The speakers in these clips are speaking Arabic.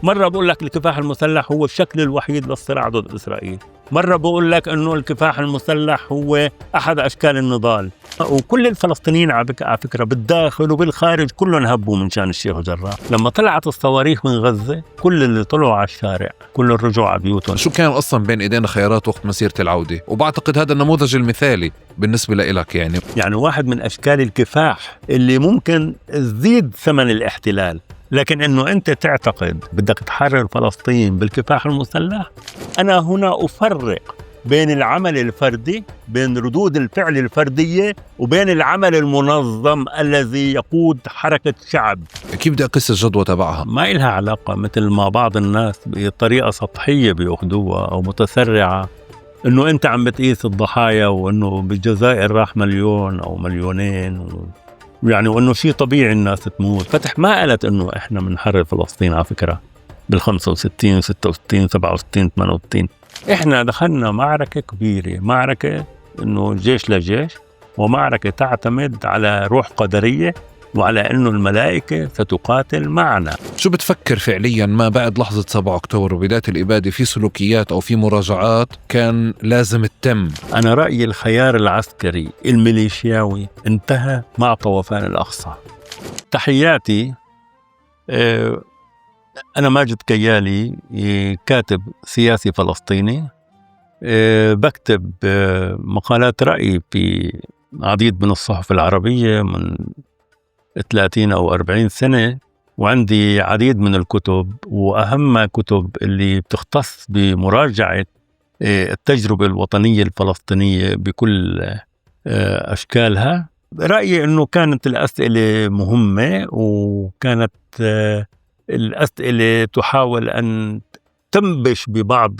مرة بقول لك الكفاح المسلح هو الشكل الوحيد للصراع ضد إسرائيل، مرة بقول لك أنه الكفاح المسلح هو أحد أشكال النضال. وكل الفلسطينيين على فكرة بالداخل وبالخارج كلهم هبوا من شان الشيخ جراح. لما طلعت الصواريخ من غزة كل اللي طلعوا على الشارع كلهم رجعوا على بيوتهم. شو كان أصلا بين إيدينا خيارات وقت مسيرة العودة؟ وبعتقد هذا النموذج المثالي بالنسبة لإلك. يعني واحد من أشكال الكفاح اللي ممكن تزيد ثمن الاحتلال، لكن أنه أنت تعتقد بدك تحرر فلسطين بالكفاح المسلح. أنا هنا أفرق بين العمل الفردي، بين ردود الفعل الفردية، وبين العمل المنظم الذي يقود حركة شعب. كيف بدي أقيس الجدوى تبعها؟ ما إلها علاقة مثل ما بعض الناس بطريقة سطحية بيأخذوها أو متسرعة، أنه أنت عم بتقيس الضحايا وأنه بالجزائر راح 1,000,000 أو 2,000,000 يعني وأنه شيء طبيعي الناس تموت. فتح ما قالت أنه إحنا منحرر فلسطين على فكرة بال65 66 67 68. إحنا دخلنا معركة كبيرة، معركة أنه جيش لجيش، ومعركة تعتمد على روح قدرية وعلى أنه الملائكة ستقاتل معنا. شو بتفكر فعليا ما بعد لحظة 7 أكتوبر وبداية الإبادة في سلوكيات أو في مراجعات كان لازم تتم؟ أنا رأيي الخيار العسكري الميليشياوي انتهى مع طوفان الأقصى. تحياتي. أنا ماجد كيالي، كاتب سياسي فلسطيني، بكتب مقالات رأي في عديد من الصحف العربية من 30 أو 40 سنة، وعندي عديد من الكتب، وأهم كتب اللي بتختص بمراجعة التجربة الوطنية الفلسطينية بكل أشكالها. رأيي أنه كانت الأسئلة مهمة، وكانت الأسئلة تحاول أن تنبش ببعض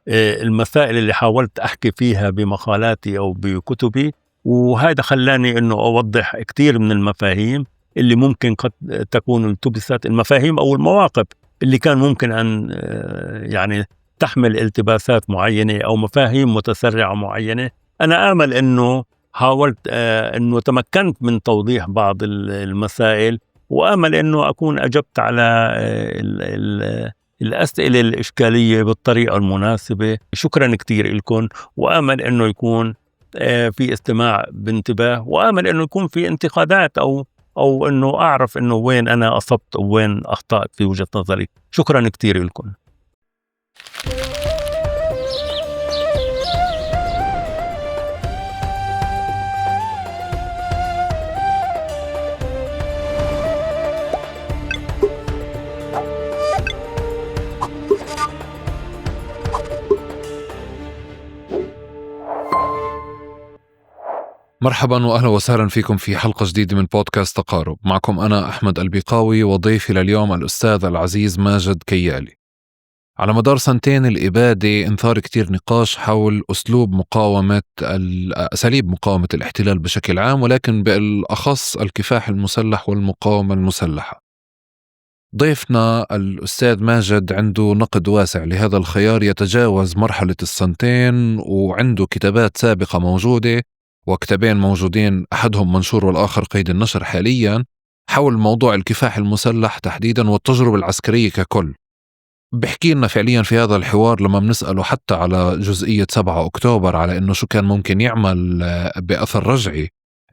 المسائل اللي حاولت أحكي فيها بمقالاتي أو بكتبي، وهذا خلاني أنه أوضح كتير من المفاهيم اللي ممكن قد تكون التبست، المفاهيم أو المواقف اللي كان ممكن أن يعني تحمل التباسات معينة أو مفاهيم متسرعة معينة. أنا آمل أنه حاولت أنه تمكنت من توضيح بعض المسائل، وآمل أنه أكون أجبت على الأسئلة الإشكالية بالطريقة المناسبة. شكرا كتير لكم، وآمل أنه يكون في استماع بانتباه، وآمل أنه يكون في انتقادات أو أنه أعرف أنه وين أنا أصبت ووين أخطأت في وجهة نظري. شكرا كتير لكم. مرحبا وأهلا وسهلا فيكم في حلقة جديدة من بودكاست تقارب. معكم أنا أحمد البيقاوي، وضيفي لليوم الأستاذ العزيز ماجد كيالي. على مدار سنتين الإبادة انثار كتير نقاش حول أساليب مقاومة الاحتلال بشكل عام، ولكن بالأخص الكفاح المسلح والمقاومة المسلحة. ضيفنا الأستاذ ماجد عنده نقد واسع لهذا الخيار يتجاوز مرحلة السنتين، وعنده كتابات سابقة موجودة وكتابين موجودين، أحدهم منشور والآخر قيد النشر حاليا، حول موضوع الكفاح المسلح تحديدا والتجربة العسكرية ككل. بحكي لنا فعليا في هذا الحوار لما بنسأله حتى على جزئية 7 أكتوبر، على إنه شو كان ممكن يعمل بأثر رجعي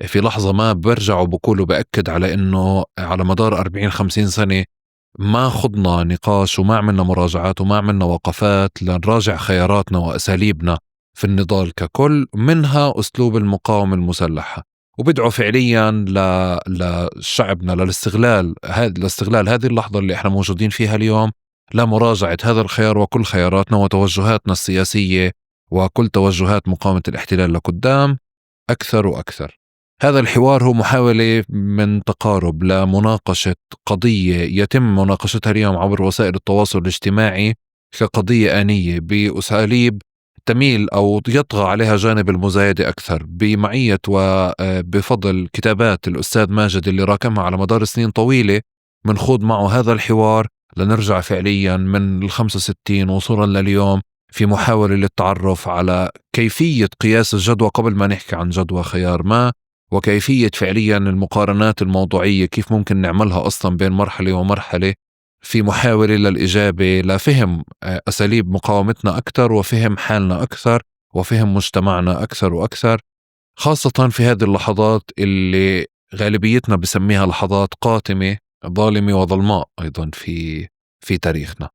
في لحظة ما، برجع وبقوله بأكد على إنه على مدار 40-50 سنة ما خضنا نقاش وما عملنا مراجعات وما عملنا وقفات لنراجع خياراتنا وأساليبنا في النضال ككل، منها أسلوب المقاومة المسلحة. وبدعو فعليا لشعبنا لاستغلال هذه اللحظة اللي احنا موجودين فيها اليوم لمراجعة هذا الخيار وكل خياراتنا وتوجهاتنا السياسية وكل توجهات مقاومة الاحتلال لقدام أكثر وأكثر. هذا الحوار هو محاولة من تقارب لمناقشة قضية يتم مناقشتها اليوم عبر وسائل التواصل الاجتماعي كقضية آنية بأساليب تميل أو يطغى عليها جانب المزايدة أكثر، بمعية وبفضل كتابات الأستاذ ماجد اللي راكمها على مدار سنين طويلة. منخوض معه هذا الحوار لنرجع فعليا من 65 وصولا لليوم في محاولة للتعرف على كيفية قياس الجدوى قبل ما نحكي عن جدوى خيار ما، وكيفية فعليا المقارنات الموضوعية كيف ممكن نعملها أصلا بين مرحلة ومرحلة في محاولة للإجابة لفهم أساليب مقاومتنا أكثر، وفهم حالنا أكثر، وفهم مجتمعنا أكثر وأكثر، خاصة في هذه اللحظات اللي غالبيتنا بسميها لحظات قاتمة ظالمة وظلماء أيضا في تاريخنا.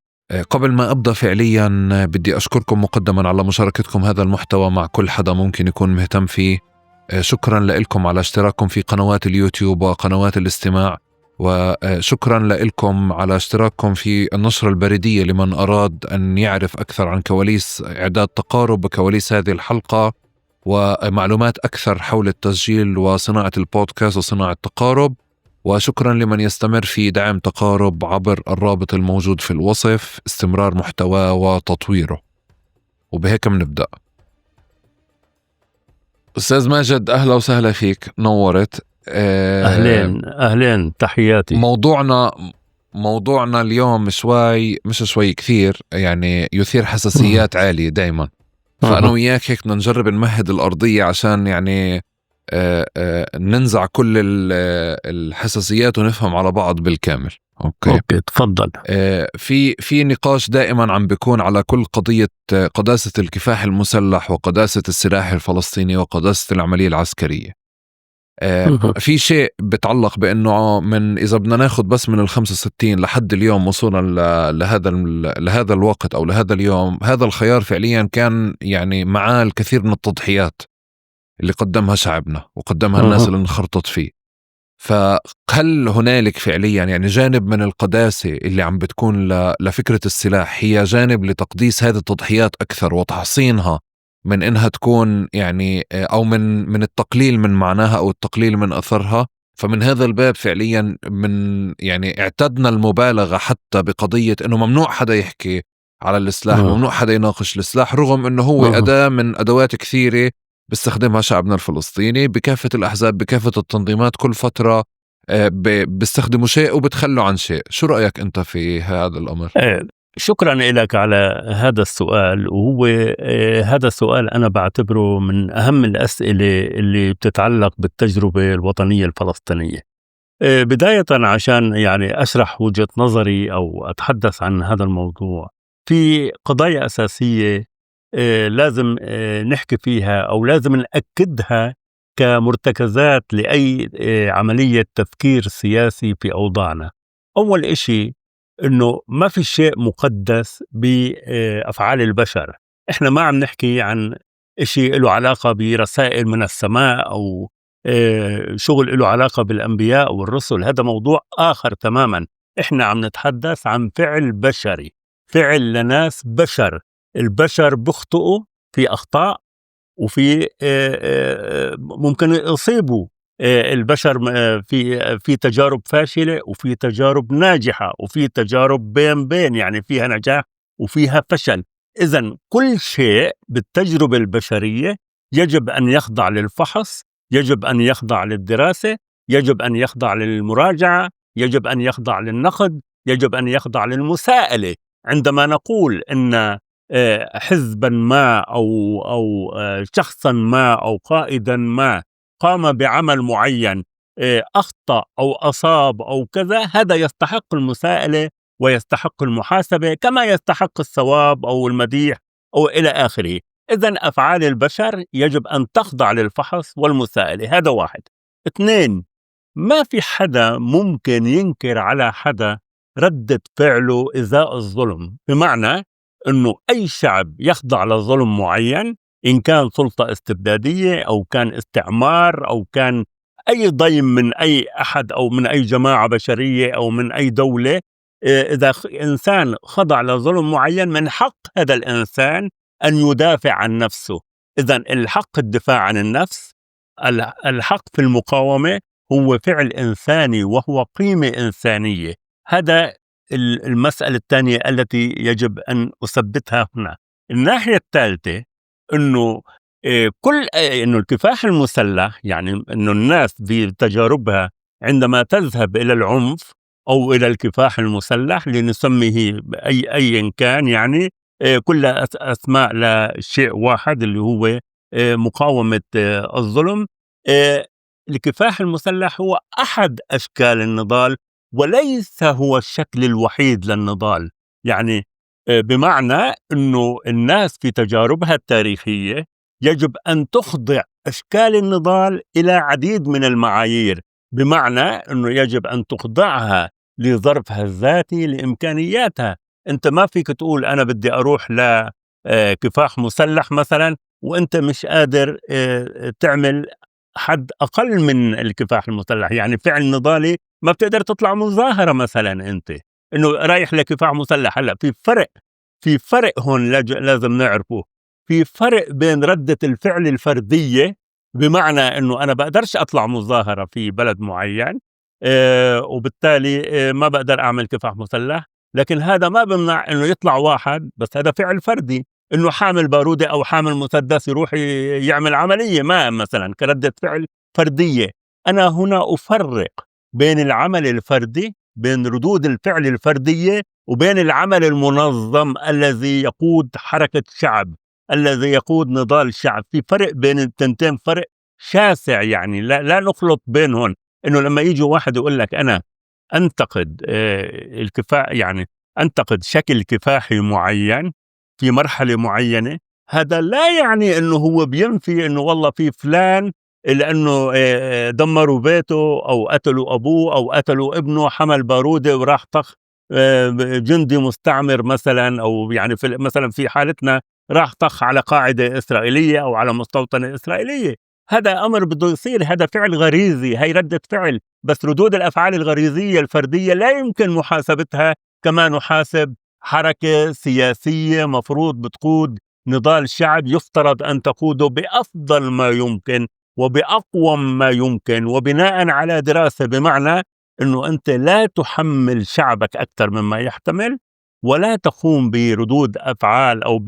قبل ما أبدأ فعليا بدي أشكركم مقدما على مشاركتكم هذا المحتوى مع كل حدا ممكن يكون مهتم فيه. شكرا لكم على اشتراككم في قنوات اليوتيوب وقنوات الاستماع، وشكرا لكم على اشتراككم في النشرة البريدية لمن أراد أن يعرف أكثر عن كواليس إعداد تقارب وكواليس هذه الحلقة ومعلومات أكثر حول التسجيل وصناعة البودكاست وصناعة تقارب. وشكرا لمن يستمر في دعم تقارب عبر الرابط الموجود في الوصف، استمرار محتواه وتطويره. وبهيك بنبدأ. أستاذ ماجد، أهلا وسهلا فيك، نورت. أهلين تحياتي. موضوعنا اليوم مش شوي كثير يعني يثير حساسيات عالية دايما، فأنا وياك هيك بدنا نجرب نمهد الأرضية عشان يعني ننزع كل الحساسيات ونفهم على بعض بالكامل. أوكي تفضل. في نقاش دائما عم بيكون على كل قضية قداسة الكفاح المسلح وقداسة السلاح الفلسطيني وقداسة العملية العسكرية. في شيء بتعلق بأنه من إذا بدنا ناخد بس من 65 لحد اليوم وصولا لهذا الوقت أو لهذا اليوم، هذا الخيار فعليا كان يعني معاه الكثير من التضحيات اللي قدمها شعبنا وقدمها الناس اللي انخرطت فيه. فهل هنالك فعليا يعني جانب من القداسة اللي عم بتكون لفكرة السلاح هي جانب لتقديس هذه التضحيات أكثر وتحصينها من إنها تكون يعني أو من التقليل من معناها أو التقليل من أثرها؟ فمن هذا الباب فعليا من يعني اعتدنا المبالغة حتى بقضية إنه ممنوع حدا يحكي على السلاح، ممنوع حدا يناقش السلاح، رغم إنه هو أداة من أدوات كثيرة بيستخدمها شعبنا الفلسطيني بكافة الأحزاب بكافة التنظيمات. كل فترة بيستخدموا شيء وبتخلوا عن شيء. شو رأيك أنت في هذا الأمر؟ شكرا لك على هذا السؤال، وهو هذا السؤال أنا بعتبره من أهم الأسئلة اللي بتتعلق بالتجربة الوطنية الفلسطينية. بداية عشان يعني أشرح وجهة نظري أو أتحدث عن هذا الموضوع، في قضايا أساسية لازم نحكي فيها أو لازم نأكدها كمرتكزات لأي عملية تفكير سياسي في أوضاعنا. أول إشي إنه ما في شيء مقدس بأفعال البشر. إحنا ما عم نحكي عن إشي له علاقة برسائل من السماء أو شغل له علاقة بالأنبياء والرسل، هذا موضوع آخر تماما. إحنا عم نتحدث عن فعل بشري، فعل لناس بشر. البشر بخطئوا في أخطاء وفي ممكن يصيبوا. البشر في تجارب فاشلة وفي تجارب ناجحة وفي تجارب بين يعني فيها نجاح وفيها فشل. إذن كل شيء بالتجربة البشرية يجب أن يخضع للفحص، يجب أن يخضع للدراسة، يجب أن يخضع للمراجعة، يجب أن يخضع للنقد، يجب أن يخضع للمساءلة. عندما نقول إن حزبا ما أو شخصا ما أو قائدا ما قام بعمل معين أخطأ أو أصاب أو كذا، هذا يستحق المساءلة ويستحق المحاسبة كما يستحق الثواب أو المديح أو إلى آخره. إذن أفعال البشر يجب أن تخضع للفحص والمساءلة. هذا واحد. اثنين، ما في حدا ممكن ينكر على حدا ردة فعله إزاء الظلم، بمعنى أنه أي شعب يخضع لظلم معين، إن كان سلطة استبدادية أو كان استعمار أو كان أي ضيم من أي أحد أو من أي جماعة بشرية أو من أي دولة، إذا إنسان خضع لظلم معين من حق هذا الإنسان أن يدافع عن نفسه. إذن الحق الدفاع عن النفس، الحق في المقاومة هو فعل إنساني وهو قيمة إنسانية. هذا المسألة الثانية التي يجب أن أثبتها هنا. الناحية الثالثة إنه إنه الكفاح المسلح، يعني إنه الناس بتجاربها عندما تذهب إلى العنف أو إلى الكفاح المسلح لنسميه أي كان، يعني كل أسماء لشيء واحد اللي هو مقاومة الظلم. الكفاح المسلح هو أحد أشكال النضال وليس هو الشكل الوحيد للنضال. يعني بمعنى أنه الناس في تجاربها التاريخية يجب أن تخضع أشكال النضال إلى عديد من المعايير، بمعنى أنه يجب أن تخضعها لظرفها الذاتي لإمكانياتها. أنت ما فيك تقول أنا بدي أروح لكفاح مسلح مثلا وأنت مش قادر تعمل حد أقل من الكفاح المسلح، يعني فعل نضالي ما بتقدر تطلع مظاهرة مثلا أنت إنه رايح لكفاح مسلح. هلا في فرق هون لازم نعرفه. في فرق بين ردة الفعل الفردية، بمعنى إنه أنا بقدرش أطلع مظاهرة في بلد معين وبالتالي ما بقدر أعمل كفاح مسلح، لكن هذا ما بمنع إنه يطلع واحد، بس هذا فعل فردي، إنه حامل بارودة أو حامل مسدس يروح يعمل عملية ما مثلا كردة فعل فردية. أنا هنا أفرق بين العمل الفردي، بين ردود الفعل الفردية، وبين العمل المنظم الذي يقود حركة شعب، الذي يقود نضال شعب. في فرق بين التنتين، فرق شاسع. يعني لا نخلط بينهم. إنه لما يجي واحد يقول لك أنا أنتقد الكفاح، يعني أنتقد شكل كفاحي معين في مرحلة معينة، هذا لا يعني أنه هو بينفي أنه والله في فلان لأنه دمروا بيته أو قتلوا أبوه أو قتلوا ابنه حمل بارودة وراح طخ جندي مستعمر مثلا، أو يعني مثلا في حالتنا راح طخ على قاعدة إسرائيلية أو على مستوطنة إسرائيلية. هذا أمر بده يصير، هذا فعل غريزي، هي ردة فعل. بس ردود الأفعال الغريزية الفردية لا يمكن محاسبتها كما نحاسب حركة سياسية مفروض بتقود نضال شعب، يفترض أن تقوده بأفضل ما يمكن وبأقوم ما يمكن وبناء على دراسة. بمعنى أنه أنت لا تحمل شعبك أكثر مما يحتمل، ولا تقوم بردود أفعال أو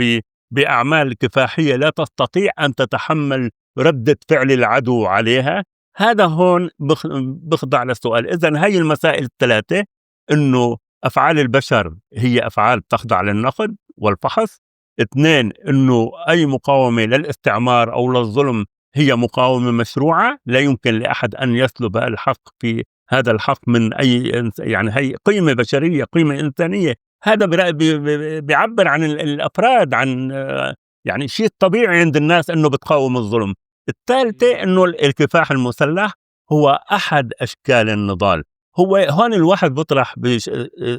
بأعمال كفاحية لا تستطيع أن تتحمل ردة فعل العدو عليها. هذا هون بخضع للسؤال. إذن هاي المسائل الثلاثة، إنه أفعال البشر هي أفعال تخضع للنقد والفحص. اثنين، إنه أي مقاومة للاستعمار أو للظلم هي مقاومة مشروعة، لا يمكن لأحد أن يسلب الحق في هذا الحق من أي يعني هي قيمة بشرية، قيمة إنسانية. هذا بيعبر عن الأفراد، عن يعني شيء طبيعي عند الناس أنه بتقاوم الظلم. الثالثة أنه الكفاح المسلح هو أحد أشكال النضال. هو هون الواحد بيطرح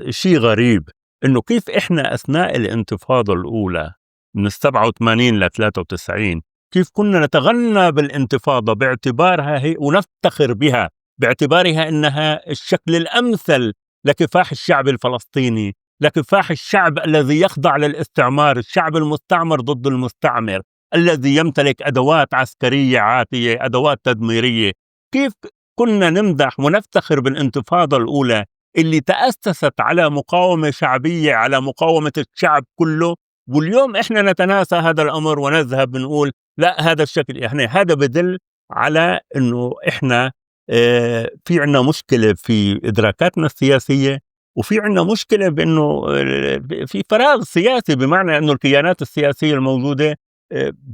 شيء غريب، أنه كيف إحنا أثناء الانتفاضة الأولى من 87 ل 93 كيف كنا نتغنى بالانتفاضة باعتبارها هي ونفتخر بها باعتبارها أنها الشكل الأمثل لكفاح الشعب الفلسطيني، لكفاح الشعب الذي يخضع للاستعمار، الشعب المستعمر ضد المستعمر الذي يمتلك أدوات عسكرية عاتية، أدوات تدميرية. كيف كنا نمدح ونفتخر بالانتفاضة الأولى اللي تأسست على مقاومة شعبية، على مقاومة الشعب كله، واليوم إحنا نتناسى هذا الأمر ونذهب نقول لا هذا الشكل. يعني هذا بدل على أنه إحنا في عنا مشكلة في إدراكاتنا السياسية، وفي عنا مشكلة بأنه في فراغ سياسي، بمعنى أنه الكيانات السياسية الموجودة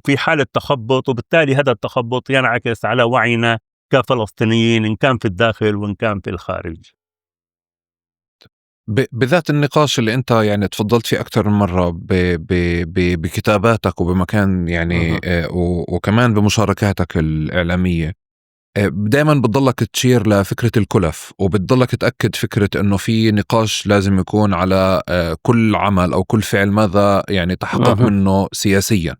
في حالة تخبط، وبالتالي هذا التخبط ينعكس على وعينا كفلسطينيين إن كان في الداخل وإن كان في الخارج. بذات النقاش اللي انت يعني تفضلت فيه اكثر من مره بكتاباتك وبمكان يعني وكمان بمشاركاتك الاعلاميه، دائما بتضلك تشير لفكره الكلف، وبتضلك تاكد فكره انه في نقاش لازم يكون على كل عمل او كل فعل ماذا يعني تحقق منه سياسيا.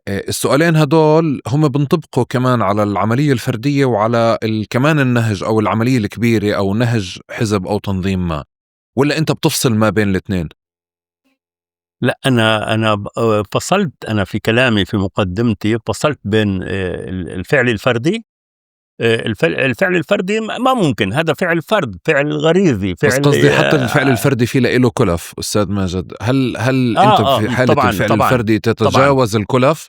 السؤالين هدول هم بنطبقوا كمان على العملية الفردية وعلى كمان النهج أو العملية الكبيرة أو نهج حزب أو تنظيم ما، ولا أنت بتفصل ما بين الاثنين؟ لا، أنا فصلت، أنا في كلامي في مقدمتي فصلت بين الفعل الفردي. الفعل الفردي ما ممكن، هذا فعل فرد، فعل غريزي، بس فعل قصدي حتى الفعل الفردي فيه له كلف أستاذ ماجد. هل أنت في حالة طبعاً الفعل طبعاً الفردي تتجاوز الكلف؟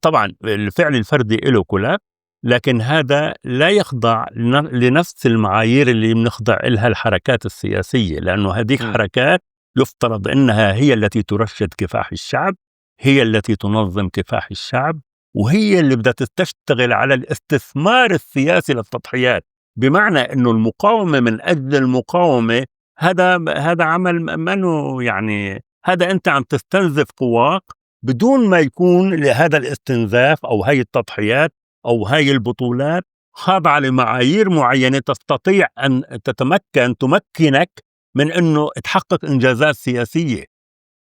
طبعا الفعل الفردي له كلف، لكن هذا لا يخضع لنفس المعايير اللي بنخضع لها الحركات السياسية، لأنه هذيك حركات يفترض أنها هي التي ترشد كفاح الشعب، هي التي تنظم كفاح الشعب، وهي اللي بدها تشتغل على الاستثمار السياسي للتضحيات. بمعنى إنه المقاومة من أجل المقاومة، هذا عمل منه يعني، هذا أنت عم تستنزف قواك بدون ما يكون لهذا الاستنزاف أو هاي التضحيات أو هاي البطولات خاضعة لمعايير معينة تستطيع أن تمكنك من أنه تحقق إنجازات سياسية.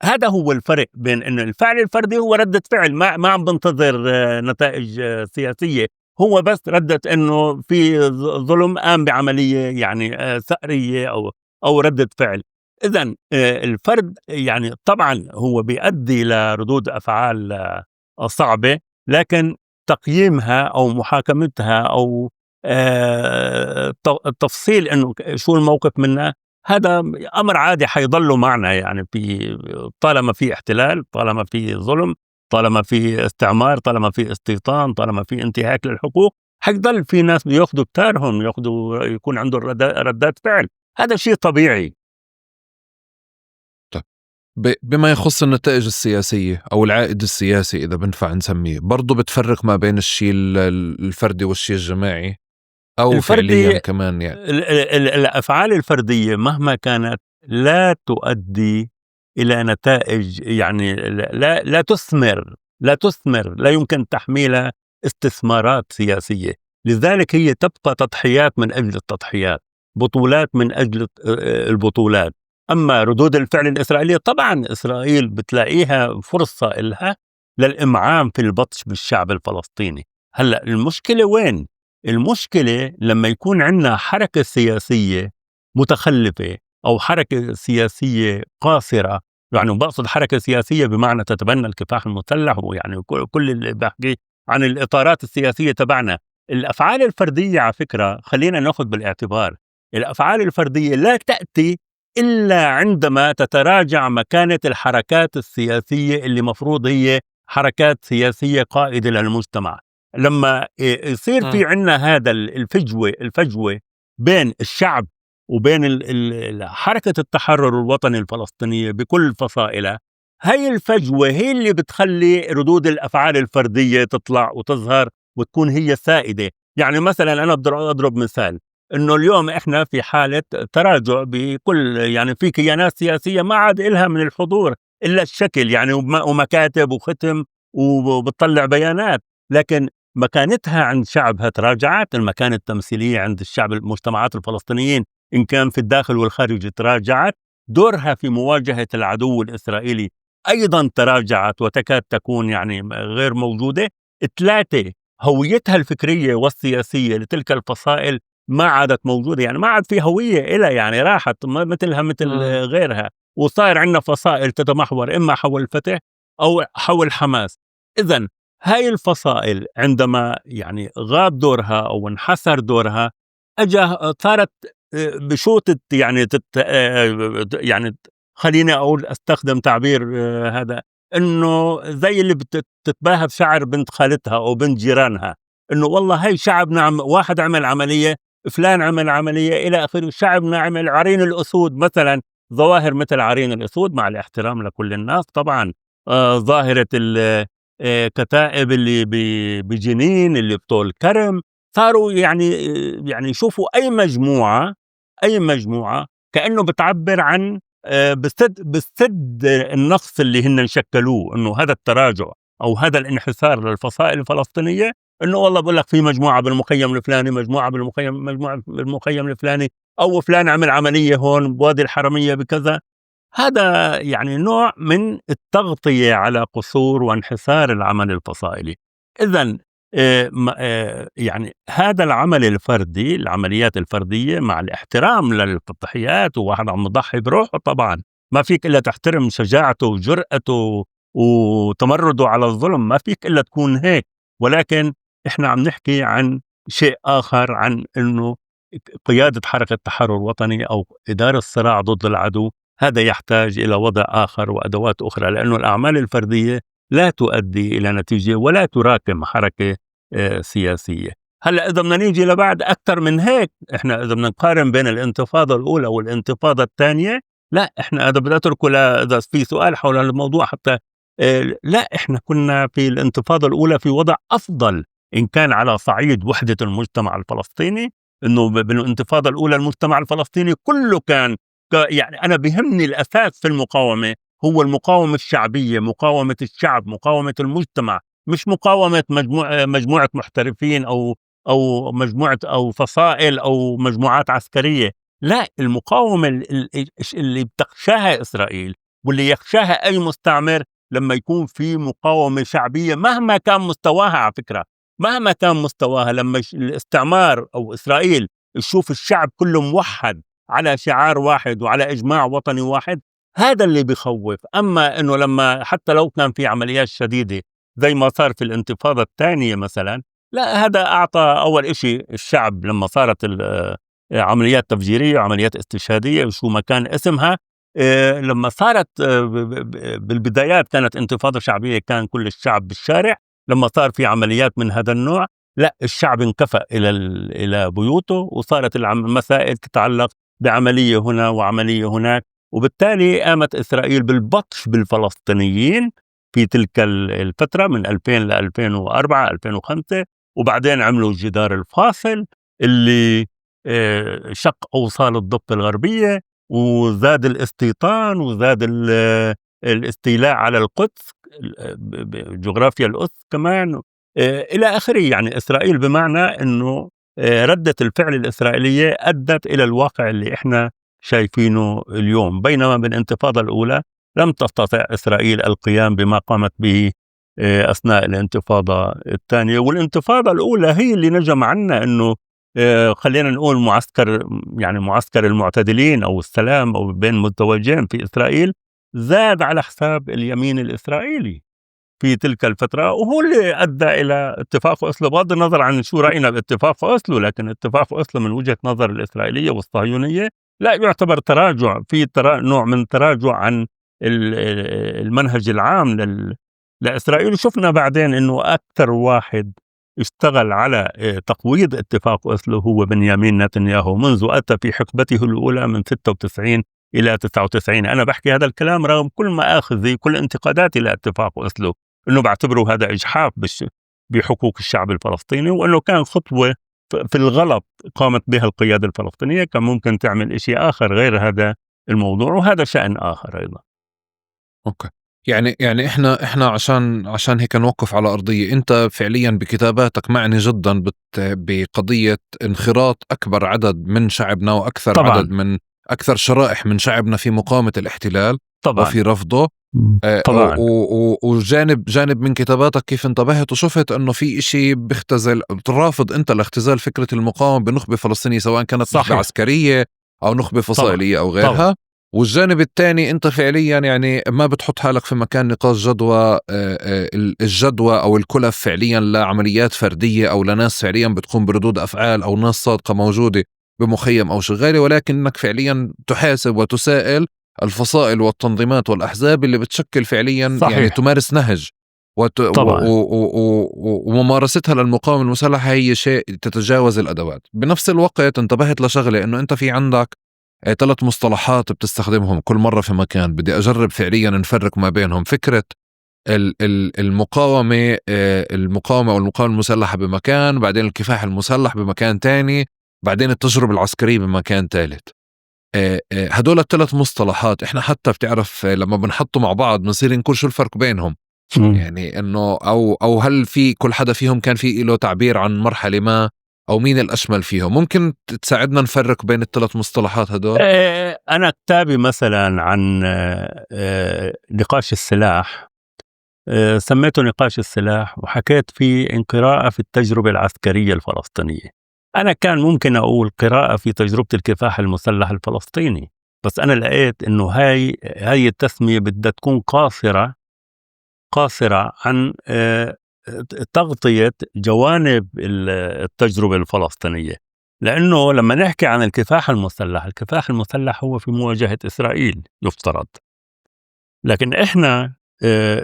هذا هو الفرق بين أن الفعل الفردي هو ردة فعل، ما عم بنتظر نتائج سياسية، هو بس ردة أنه في ظلم قام بعملية يعني ثأرية أو ردة فعل. إذن الفرد يعني طبعا هو بيؤدي لردود أفعال صعبة، لكن تقييمها أو محاكمتها أو التفصيل أنه شو الموقف منها، هذا أمر عادي حيضلوا معنا يعني، طالما في احتلال، طالما في ظلم، طالما في استعمار، طالما في استيطان، طالما في انتهاك للحقوق، حيضل في ناس بياخذوا كتارهم، يكون عندهم ردات فعل. هذا شيء طبيعي. بما يخص النتائج السياسية أو العائد السياسي إذا بنفع نسميه، برضو بتفرق ما بين الشيء الفردي والشيء الجماعي أو فعليا كمان يعني الأفعال الفردية مهما كانت لا تؤدي إلى نتائج يعني لا تثمر، لا يمكن تحميلها استثمارات سياسية. لذلك هي تبقى تضحيات من أجل التضحيات، بطولات من أجل البطولات. أما ردود الفعل الإسرائيلية، طبعا إسرائيل بتلاقيها فرصة إلها للإمعان في البطش بالشعب الفلسطيني. هلأ المشكلة وين؟ المشكلة لما يكون عندنا حركة سياسية متخلفة أو حركة سياسية قاصرة، يعني بقصد حركة سياسية بمعنى تتبنى الكفاح المسلح، ويعني كل اللي بحكي عن الإطارات السياسية تبعنا. الأفعال الفردية على فكرة خلينا نأخذ بالاعتبار، الأفعال الفردية لا تأتي إلا عندما تتراجع مكانة الحركات السياسية اللي مفروض هي حركات سياسية قائدة للمجتمع. لما يصير في عنا هذا الفجوة بين الشعب وبين حركة التحرر الوطني الفلسطينية بكل فصائلها، هاي الفجوة هي اللي بتخلي ردود الأفعال الفردية تطلع وتظهر وتكون هي سائدة. يعني مثلا أنا أضرب مثال، إنه اليوم إحنا في حالة تراجع بكل، يعني في كيانات سياسية ما عاد إلها من الحضور إلا الشكل يعني، ومكاتب وختم وبتطلع بيانات، لكن مكانتها عند شعبها تراجعت. المكانة التمثيلية عند الشعب المجتمعات الفلسطينيين إن كان في الداخل والخارج تراجعت. دورها في مواجهة العدو الإسرائيلي أيضا تراجعت وتكاد تكون يعني غير موجودة. ثلاثة، هويتها الفكرية والسياسية لتلك الفصائل ما عادت موجودة، يعني ما عاد في هوية إلها، يعني راحت مثلها مثل غيرها، وصار عندنا فصائل تتمحور إما حول الفتح أو حول حماس. إذن هاي الفصائل عندما يعني غاب دورها أو انحسر دورها، صارت بشوطة يعني يعني خليني أقول أستخدم تعبير هذا، إنه زي اللي بتتباهى بشعر بنت خالتها أو بنت جيرانها، إنه والله هاي شعبنا واحد عمل عملية، فلان عمل عملية إلى آخره، شعبنا عمل عرين الأسود مثلا، ظواهر مثل عرين الأسود مع الاحترام لكل الناس طبعا، ظاهرة كتائب اللي بجنين اللي بطول كرم، صاروا يعني شوفوا أي مجموعة كأنه بتعبر عن بسد النقص اللي هن شكلوه، إنه هذا التراجع أو هذا الانحسار للفصائل الفلسطينية، إنه والله بقول لك في مجموعة بالمخيم الفلاني، مجموعة بالمخيم الفلاني، أو فلان عمل عملية هون بوادي الحرمية بكذا. هذا يعني نوع من التغطية على قصور وانحسار العمل الفصائلي. إذن يعني هذا العمل الفردي، العمليات الفردية مع الاحترام للتضحيات، وواحد عم يضحي بروحه طبعا، ما فيك إلا تحترم شجاعته وجرأته وتمرده على الظلم، ما فيك إلا تكون هيك. ولكن إحنا عم نحكي عن شيء آخر، عن إنه قيادة حركة تحرر وطني أو إدارة الصراع ضد العدو، هذا يحتاج إلى وضع آخر وأدوات أخرى، لأنه الأعمال الفردية لا تؤدي إلى نتيجة ولا تراكم حركة سياسية. هلأ إذا بدنا نيجي لبعد أكثر من هيك، إحنا إذا بدنا نقارن بين الانتفاضة الأولى والانتفاضة الثانية، لا إحنا إذا بدي أتركه إذا في سؤال حول الموضوع حتى لا، إحنا كنا في الانتفاضة الأولى في وضع أفضل إن كان على صعيد وحدة المجتمع الفلسطيني، إنه بالانتفاضة الأولى المجتمع الفلسطيني كله كان يعني أنا بيهمني الأساس في المقاومة هو المقاومة الشعبية، مقاومة الشعب، مقاومة المجتمع، مش مقاومة مجموعة محترفين أو مجموعة أو فصائل أو مجموعات عسكرية. لا، المقاومة اللي بتخشاها إسرائيل واللي يخشاها أي مستعمر لما يكون في مقاومة شعبية مهما كان مستواها. على فكرة مهما كان مستواها، لما الاستعمار أو إسرائيل يشوف الشعب كله موحد على شعار واحد وعلى إجماع وطني واحد، هذا اللي بيخوف. أما إنه لما حتى لو كان في عمليات شديدة زي ما صار في الانتفاضة الثانية مثلا، لا، هذا أعطى أول إشي الشعب لما صارت عمليات تفجيرية وعمليات استشهادية شو ما كان اسمها. لما صارت بالبدايات كانت انتفاضة شعبية، كان كل الشعب بالشارع. لما صار في عمليات من هذا النوع، لا، الشعب انكفأ إلى بيوته، وصارت المسائل تتعلق بعملية هنا وعملية هناك. وبالتالي قامت إسرائيل بالبطش بالفلسطينيين في تلك الفترة من 2000 ل 2004 2005. وبعدين عملوا الجدار الفاصل اللي شق أوصال الضفة الغربية، وزاد الاستيطان، وزاد الاستيلاء على القدس، جغرافيا القدس كمان، إلى آخره. يعني إسرائيل بمعنى أنه ردة الفعل الإسرائيلية أدت إلى الواقع اللي إحنا شايفينه اليوم. بينما بالانتفاضة الأولى لم تستطع إسرائيل القيام بما قامت به أثناء الانتفاضة الثانية. والانتفاضة الأولى هي اللي نجم عنا أنه خلينا نقول معسكر المعتدلين أو السلام أو بين متوجهين في إسرائيل زاد على حساب اليمين الإسرائيلي في تلك الفترة، وهو اللي أدى إلى اتفاق أوسلو. بغض النظر عن شو رأينا باتفاق أوسلو، لكن اتفاق أوسلو من وجهة نظر الإسرائيلية والصهيونية لا يعتبر تراجع، في نوع من تراجع عن المنهج العام لإسرائيل. شفنا بعدين أنه أكثر واحد اشتغل على تقويض اتفاق أوسلو هو بنيامين نتنياهو منذ أتى في حقبته الأولى من 96 إلى 99. أنا بحكي هذا الكلام رغم كل مآخذي، كل انتقاداتي لاتفاق أوسلو، أنه بعتبره هذا إجحاف بحقوق الشعب الفلسطيني، وأنه كان خطوة في الغلط قامت بها القيادة الفلسطينية. كان ممكن تعمل إشي آخر غير هذا الموضوع، وهذا شأن آخر أيضا. اوكي، يعني احنا عشان هيك نوقف على ارضيه. انت فعليا بكتاباتك معني جدا بقضيه انخراط اكبر عدد من شعبنا واكثر طبعاً. عدد من اكثر شرائح من شعبنا في مقاومه الاحتلال طبعاً. وفي رفضه. طبعاً. وجانب من كتاباتك كيف انتبهت وشفت انه في اشي بيختزل، بترافض انت لاختزال فكره المقاومه بنخبه فلسطينيه، سواء كانت نخبه عسكريه او نخبه فصائليه او غيرها. طبعاً. والجانب الثاني انت فعليا يعني ما بتحط حالك في مكان نقاش جدوى الجدوى او الكلف فعليا لعمليات فرديه او لناس فعليا بتقوم بردود افعال او ناس صادقه موجوده بمخيم او شغاله، ولكنك فعليا تحاسب وتسائل الفصائل والتنظيمات والاحزاب اللي بتشكل فعليا صحيح. يعني تمارس نهج وممارستها للمقاومه المسلحه هي شيء تتجاوز الادوات. بنفس الوقت انتبهت لشغله، انه انت في عندك 3 مصطلحات بتستخدمهم كل مرة في مكان. بدي أجرب فعليا نفرق ما بينهم. فكرة المقاومة والمقاومة المسلحة بمكان، بعدين الكفاح المسلح بمكان تاني، بعدين التجربة العسكرية بمكان ثالث. هدول 3 مصطلحات احنا حتى بتعرف لما بنحطوا مع بعض بنصير نقول شو الفرق بينهم. يعني انه او هل في كل حدا فيهم كان في له تعبير عن مرحلة ما، أو مين الأشمل فيهم؟ ممكن تساعدنا نفرق بين ال3 مصطلحات هدول؟ أنا كتابي مثلا عن نقاش السلاح سميته نقاش السلاح، وحكيت فيه قراءة في التجربة العسكرية الفلسطينية. أنا كان ممكن أقول قراءة في تجربة الكفاح المسلح الفلسطيني، بس أنا لقيت إنه هاي التسمية بدها تكون قاصرة عن تغطية جوانب التجربة الفلسطينية. لأنه لما نحكي عن الكفاح المسلح هو في مواجهة إسرائيل يفترض، لكن إحنا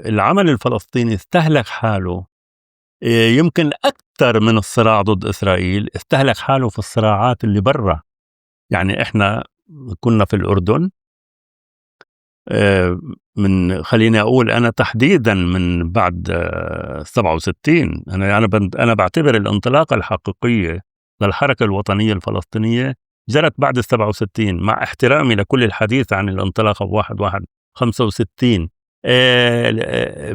العمل الفلسطيني استهلك حاله يمكن أكثر من الصراع ضد إسرائيل، استهلك حاله في الصراعات اللي برا. يعني إحنا كنا في الأردن خليني أقول أنا تحديدا من بعد 67. أنا بعتبر الانطلاقة الحقيقية للحركة الوطنية الفلسطينية جرت بعد 67، مع احترامي لكل الحديث عن الانطلاقة ب1/1/65.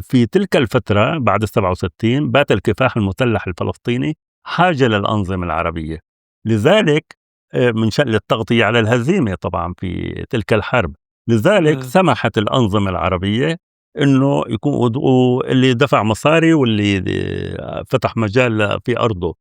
في تلك الفترة بعد 67 بات الكفاح المسلح الفلسطيني حاجة للأنظمة العربية. لذلك من شأن التغطية على الهزيمة طبعا في تلك الحرب، لذلك سمحت الأنظمة العربية إنه يكون اللي دفع مصاري واللي فتح مجال في أرضه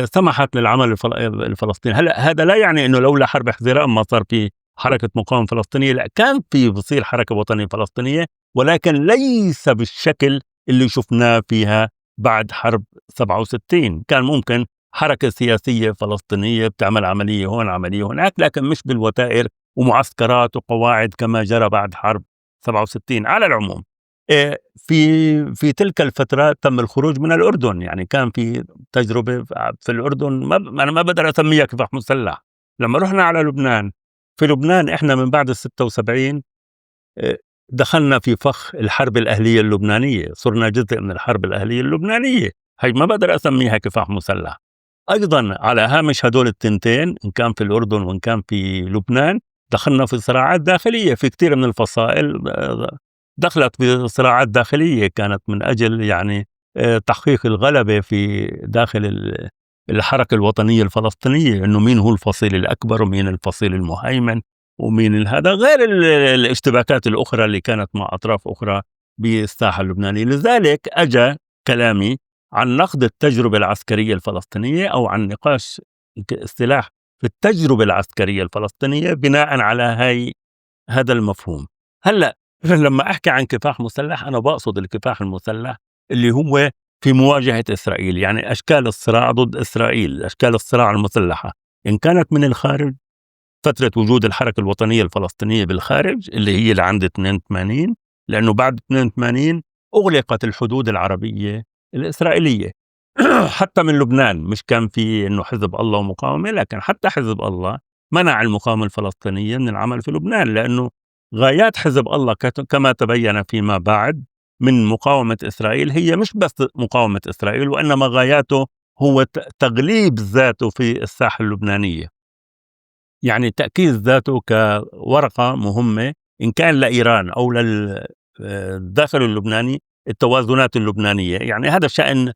سمحت للعمل الفلسطيني. هلا هذا لا يعني إنه لولا حرب حزيران ما صار في حركة مقاومة فلسطينية، لا، كان في بصير حركة وطنية فلسطينية، ولكن ليس بالشكل اللي شفناه فيها بعد حرب 67. كان ممكن حركة سياسية فلسطينية بتعمل عملية هون عملية هناك، لكن مش بالوتائر ومعسكرات وقواعد كما جرى بعد حرب 67. على العموم في تلك الفترة تم الخروج من الأردن، يعني كان في تجربة في الأردن أنا ما بقدر أسميها كفاح مسلح. لما رحنا على لبنان، في لبنان إحنا من بعد 76 دخلنا في فخ الحرب الأهلية اللبنانية، صرنا جزء من الحرب الأهلية اللبنانية، هي ما بقدر أسميها كفاح مسلح. أيضا على هامش هدول التنتين، إن كان في الأردن وإن كان في لبنان، دخلنا في صراعات داخلية في كتير من الفصائل، دخلت في صراعات داخلية كانت من أجل يعني تحقيق الغلبة في داخل الحركة الوطنية الفلسطينية، إنه مين هو الفصيل الأكبر ومين الفصيل المهيمن ومين هذا، غير الاشتباكات الأخرى اللي كانت مع أطراف أخرى بالساحة اللبنانية. لذلك أجا كلامي عن نقد التجربة العسكرية الفلسطينية أو عن نقاش السلاح في التجربة العسكرية الفلسطينية بناء على هذا المفهوم. هلأ لما أحكي عن كفاح مسلح أنا بقصد الكفاح المسلح اللي هو في مواجهة إسرائيل، يعني أشكال الصراع ضد إسرائيل، أشكال الصراع المسلحة إن كانت من الخارج، فترة وجود الحركة الوطنية الفلسطينية بالخارج اللي هي لعند 82، لأنه بعد 82 أغلقت الحدود العربية الإسرائيلية حتى من لبنان. مش كان في إنه حزب الله ومقاومة، لكن حتى حزب الله منع المقاومة الفلسطينية من العمل في لبنان، لأنه غايات حزب الله كما تبين فيما بعد من مقاومة إسرائيل هي مش بس مقاومة إسرائيل، وإنما غاياته هو تغليب ذاته في الساحة اللبنانية، يعني تأكيد ذاته كورقة مهمة إن كان لإيران أو للداخل اللبناني، التوازنات اللبنانية. يعني هذا شأن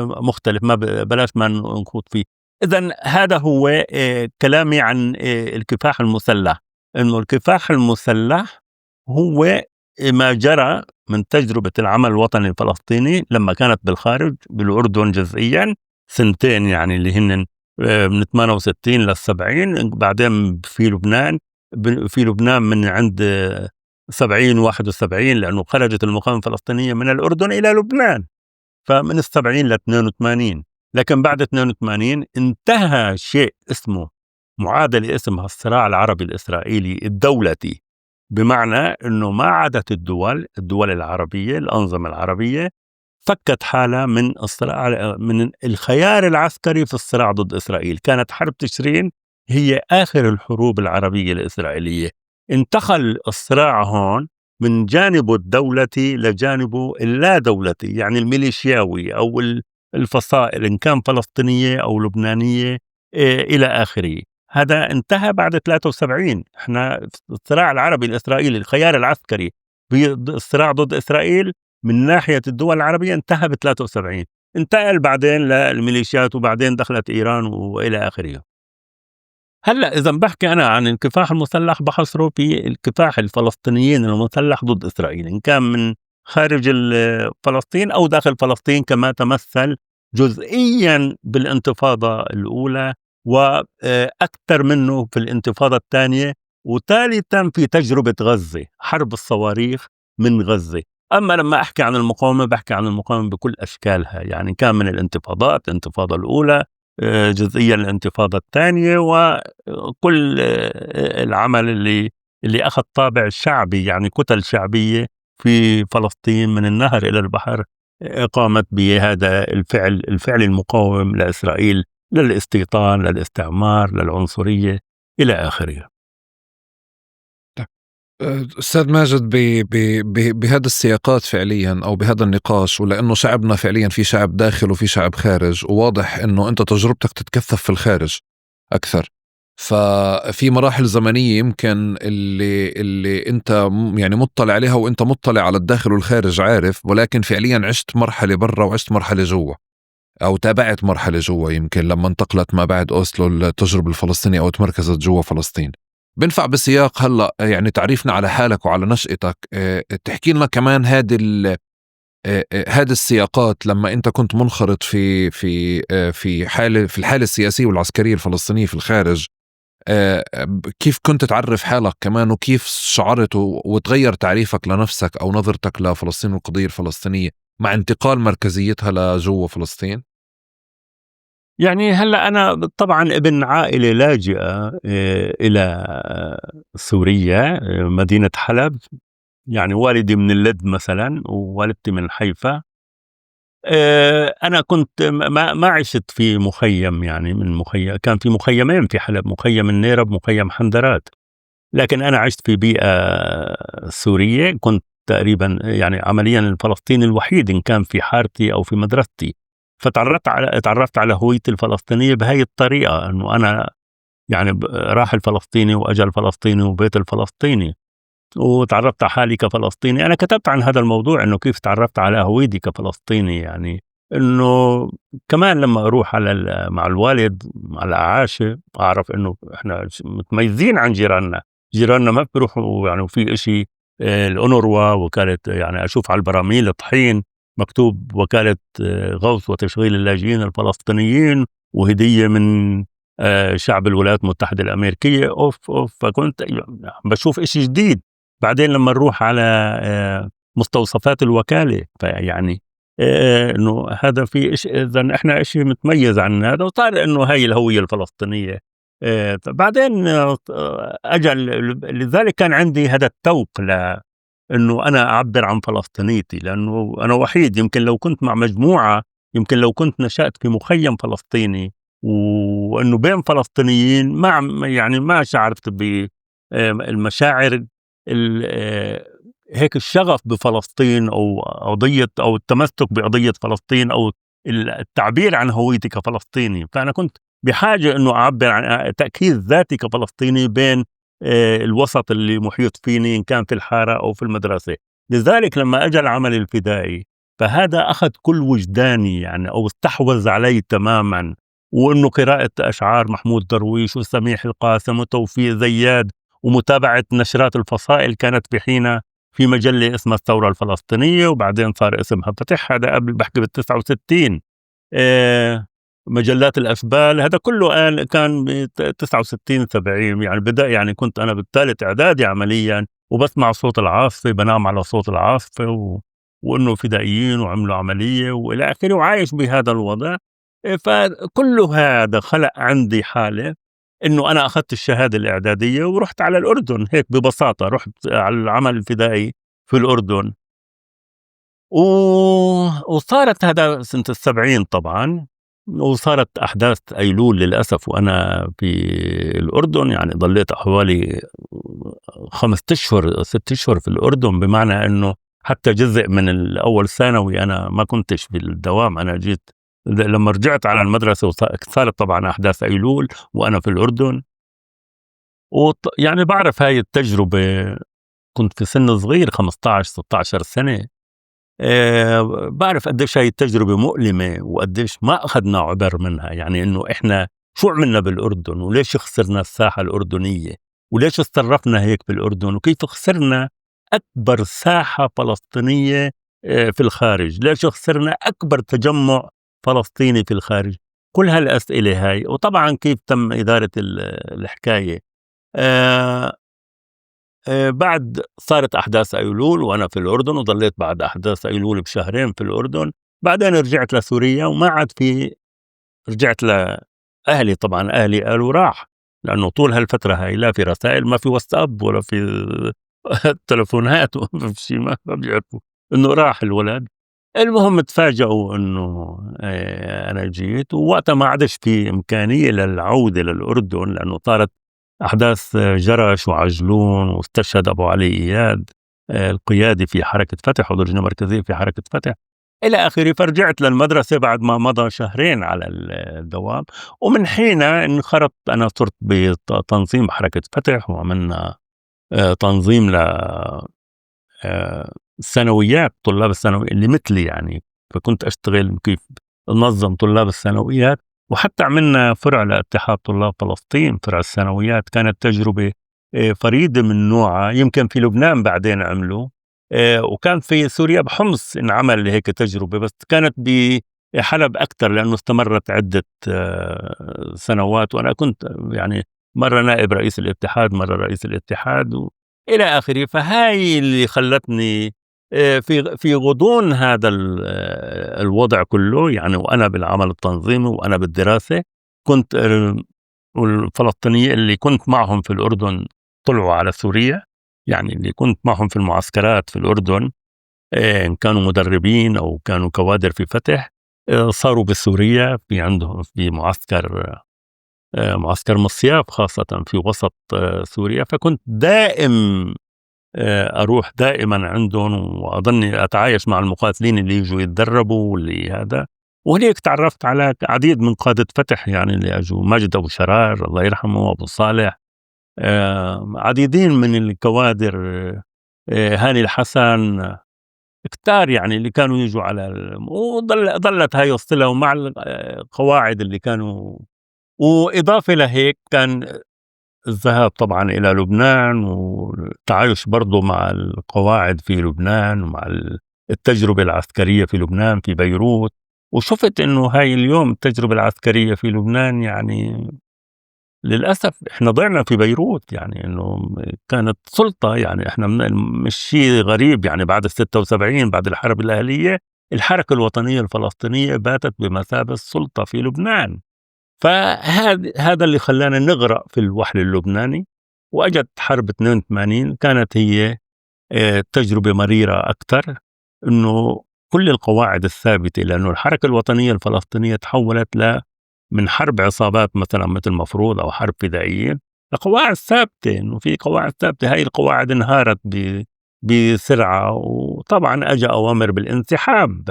مختلف، ما بلاش ما نخوض فيه. إذن هذا هو كلامي عن الكفاح المسلح، إنه الكفاح المسلح هو ما جرى من تجربة العمل الوطني الفلسطيني لما كانت بالخارج، بالأردن جزئيا سنتين يعني اللي هن من 68 لل70، بعدين في لبنان من عند 70 71 لأنه خرجت المقاومة الفلسطينية من الأردن إلى لبنان، فمن 70 ل 82. لكن بعد 82 انتهى شيء اسمه معادلة اسمها الصراع العربي الإسرائيلي الدولتي، بمعنى أنه ما عادت الدول العربية، الأنظمة العربية فكت حالها من الصراع، من الخيار العسكري في الصراع ضد إسرائيل. كانت حرب تشرين هي آخر الحروب العربية الإسرائيلية. انتقل الصراع هون من جانبه الدولتي لجانبه اللا دولتي، يعني الميليشياوي أو الفصائل إن كان فلسطينية أو لبنانية إلى آخره. هذا انتهى بعد 73. احنا الصراع العربي الإسرائيلي الخيار العسكري في الصراع ضد إسرائيل من ناحية الدول العربية انتهى ب73، انتقل بعدين للميليشيات وبعدين دخلت إيران وإلى آخره. هلأ إذا بحكي أنا عن الكفاح المسلح بحصره في الكفاح الفلسطينيين المسلح ضد إسرائيل، إن كان من خارج فلسطين أو داخل فلسطين، كما تمثل جزئيا بالانتفاضة الأولى وأكثر منه في الانتفاضة الثانية، وثالثا في تجربة غزة، حرب الصواريخ من غزة. أما لما أحكي عن المقاومة بحكي عن المقاومة بكل أشكالها، يعني كان من الانتفاضات، الانتفاضة الأولى جزئيا الانتفاضة الثانية، وكل العمل اللي أخذ طابع شعبي، يعني كتل شعبية في فلسطين من النهر إلى البحر قامت بهذا الفعل المقاوم لإسرائيل، للاستيطان، للاستعمار، للعنصرية إلى آخره. أستاذ ماجد، بهذا السياقات فعليا أو بهذا النقاش، ولأنه شعبنا فعليا في شعب داخل وفي شعب خارج، وواضح أنه أنت تجربتك تتكثف في الخارج أكثر، ففي مراحل زمنية يمكن اللي أنت يعني مطلع عليها وأنت مطلع على الداخل والخارج عارف، ولكن فعليا عشت مرحلة برا وعشت مرحلة جوا، أو تابعت مرحلة جوا يمكن لما انتقلت ما بعد أوسلو التجربة الفلسطينية أو تمركزت جوا فلسطين. بنفع بسياق هلأ يعني تعريفنا على حالك وعلى نشأتك، تحكي لنا كمان هذه السياقات لما أنت كنت منخرط في الحالة السياسية والعسكرية الفلسطينية في الخارج، كيف كنت تعرف حالك كمان، وكيف شعرت وتغير تعريفك لنفسك أو نظرتك لفلسطين والقضية الفلسطينية مع انتقال مركزيتها لجوا فلسطين؟ يعني هلأ أنا طبعًا ابن عائلة لاجئة إلى سوريا، مدينة حلب. يعني والدي من اللد مثلًا ووالدتي من حيفا. أنا كنت ما عِشت في مُخيّم، يعني كان في مُخيّمين في حلب، مُخيّم النيرب، مُخيّم حندرات، لكن أنا عِشت في بيئة سورية. كنت تقريبًا يعني عمليًا الفلسطيني الوحيد إن كان في حارتي أو في مدرستي، اتعرّفت على هويتي الفلسطينية بهاي الطريقة، إنه أنا يعني راح الفلسطيني وأجا الفلسطيني وبيت الفلسطيني. واتعرّفت على حالي كفلسطيني. أنا كتبت عن هذا الموضوع، إنه كيف اتعرّفت على هويتي كفلسطيني، يعني إنه كمان لمّا أروح على مع الوالد على الأعاشة أعرف إنه إحنا متميزين عن جيراننا. جيراننا ما بيروحوا يعني وفي إشي الأونروا وكالة، يعني أشوف على البراميل طحين مكتوب وكالة غوث وتشغيل اللاجئين الفلسطينيين، وهدية من شعب الولايات المتحدة الأمريكية. أوف، أوف! فكنت باشوف إشي جديد. بعدين لمّا نروح على مستوصفات الوكالة، فيعني إنه هذا في إذًا إحنا إشي متميز عن هذا، وصار إنه هاي الهوية الفلسطينية. بعدين أجا لذلك كان عندي هذا التوق إنه أنا أعبّر عن فلسطينيتي، لأنه أنا وحيد. يمكن لو كنت مع مجموعة، يمكن لو كنت نشأت في مخيم فلسطيني وإنه بين فلسطينيين، يعني ما شعرت المشاعر هيك الشغف بفلسطين أو قضية أو التمسك بقضية فلسطين أو التعبير عن هويتي كفلسطيني. فأنا كنت بحاجة إنه أعبّر عن تأكيد ذاتي كفلسطيني بين الوسط اللي محيط فيني، إن كان في الحارة أو في المدرسة. لذلك لمّا أجا العمل الفدائي، فهذا أخذ كل وجداني يعني، أو استحوذ علي تمامًا. وإنه قراءة أشعار محمود درويش وسميح القاسم وتوفيق زياد ومتابعة نشرات الفصائل، كانت بحينها في مجلة اسمها الثورة الفلسطينية، وبعدين صار اسمها فتح، هذا قبل باحكي بال69. مجلات الأشبال، هذا كله كان ب69 70، يعني بدأ، يعني كنت أنا بالتالت إعدادي عمليًا وباسمع صوت العاصفة، بانام على صوت العاصفة وإنه فدائيين وعملوا عملية وإلى آخره، وعايش بهذا الوضع. فكل هذا خلق عندي حالة إنه أنا أخذت الشهادة الإعدادية ورُحت على الأردن هيك ببساطة، رُحت على العمل الفدائي في الأردن. و وصارت هذا سنة ال70 طبعًا، وصارت أحداث أيلول للأسف وأنا في الأردن. يعني ضليت حوالي 5 أشهر 6 أشهر في الأردن، بمعنى إنه حتى جزء من الأول ثانوي أنا ما كنتش في الدوام. أنا جيت لمّا رجعت على المدرسة صارت طبعًا أحداث أيلول وأنا في الأردن. يعني باعرف هاي التجربة، كنت في سن صغير 15 16 سنة. باعرف قديش هاي التجربة مؤلمة وقديش ما أخدنا عبر منها. يعني إنه إحنا شو عملنا بالأردن، وليش خسرنا الساحة الأردنية، وليش اتصرفنا هيك بالأردن، وكيف خسرنا أكبر ساحة فلسطينية في الخارج، ليش خسرنا أكبر تجمع فلسطيني في الخارج. كل هالأسئلة هاي، وطبعا كيف تم إدارة الحكاية. آه، بعد صارت أحداث أيلول وأنا في الأردن، وضليت بعد أحداث أيلول بشهرين في الأردن. بعدين رجعت لسوريا وما عاد في، رجعت لأهلي. طبعا أهلي قالوا راح، لأنه طول هالفترة هاي لا في رسائل، ما في واتساب ولا في تلفونات ولا في شيء، ما بيعرفوا إنه راح الولد. المهم تفاجئوا إنه أنا جيت، ووقتها ما عادش في إمكانية للعودة للأردن، لأنه صارت أحداث جرش وعجلون، واستشهد أبو علي إياد القيادي في حركة فتح، عضو اللجنة المركزية في حركة فتح إلى آخره. فرجعت للمدرسة بعد ما مضى شهرين على الدوام، ومن حين انخرطت أنا صرت بتنظيم حركة فتح، وعملنا تنظيم ل الثانويات، طلاب الثانوي اللي مثلي يعني. فكنت أشتغل كيف ننظم طلاب الثانويات، وحتى عملنا فرع لاتحاد طلاب فلسطين، فرع الثانويات. كانت تجربة فريدة من نوعها، يمكن في لبنان بعدين عملوا، وكان في سوريا بحمص انعمل هيك تجربة، بس كانت بحلب أكثر لأنه استمرت عدة سنوات. وأنا كنت يعني مرة نائب رئيس الاتحاد، مرة رئيس الاتحاد إلى آخره. فهاي اللي خلتني في غضون هذا الوضع كله يعني، وأنا بالعمل التنظيمي وأنا بالدراسة. كنت والفلسطينيين اللي كنت معهم في الأردن طلعوا على سوريا، يعني اللي كنت معهم في المعسكرات في الأردن، إن كانوا مدربين أو كانوا كوادر في فتح، صاروا بسوريا في عندهم في معسكر مصياف خاصة في وسط سوريا. فكنت دائم أروح دائما عندهم، وأظني أتعايش مع المقاتلين اللي يجوا يتدربوا واللي هذا. وهنيك تعرفت على عديد من قادة فتح، يعني اللي أجوا ماجد أبو شرار الله يرحمه، أبو صالح، عديدين من الكوادر، هاني الحسن، كتار يعني اللي كانوا يجوا على وظلت هاي الصلة، ومع القواعد اللي كانوا. وإضافة لهيك كان الذهاب طبعا إلى لبنان، والتعايش برضو مع القواعد في لبنان، ومع التجربة العسكرية في لبنان في بيروت. وشفت إنه هاي اليوم التجربة العسكرية في لبنان يعني للأسف إحنا ضعنا في بيروت، يعني إنه كانت سلطة، يعني إحنا مش شيء غريب يعني. بعد 76 بعد الحرب الأهلية، الحركة الوطنية الفلسطينية باتت بمثابة السلطة في لبنان. فهذا اللي خلانا نغرق في الوحل اللبناني. وأجت حرب 82 كانت هي تجربة مريرة أكثر، إنه كل القواعد الثابتة، لأنه الحركة الوطنية الفلسطينية تحولت من حرب عصابات مثلا مثل مفروض أو حرب فدائيين لقواعد ثابتة. إنه في قواعد ثابتة، هاي القواعد انهارت بسرعة، وطبعا أجى أوامر بالانسحاب.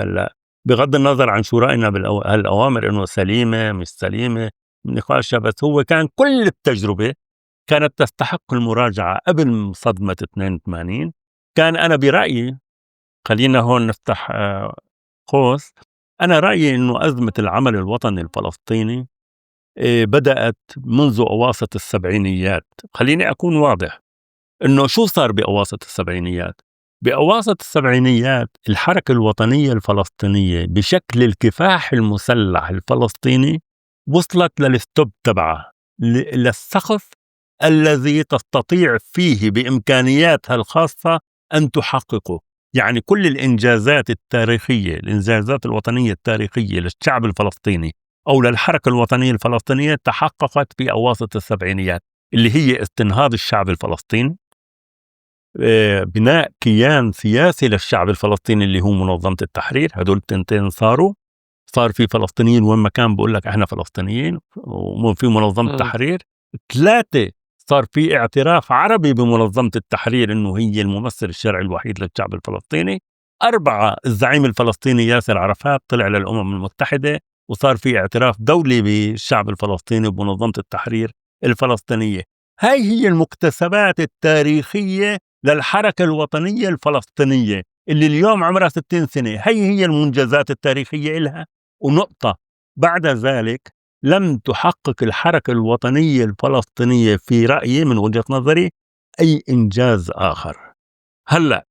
بغض النظر عن شو رأينا هالأوامر إنه سليمة مش سليمة نقاشها، بس هو كان كل التجربة كانت تستحق المراجعة قبل صدمة 82. كان أنا برأيي، خلينا هون نفتح قوس، أنا رأيي إنه أزمة العمل الوطني الفلسطيني بدأت منذ أواسط السبعينيات. خليني أكون واضح، إنه شو صار بأواسط السبعينيات. بأواسط السبعينيات الحركة الوطنية الفلسطينية بشكل الكفاح المسلح الفلسطيني وصلت للستوب تبعها، للسقف الذي تستطيع فيه بإمكانياتها الخاصة أن تحققه. يعني كل الإنجازات التاريخية، الإنجازات الوطنية التاريخية للشعب الفلسطيني أو للحركة الوطنية الفلسطينية تحققت في أواسط السبعينيات، اللي هي استنهاض الشعب الفلسطيني، بناء كيان سياسي للشعب الفلسطيني اللي هو منظمة التحرير. هدول التنتين صار في فلسطينيين وين ما كان بقول لك احنا فلسطينيين، وفي منظمة التحرير. 3، صار في اعتراف عربي بمنظمة التحرير انه هي الممثل الشرعي الوحيد للشعب الفلسطيني. 4، الزعيم الفلسطيني ياسر عرفات طلع للأمم المتحدة، وصار في اعتراف دولي بالشعب الفلسطيني وبمنظمة التحرير الفلسطينية. هاي هي المكتسبات التاريخية للحركة الوطنية الفلسطينية اللي اليوم عمرها 60 سنة. هي المنجزات التاريخية إلها، ونقطة. بعد ذلك لم تحقق الحركة الوطنية الفلسطينية في رأيي من وجهة نظري أي إنجاز آخر. هلأ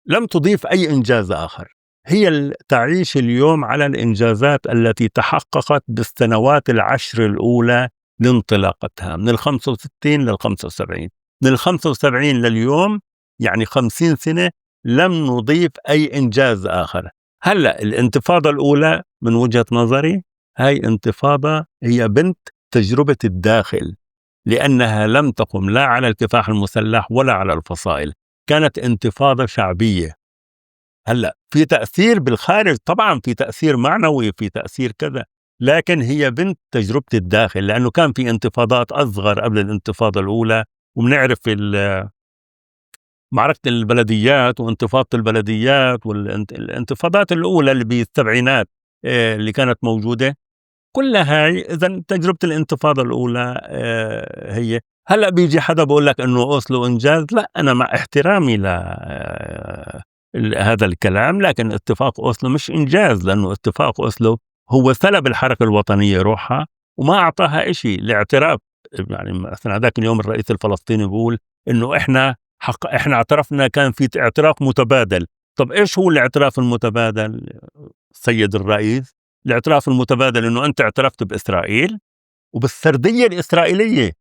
لم تضيف أي إنجاز آخر. هي تعيش اليوم على الإنجازات التي تحققت بالسنوات العشر الأولى لانطلاقتها، من 65 لل75. من 75 لليوم يعني 50 سنة لم نضيف أي إنجاز آخر. هلأ الانتفاضة الأولى من وجهة نظري هاي انتفاضة هي بنت تجربة الداخل، لأنها لم تقم لا على الكفاح المسلح ولا على الفصائل، كانت انتفاضة شعبية. هلأ في تأثير بالخارج طبعا، في تأثير معنوي، في تأثير كذا، لكن هي بنت تجربة الداخل، لأنه كان في انتفاضات أصغر قبل الانتفاضة الأولى، وبنعرف معركة البلديات وانتفاضة البلديات والانتفاضات الأولى اللي بالسبعينات اللي كانت موجودة كلها هاي. إذن تجربة الانتفاضة الأولى هي. هلأ بيجي حدا بقول لك إنه أوسلو إنجاز، لا، أنا مع احترامي ل هذا الكلام، لكن اتفاق أوسلو مش إنجاز، لأنه اتفاق أوسلو هو سلب الحركة الوطنية روحها وما أعطاها إشي الاعتراف. يعني مثلا هذاك اليوم الرئيس الفلسطيني بيقول إنه إحنا اعترفنا، كان في اعتراف متبادل. طب إيش هو الاعتراف المتبادل سيد الرئيس؟ الاعتراف المتبادل إنه أنت اعترفت بإسرائيل وبالسردية الإسرائيلية.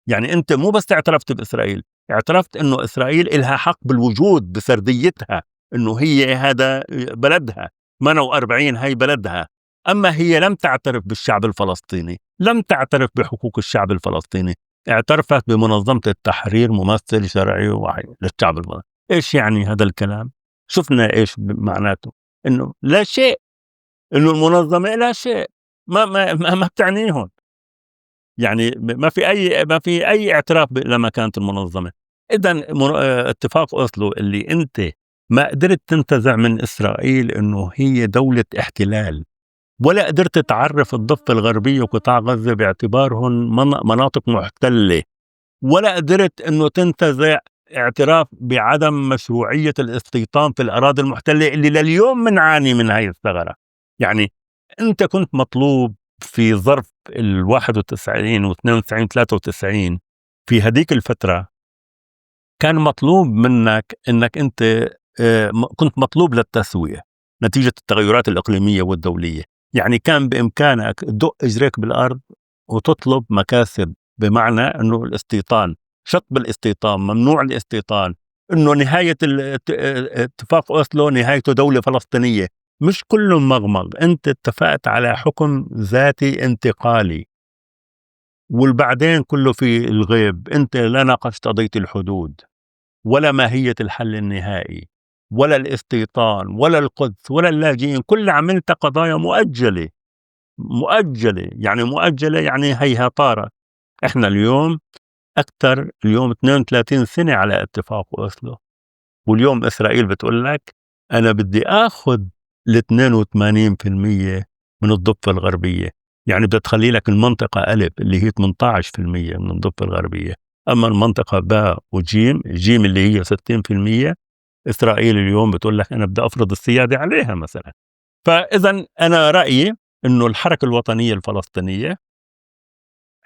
يعني أنت مو بس اعترفت بإسرائيل، اعترفت إنه إسرائيل إلها حق بالوجود بسرديتها، إنه هي هذا بلدها 48 هي بلدها. أما هي لم تعترف بالشعب الفلسطيني، لم تعترف بحقوق الشعب الفلسطيني، اعترفت بمنظمة التحرير ممثل شرعي وحي للشعب الفلسطيني. إيش يعني هذا الكلام؟ شفنا إيش معناته؟ إنه لا شيء، إنه المنظمة لا شيء، ما بتعنيهم. يعني ما في أي اعتراف لما كانت المنظمة. إذن اتفاق أوسلو اللي أنت ما قدرت تنتزع من إسرائيل إنه هي دولة احتلال، ولا قدرت تعرف الضفة الغربية وقطاع غزة باعتبارهم مناطق محتلة، ولا قدرت إنه تنتزع اعتراف بعدم مشروعية الاستيطان في الأراضي المحتلة اللي لليوم منعاني من هاي الثغرة. يعني أنت كنت مطلوب في ظرف 91 و 92 93 في هديك الفترة، كان مطلوب منك إنك أنت كنت مطلوب للتسوية نتيجة التغيرات الإقليمية والدولية. يعني كان بإمكانك تدق إجريك بالأرض وتطلب مكاسب، بمعنى أنه الاستيطان، شطب الاستيطان، ممنوع الاستيطان، أنه نهاية اتفاق أوسلو نهايته دولة فلسطينية. مش كله مغمغ، أنت اتفقت على حكم ذاتي انتقالي، والبعدين كله في الغيب. أنت لا ناقشت قضية الحدود، ولا ماهية الحل النهائي، ولا الاستيطان، ولا القدس، ولا اللاجئين. كل عملت قضايا مؤجلة. يعني مؤجلة، يعني هيها طارت. احنا اليوم اليوم 32 سنة على اتفاق أوسلو، واليوم إسرائيل بتقول لك أنا بدي أخذ 82% من الضفة الغربية. يعني بدها تخلي لك المنطقة ألف اللي هي 18% من الضفة الغربية، أما المنطقة باء وجيم، جيم اللي هي 60%، إسرائيل اليوم بتقول لك أنا بدي أفرض السيادة عليها مثلا. فإذا أنا رأيي أنه الحركة الوطنية الفلسطينية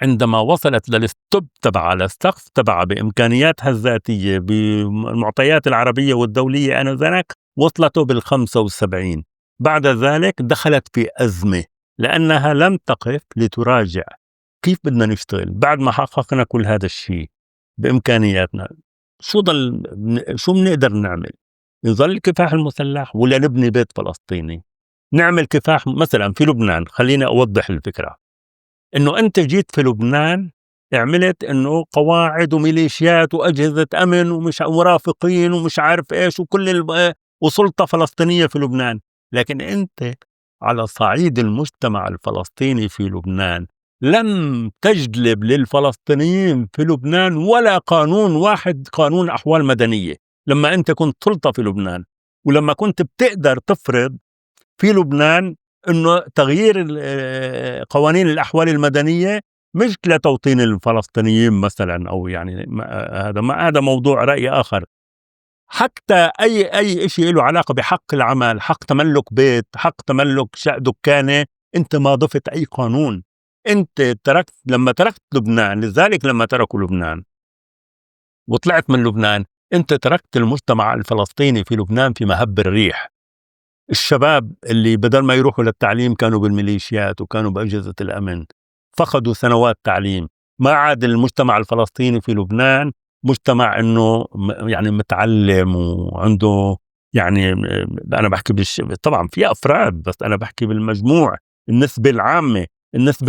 عندما وصلت للستوب تبع السقف تبع بإمكانياتها الذاتية بالمعطيات العربية والدولية آنذاك، وصلته بال75. بعد ذلك دخلت في أزمة، لأنها لم تقف لتراجع كيف بدنا نشتغل بعد ما حققنا كل هذا الشيء بإمكانياتنا. شو بنقدر نعمل؟ يظل الكفاح المسلح ولا نبني بيت فلسطيني؟ نعمل كفاح مثلا في لبنان. خليني أوضح الفكرة. إنه أنت جيت في لبنان عملت إنه قواعد وميليشيات وأجهزة أمن ومش مرافقين ومش عارف إيش وكل وسلطة فلسطينية في لبنان. لكن أنت على صعيد المجتمع الفلسطيني في لبنان لم تجلب للفلسطينيين في لبنان ولا قانون واحد، قانون أحوال مدنية، لما أنت كنت سلطة في لبنان، ولما كنت بتقدر تفرض في لبنان إنه تغيير قوانين الأحوال المدنية مش لتوطين الفلسطينيين مثلا، أو يعني هذا موضوع رأي آخر. حتى أي شيء له علاقة بحق العمل، حق تملك بيت، حق تملك دكانة، أنت ما ضفت أي قانون. أنت لما تركت لبنان، لذلك لما تركوا لبنان وطلعت من لبنان، أنت تركت المجتمع الفلسطيني في لبنان في مهب الريح. الشباب اللي بدل ما يروحوا للتعليم كانوا بالميليشيات وكانوا بأجهزة الأمن، فقدوا سنوات تعليم. ما عاد المجتمع الفلسطيني في لبنان مجتمع إنه يعني متعلم وعنده، يعني أنا بحكي طبعا في أفراد، بس أنا بحكي بالمجموع. النسبة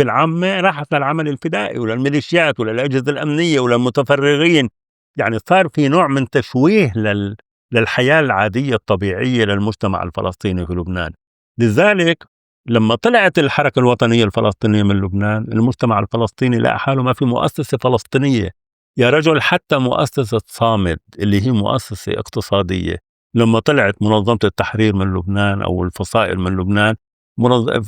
العامة راحت للعمل الفدائي وللميليشيات وللأجهزة الأمنية وللمتفرغين. يعني صار في نوع من تشويه للحياة العادية الطبيعية للمجتمع الفلسطيني في لبنان. لذلك لما طلعت الحركة الوطنية الفلسطينية من لبنان، المجتمع الفلسطيني لقى حاله ما في مؤسسة فلسطينية. يا رجل حتى مؤسسة صامد اللي هي مؤسسة اقتصادية، لما طلعت منظمة التحرير من لبنان أو الفصائل من لبنان،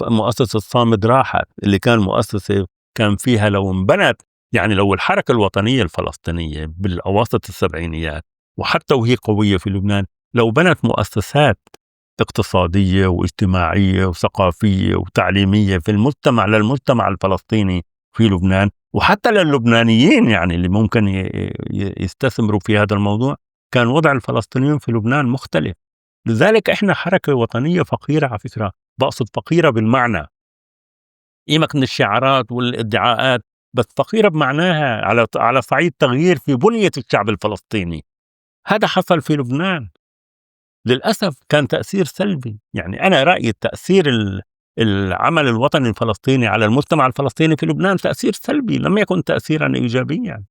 مؤسسة صامد راحت، اللي كان مؤسسة كان فيها لو انبنت، يعني لو الحركة الوطنية الفلسطينية بالأواسط السبعينيات وحتى وهي قوية في لبنان، لو بنت مؤسسات اقتصادية واجتماعية وثقافية وتعليمية في المجتمع للمجتمع الفلسطيني في لبنان وحتى للبنانيين، يعني اللي ممكن يستثمروا في هذا الموضوع، كان وضع الفلسطينيين في لبنان مختلف. لذلك احنا حركة وطنية فقيرة، على فكرة بقصد فقيرة بالمعنى قيمك من الشعارات والادعاءات، بس فقيرة بمعناها على صعيد تغيير في بنية الشعب الفلسطيني. هذا حصل في لبنان للأسف، كان تأثير سلبي. يعني أنا رأيي تأثير العمل الوطني الفلسطيني على المجتمع الفلسطيني في لبنان تأثير سلبي، لم يكن تأثيرا إيجابيا.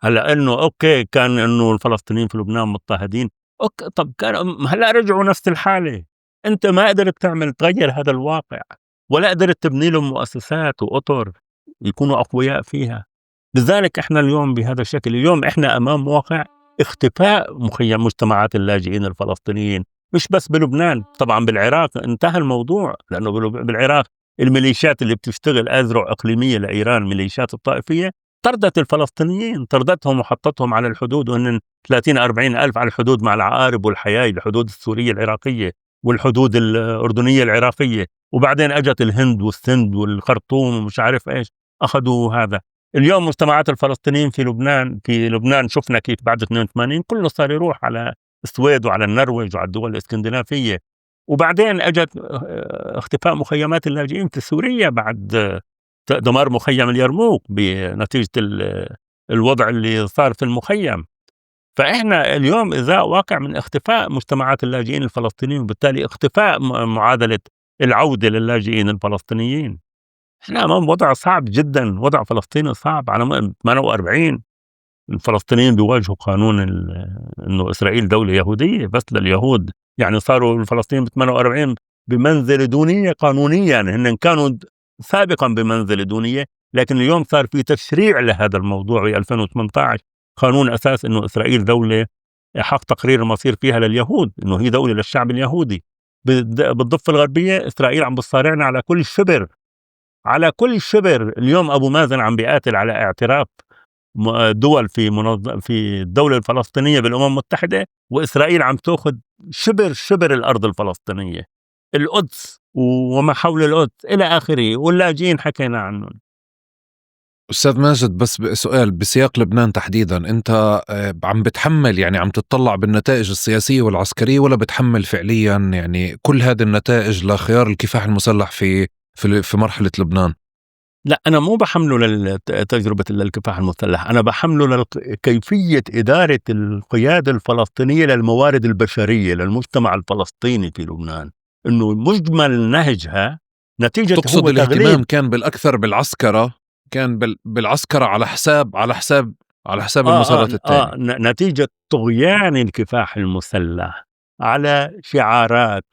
هلا إنه أوكي كان إنه الفلسطينيين في لبنان مضطهدين، أوكي طب كان هلا رجعوا نفس الحالة. أنت ما قدرت تغير هذا الواقع، ولا قدرت تبني لهم مؤسسات وأطر يكونوا أقوياء فيها. لذلك إحنا اليوم بهذا الشكل، اليوم إحنا أمام واقع اختفاء مجتمعات اللاجئين الفلسطينيين، مش بس بلبنان، طبعا بالعراق انتهى الموضوع، لأنه بالعراق الميليشيات اللي بتشتغل أذرع إقليمية لإيران، ميليشيات الطائفية، طردت الفلسطينيين، طردتهم وحطتهم على الحدود، وهن 30-40 ألف على الحدود مع العقارب والحياة، الحدود السورية العراقية والحدود الأردنية العراقية، وبعدين أجت الهند والسند والخرطوم ومش عارف إيش، أخذوا هذا. اليوم مجتمعات الفلسطينيين في لبنان شفنا كيف بعد 82 كله صار يروح على السويد وعلى النرويج وعلى الدول الإسكندنافية. وبعدين أجت اختفاء مخيمات اللاجئين في سوريا بعد دمار مخيم اليرموك بنتيجة الوضع اللي صار في المخيم. فإحنا اليوم إذا واقع من اختفاء مجتمعات اللاجئين الفلسطينيين، وبالتالي اختفاء معادلة العودة للاجئين الفلسطينيين. احنا امام وضع صعب جدا، وضع فلسطين صعب. على 48 الفلسطينيين بيواجهوا قانون انه اسرائيل دولة يهودية بس لليهود، يعني صاروا الفلسطينيين ب 48 بمنزلة دونية قانونيا، هن كانوا سابقا بمنزلة دونية، لكن اليوم صار في تشريع لهذا الموضوع في 2018 قانون اساس انه اسرائيل دولة حق تقرير المصير فيها لليهود، انه هي دولة للشعب اليهودي. بالضفة الغربية اسرائيل عم بتصارعنا على كل شبر، على كل شبر. اليوم أبو مازن عم بيقاتل على اعتراف دول في الدولة الفلسطينية بالأمم المتحدة، وإسرائيل عم تأخذ شبر الأرض الفلسطينية، القدس وما حول القدس إلى آخره، واللاجئين حكينا عنهم. أستاذ ماجد، بس سؤال بسياق لبنان تحديدا، أنت عم بتحمل يعني عم تطلع بالنتائج السياسية والعسكرية، ولا بتحمل فعليا يعني كل هذه النتائج لخيار الكفاح المسلح في مرحلة لبنان؟ لا، أنا مو بحمله لتجربة الكفاح المسلح، أنا بحمله لكيفية إدارة القيادة الفلسطينية للموارد البشرية للمجتمع الفلسطيني في لبنان، إنه مجمل نهجها نتيجة تقصد هو الاهتمام تغليب كان بالأكثر بالعسكرة، كان بالعسكرة على حساب المسارات الثانية. نتيجة طغيان الكفاح المسلح على شعارات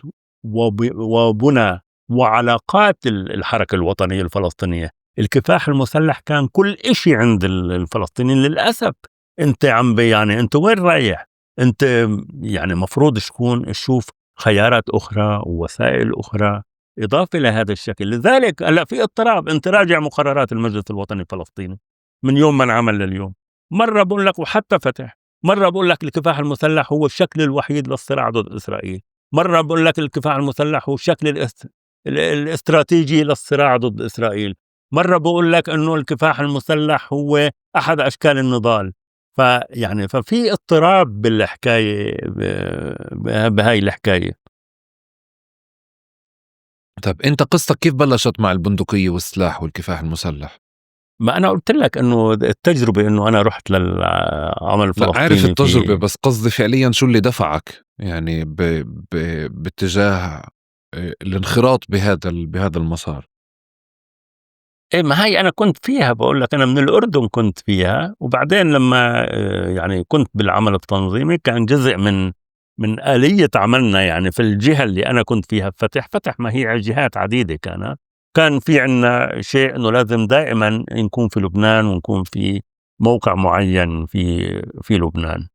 وبنى وعلاقات الحركة الوطنية الفلسطينية. الكفاح المسلح كان كل إشي عند الفلسطينيين للأسف. انت يعني انت وين رايح؟ انت يعني مفروض تشوف خيارات أخرى ووسائل أخرى إضافة لهذا الشكل. لذلك هلا في اضطراب. انت راجع مقررات المجلس الوطني الفلسطيني من يوم ما انعمل لليوم، مرة بقول لك وحتى فتح، مرة بقول لك الكفاح المسلح هو الشكل الوحيد للصراع ضد إسرائيل، مرة بقول لك الكفاح المسلح هو الشكل الاستراتيجي للصراع ضد إسرائيل، مرة بقول لك أنه الكفاح المسلح هو أحد أشكال النضال. ففي اضطراب بالحكاية، بهاي الحكاية. طب أنت قصتك كيف بلشت مع البندقية والسلاح والكفاح المسلح؟ ما أنا قلت لك أنه التجربة أنه أنا رحت للعمل لا، عارف الفلسطيني التجربة، بس قصدي فعليا شو اللي دفعك يعني باتجاه الانخراط بهذا المسار. إيه، ما هي أنا كنت فيها، بقول لك أنا من الأردن كنت فيها، وبعدين لما يعني كنت بالعمل التنظيمي كان جزء من من آلية عملنا يعني في الجهة اللي أنا كنت فيها فتح ما هي جهات عديدة كان في عنا شيء إنه لازم دائما نكون في لبنان ونكون في موقع معين في لبنان.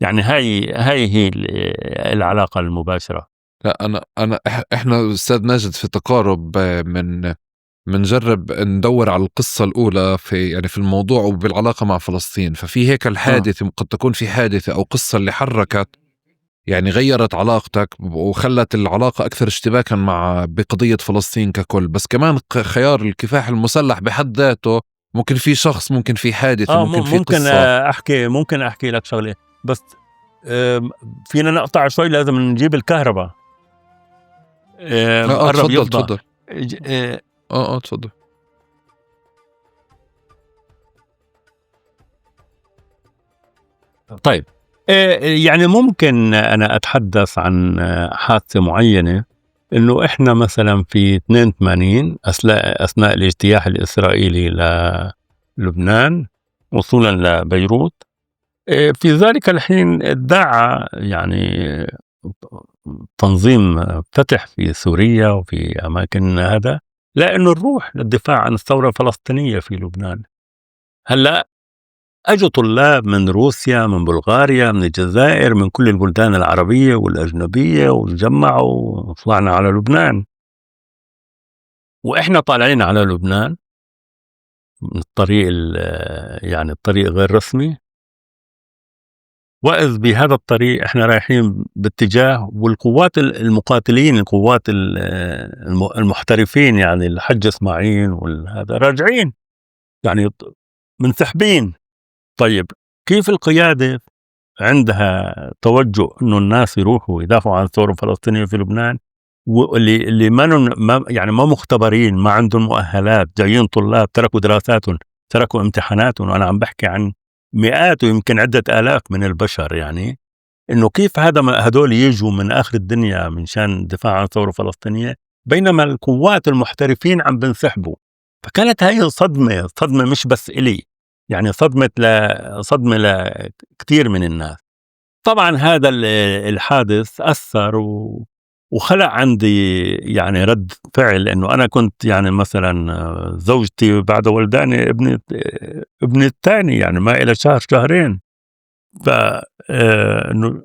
يعني هاي هي العلاقة المباشرة. لا احنا استاذ ماجد في تقارب منجرب ندور على القصة الأولى في الموضوع وبالعلاقة مع فلسطين. ففي هيك الحادثة قد تكون في حادثة أو قصة اللي حركت يعني غيرت علاقتك وخلت العلاقة أكثر اشتباكا بقضية فلسطين ككل. بس كمان خيار الكفاح المسلح بحد ذاته ممكن في شخص، ممكن في حادثة، ممكن في قصة. ممكن أحكي لك شغلة بس فينا نقطع شوي، لازم نجيب الكهرباء. قرب تفضل. تفضل. طيب يعني ممكن أنا أتحدث عن حادثة معينة، إنه إحنا مثلا في 82 أثناء الاجتياح الإسرائيلي للبنان وصولا لبيروت، في ذلك الحين ادعى يعني تنظيم فتح في سوريا وفي أماكن هذا لأنه نروح للدفاع عن الثورة الفلسطينية في لبنان. هلأ أجوا طلاب من روسيا، من بلغاريا، من الجزائر، من كل البلدان العربية والأجنبية، وتجمعوا وطلعنا على لبنان. وإحنا طالعين على لبنان من الطريق يعني الطريق غير رسمي، وإذ بهذا الطريق إحنا رايحين باتجاه، والقوات المقاتلين، القوات المحترفين يعني الحج إسماعيل والهذا راجعين يعني منسحبين. طيب كيف القيادة عندها توجه إنه الناس يروحوا يدافعوا عن الثورة الفلسطينية في لبنان، واللي ما مختبرين، ما عندهم مؤهلات، جايين طلاب تركوا دراساتهم، تركوا امتحاناتهم، وأنا عم بحكي عن مئات ويمكن عدة آلاف من البشر. يعني إنه كيف هدول يجوا من آخر الدنيا من شان الدفاع عن الثورة الفلسطينية بينما القوات المحترفين عم بنسحبوا. فكانت هاي صدمة مش بس إلي، يعني صدمة لكثير من الناس. طبعا هذا الحادث أثر وخلق عندي يعني رد فعل، إنه أنا كنت يعني مثلا زوجتي بعد ولداني ابني الثاني يعني ما إلى شهرين، ف إنه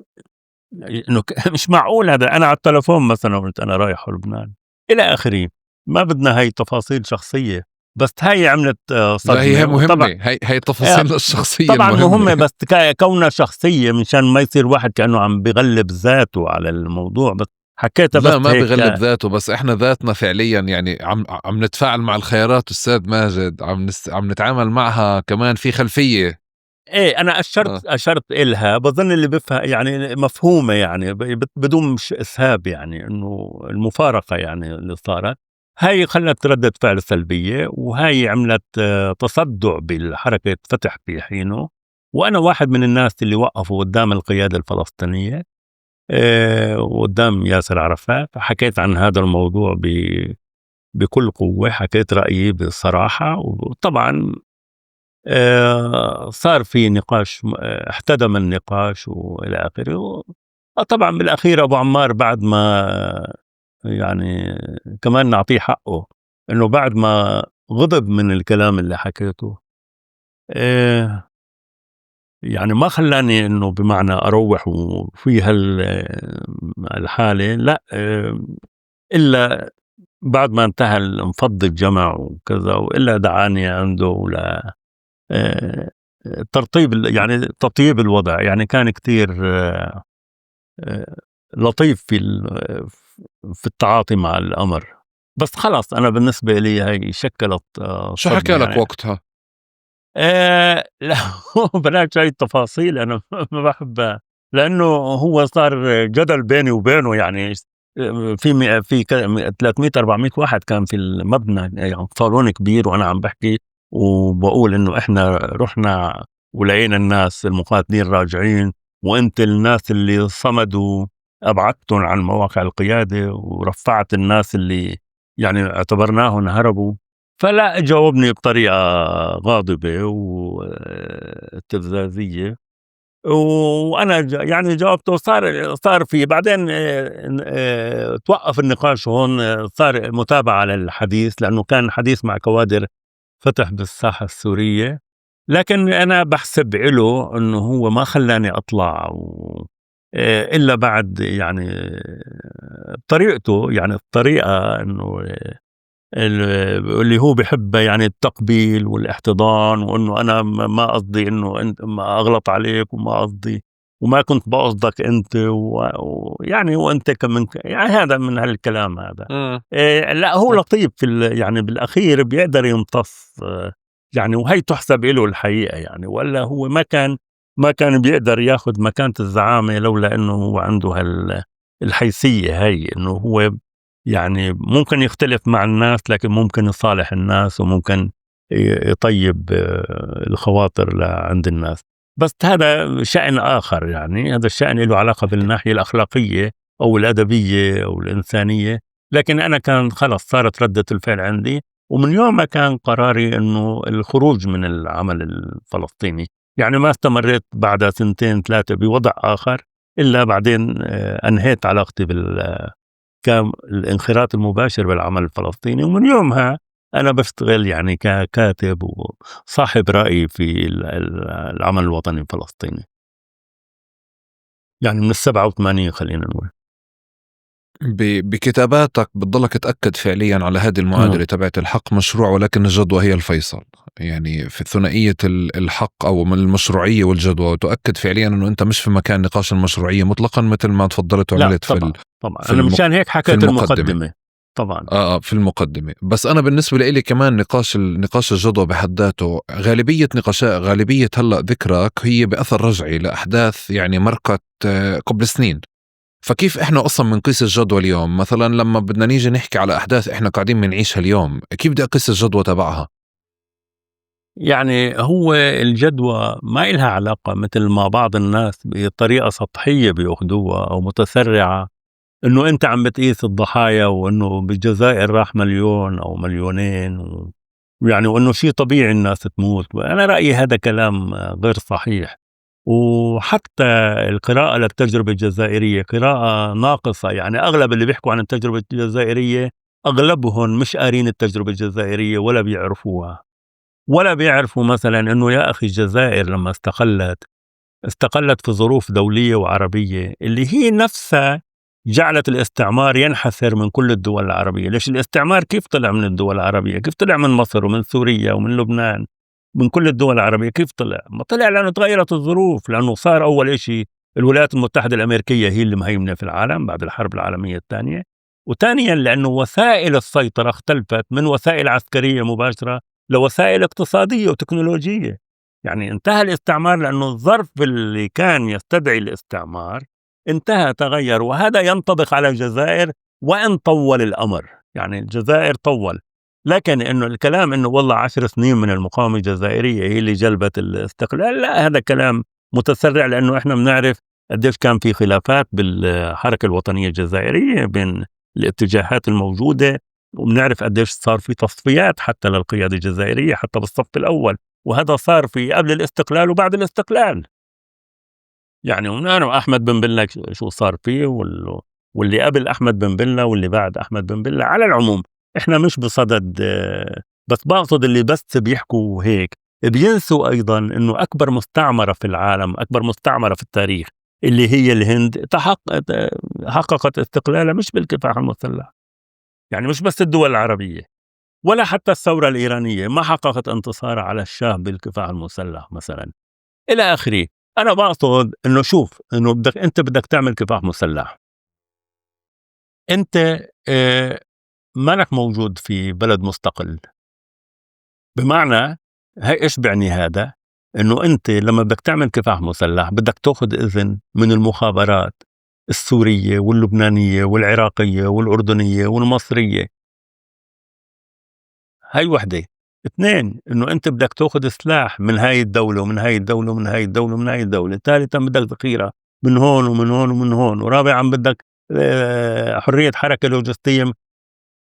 مش معقول هذا. أنا على التلفون مثلا قلت أنا رايح لبنان إلى آخره. ما بدنا هاي تفاصيل شخصية، بس هاي عملت صدمة. لا هي مهمة، هي التفاصيل الشخصية طبعا مهمة بس كونها شخصية مشان ما يصير واحد كأنه عم بغلب ذاته على الموضوع. بس حكيتها بس لا ما هيك بغلب ذاته، بس احنا ذاتنا فعليا يعني عم نتفاعل مع الخيارات. أستاذ ماجد عم نتعامل معها كمان في خلفية. ايه انا اشرت إلها، بظن اللي بفهم يعني مفهومة، يعني بدون مش اسهاب، يعني انه المفارقة يعني اللي صارت هاي خلت ردة فعل سلبية، وهاي عملت تصدع بالحركة فتح في حينه. وانا واحد من الناس اللي وقفوا قدام القيادة الفلسطينية وقدام ياسر عرفات، حكيت عن هذا الموضوع بكل قوة، حكيت رأيي بصراحة. وطبعا صار في نقاش، احتدم النقاش والى اخره. طبعا بالاخير ابو عمار بعد ما يعني كمان نعطيه حقه، انه بعد ما غضب من الكلام اللي حكيته يعني ما خلاني انه بمعنى اروح وفي الحالة، لا الا بعد ما انتهى انفض الجمع وكذا، والا دعاني عنده يعني تطيب الوضع. يعني كان كتير لطيف في التعاطي مع الأمر. بس خلاص أنا بالنسبة لي هاي شكلت شو حكى لك يعني وقتها؟ لا بلاش هاي التفاصيل، أنا ما بحبها، لأنه هو صار جدل بيني وبينه. يعني في 300 400 واحد كان في المبنى، يعني صالون كبير، وأنا عم بحكي وبقول إنه إحنا رحنا ولقينا الناس المقاتلين راجعين، وأنت الناس اللي صمدوا أبعدتهم عن مواقع القيادة ورفعت الناس اللي يعني اعتبرناهم هربوا. فلا جاوبني بطريقة غاضبة واستفزازية، وأنا يعني جاوبته، صار في بعدين توقّف النقاش هون، صار متابعة للحديث، لأنه كان حديث مع كوادر فتح بالساحة السورية، لكن أنا باحسب إله إنه هو ما خلّاني أطلع إلا بعد يعني بطريقته، يعني الطريقة إنه اللي هو بيحب يعني التقبيل والاحتضان، وإنه أنا ما قصدي إنه أنت ما أغلط عليك، وما قصدي وما كنت باقصدك أنت، ويعني وأنت يعني هذا من هالكلام هذا. إمم. لأ هو لطيف يعني بالأخير بيقدر يمتص، يعني وهي تُحسب إله الحقيقة يعني، وإلا هو ما كان بيقدر ياخد مكانة الزعامة لولا إنه هو عنده الحيثية هي، إنه هو يعني ممكن يختلف مع الناس، لكن ممكن يصالح الناس، وممكن يطيب الخواطر عند الناس. بس هذا شأن آخر، يعني هذا الشأن له علاقة بالناحية الأخلاقية أو الأدبية أو الإنسانية، لكن أنا كان خلص صارت ردة الفعل عندي، ومن يومها كان قراري إنه الخروج من العمل الفلسطيني. يعني ما استمريت بعد 2 3 بوضع آخر، إلا بعدين أنهيت علاقتي كان الانخراط المباشر بالعمل الفلسطيني، ومن يومها أنا باشتغل يعني ككاتب وصاحب رأي في العمل الوطني الفلسطيني، يعني من ال87 خلّينا نقول. بكتاباتك بتضلك تأكد فعليًا على هذه المعادلة تبعة الحق مشروع ولكن الجدوى هي الفيصل، يعني في ثنائية الحق أو من المشروعية والجدوى، وتؤكد فعليًا إنه أنت مش في مكان نقاش المشروعية مطلقًا مثل ما تفضلت لأ وعملت طبعًا، طبعًا، في أنا مشان هيك في حكيت المقدمة. المقدمة. طبعًا. في المقدمة. بس أنا بالنسبة لإلي كمان نقاش الجدوى بحد ذاته غالبية هلأ ذكرك هي بأثر رجعي لأحداث يعني مرقت قبل سنين. فكيف إحنا أصلا بنقيس الجدوى اليوم؟ مثلا لما بدنا نيجي نحكي على أحداث إحنا قاعدين بنعيشها اليوم، كيف بدي أقيس الجدوى تبعها؟ يعني هو الجدوى ما إلها علاقة مثل ما بعض الناس بطريقة سطحية بياخدوها أو متسرعة، إنه أنت عم بتقيس الضحايا، وإنه بالجزائر راح 1,000,000 أو 2,000,000 ويعني وإنه شيء طبيعي الناس تموت. وأنا رأيي هذا كلام غير صحيح. وحتى القراءة للتجربة الجزائرية قراءة ناقصة، يعني أغلب اللي بيحكوا عن التجربة الجزائرية أغلبهم مش قارين التجربة الجزائرية ولا بيعرفوها، ولا بيعرفوا مثلا إنه يا أخي الجزائر لما استقلت في ظروف دولية وعربية اللي هي نفسها جعلت الاستعمار ينحسر من كل الدول العربية. ليش الاستعمار كيف طلع من الدول العربية؟ كيف طلع من مصر ومن سوريا ومن لبنان، من كل الدول العربية؟ كيف طلع؟ ما طلع لأنه تغيرت الظروف، لأنه صار أول إشي الولايات المتحدة الأمريكية هي اللي مهيمنة في العالم بعد الحرب العالمية الثانية، وثانيا لأنه وسائل السيطرة اختلفت من وسائل عسكرية مباشرة لوسائل اقتصادية وتكنولوجية. يعني انتهى الاستعمار لأنه الظرف اللي كان يستدعي الاستعمار انتهى، تغير، وهذا ينطبق على الجزائر وإن طول الأمر. يعني الجزائر طول، لكن إنه الكلام إنه والله 10 سنين من المقاومة الجزائرية هي اللي جلبت الاستقلال، لا هذا كلام متسرع، لأنه إحنا بنعرف قديش كان في خلافات بالحركة الوطنية الجزائرية بين الاتجاهات الموجودة، وبنعرف قديش صار في تصفيات حتى للقيادة الجزائرية حتى بالصف الأول، وهذا صار في قبل الاستقلال وبعد الاستقلال. يعني ونعرف أحمد بن بلة شو صار فيه، واللي قبل أحمد بن بلة واللي بعد أحمد بن بلة. على العموم إحنا مش بصدد، بس باقصد اللي بس بيحكوا هيك بينسوا أيضا إنه أكبر مستعمرة في العالم، أكبر مستعمرة في التاريخ اللي هي الهند، حققت استقلالها مش بالكفاح المسلح. يعني مش بس الدول العربية، ولا حتى الثورة الإيرانية ما حققت انتصار على الشاه بالكفاح المسلح مثلا، إلى آخره. أنا باقصد إنه شوف إنه أنت بدك تعمل كفاح مسلح، أنت مالك موجود في بلد مستقل. بمعنى هي إيش بيعني هذا؟ إنه أنت لما بدك تعمل كفاح مسلح بدك تأخذ إذن من المخابرات السورية واللبنانية والعراقية والأردنية والمصرية. هاي وحدة. 2 إنه أنت بدك تأخذ سلاح من هاي الدولة ومن هاي الدولة ومن هاي الدولة ومن هاي الدولة. 3 بدك ذخيرة من هون ومن هون ومن هون. ورابعًا بدك حرية حركة لوجستية.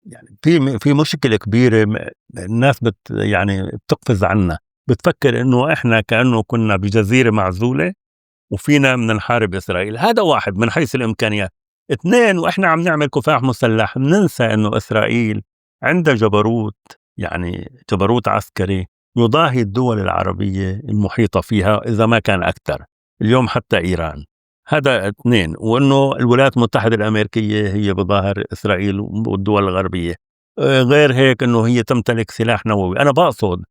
يعني في مشكلة كبيرة، الناس يعني بتقفز عنا، بتفكر إنه إحنا كأنه كنا بجزيرة معزولة، وفينا بدنا نحارب إسرائيل. هذا واحد من حيث الإمكانيات. اثنين، وإحنا عم نعمل كفاح مسلح بننسى إنه إسرائيل عندها جبروت، يعني جبروت عسكري يضاهي الدول العربية المحيطة فيها إذا ما كان أكثر، اليوم حتى إيران. هذا اثنين. وإنه الولايات المتحدة الأمريكية هي بظاهر إسرائيل والدول الغربية. غير هيك إنه هي تمتلك سلاح نووي. أنا بقصد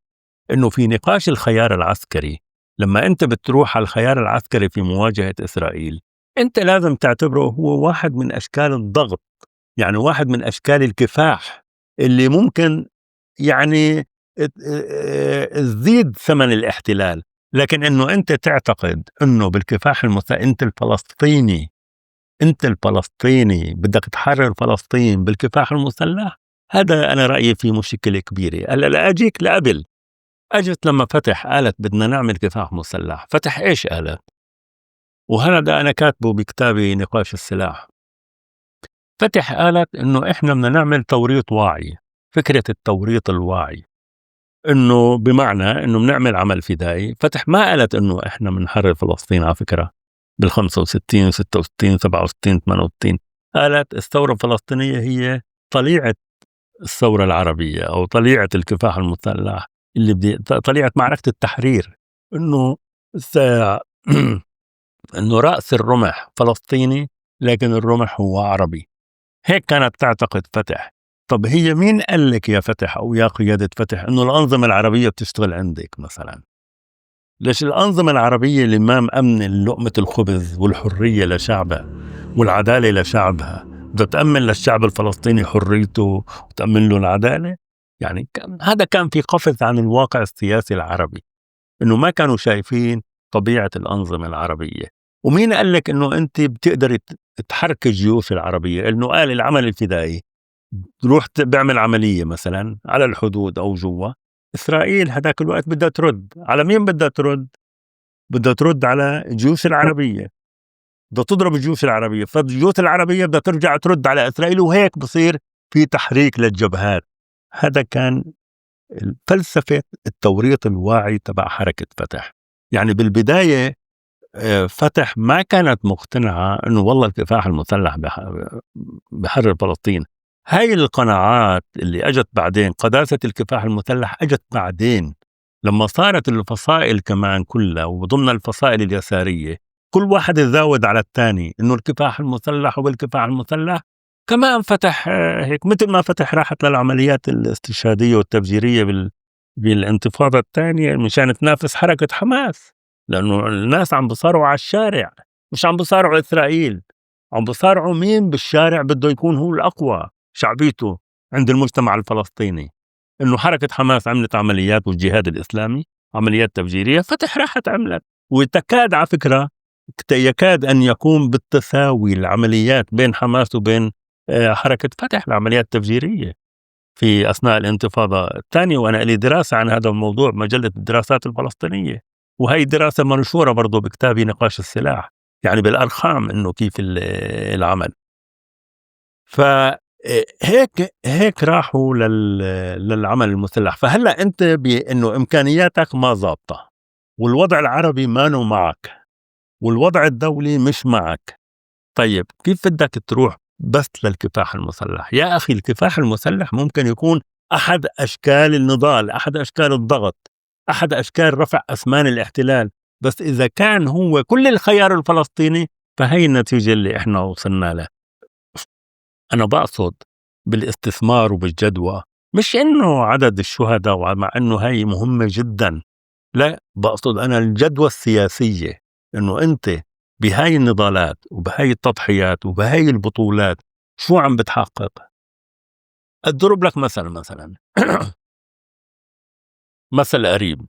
إنه في نقاش الخيار العسكري، لما أنت بتروح على الخيار العسكري في مواجهة إسرائيل، أنت لازم تعتبره هو واحد من أشكال الضغط، يعني واحد من أشكال الكفاح اللي ممكن يعني تزيد ثمن الاحتلال. لكن إنه أنت تعتقد إنه بالكفاح أنت الفلسطيني بدك تحرر فلسطين بالكفاح المسلح، هذا أنا رأيي فيه مشكلة كبيرة. هلا لا أجيك لقبل، أجت لما فتح قالت بدنا نعمل كفاح مسلح. فتح إيش قالت؟ وهذا أنا كاتبه بكتابي نقاش السلاح. فتح قالت إنه إحنا بدنا نعمل توريط واعي. فكرة التوريط الواعي إنه بمعنى إنه بنعمل عمل فدائي. فتح ما قالت إنه إحنا بنحرر فلسطين على فكرة بال65 و66 67 68. قالت الثورة الفلسطينية هي طليعة الثورة العربية أو طليعة الكفاح المسلح اللي طليعة معركة التحرير. إنه إنه رأس الرمح فلسطيني لكن الرمح هو عربي. هيك كانت تعتقد فتح. طب هي مين قال لك يا فتح أو يا قيادة فتح إنه الأنظمة العربية بتشتغل عندك مثلا؟ ليش الأنظمة العربية اللي ما مأمن لقمة الخبز والحرية لشعبها والعدالة لشعبها بدها تأمن للشعب الفلسطيني حريته وتأمن له العدالة؟ يعني هذا كان في قفز عن الواقع السياسي العربي، إنه ما كانوا شايفين طبيعة الأنظمة العربية. ومين قال لك إنه أنت بتقدر تحرك الجيوش العربية؟ إنه قال العمل الفدائي تروح بعمل عملية مثلا على الحدود أو جوا إسرائيل، هذاك الوقت بدها ترد على مين؟ بدها ترد على الجيوش العربية، بدها تضرب الجيوش العربية. فالجيوش العربية بدها ترجع ترد على إسرائيل، وهيك بصير في تحريك للجبهات. هذا كان فلسفة التوريط الواعي تبع حركة فتح. يعني بالبداية فتح ما كانت مقتنعة أنه والله الكفاح المسلح بحرر فلسطين. هاي القناعات اللي أجت بعدين، قداسة الكفاح المسلح أجت بعدين لما صارت الفصائل كمان كلها وضمن الفصائل اليسارية كل واحد يزاود على الثاني أنه الكفاح المسلح وبالكفاح المسلح كمان فتح هيك مثل ما فتح راحت للعمليات الاستشهادية والتفجيرية بالانتفاضة الثانية مشان تنافس حركة حماس، لأنه الناس عم بصارعوا على الشارع، مش عم بصارعوا إسرائيل، عم بصارعوا مين بالشارع بده يكون هو الأقوى شعبيته عند المجتمع الفلسطيني. إنه حركة حماس عملت عمليات والجهاد الإسلامي عمليات تفجيرية، فتح راحت عملت. وتكاد على فكرة يكاد أن يكون بالتساوي العمليات بين حماس وبين حركة فتح العمليات التفجيرية في أثناء الانتفاضة الثانية. وأنا لي دراسة عن هذا الموضوع مجلة الدراسات الفلسطينية، وهي دراسة منشورة برضو بكتابي نقاش السلاح، يعني بالأرقام إنه كيف العمل. فهيك راحوا للعمل المسلح. فهلأ أنت بأنه إمكانياتك ما ضابطة والوضع العربي ما معك والوضع الدولي مش معك. طيب كيف بدك تروح بس للكفاح المسلح؟ يا أخي الكفاح المسلح ممكن يكون أحد أشكال النضال، أحد أشكال الضغط، أحد أشكال رفع أثمان الاحتلال، بس إذا كان هو كل الخيار الفلسطيني فهي النتيجة اللي إحنا وصلنا له. أنا بقصد بالاستثمار وبالجدوى مش إنه عدد الشهداء، مع إنه هاي مهمة جدا، لا بقصد أنا الجدوى السياسية، إنه أنت بهاي النضالات وبهاي التضحيات وبهاي البطولات شو عم بتحقق. أضرب لك مثلا مثل قريب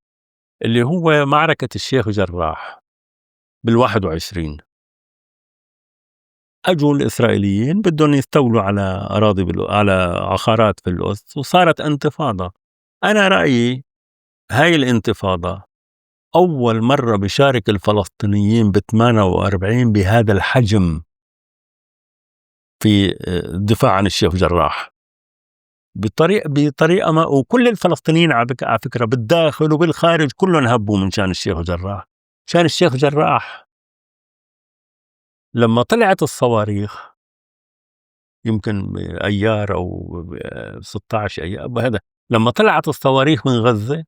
اللي هو معركة الشيخ جراح بال21. أجوا الإسرائيليين بدهم يستولوا على أراضي على عقارات في القدس وصارت انتفاضة. أنا رأيي هاي الانتفاضة أول مرة بشارك الفلسطينيين ب48 بهذا الحجم في الدفاع عن الشيخ جراح بطريقة ما. وكل الفلسطينيين على فكرة بالداخل وبالخارج كلهم هبوا من شان الشيخ جراح، شان الشيخ جراح لما طلعت الصواريخ يمكن أيار أو 16 أيار هذا، لما طلعت الصواريخ من غزة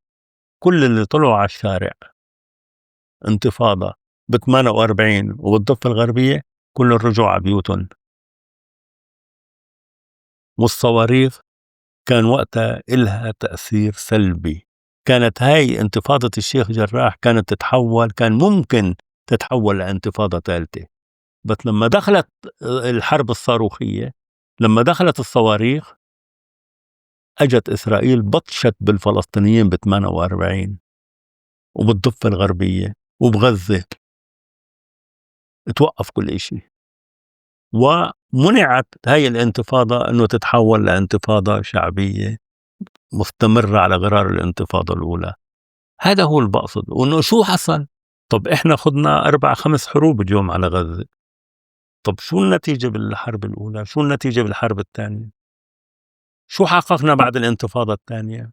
كل اللي طلعوا على الشارع انتفاضة ب48 وبالضفة الغربية كل الرجوع على بيوتهم. والصواريخ كان وقتها إلها تأثير سلبي. كانت هاي انتفاضة الشيخ جراح كانت تتحول، كان ممكن تتحول لانتفاضة ثالثة، بس لما دخلت الحرب الصاروخية، لما دخلت الصواريخ، أجت إسرائيل بطشت بالفلسطينيين ب48 وبالضفة الغربية وبغزة، توقف كل إشي، ومنعت هاي الانتفاضة أنه تتحول لانتفاضة شعبية مستمرة على غرار الانتفاضة الأولى. هذا هو البقصد. وأنه شو حصل؟ طب إحنا خدنا 4-5 حروب اليوم على غزة، طب شو النتيجة بالحرب الأولى؟ شو النتيجة بالحرب الثانية؟ شو حققنا بعد الانتفاضة الثانية؟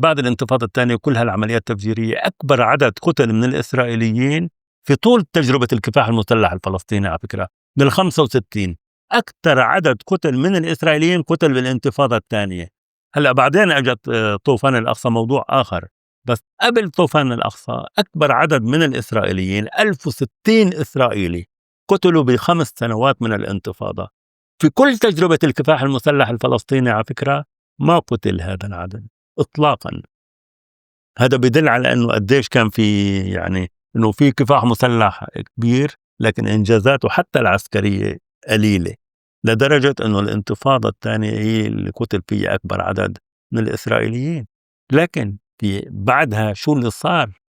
بعد الانتفاضة الثانية كل هالعمليات التفجيرية، أكبر عدد قتل من الإسرائيليين في طول تجربة الكفاح المسلح الفلسطيني على فكرة بال65، أكثر عدد قتل من الإسرائيليين قتل بالانتفاضة الثانية. هلأ بعدين أجت طوفان الأقصى موضوع آخر، بس قبل طوفان الأقصى أكبر عدد من الإسرائيليين 1060 إسرائيلي قتلوا ب5 سنوات من الانتفاضة. في كل تجربة الكفاح المسلح الفلسطيني على فكرة ما قتل هذا العدد إطلاقا. هذا بدل على أنه قديش كان في يعني أنه في كفاح مسلح كبير، لكن إنجازاته حتى العسكرية قليلة، لدرجة أنه الانتفاضة الثانية هي اللي قتل فيها أكبر عدد من الإسرائيليين. لكن في بعدها شو اللي صار؟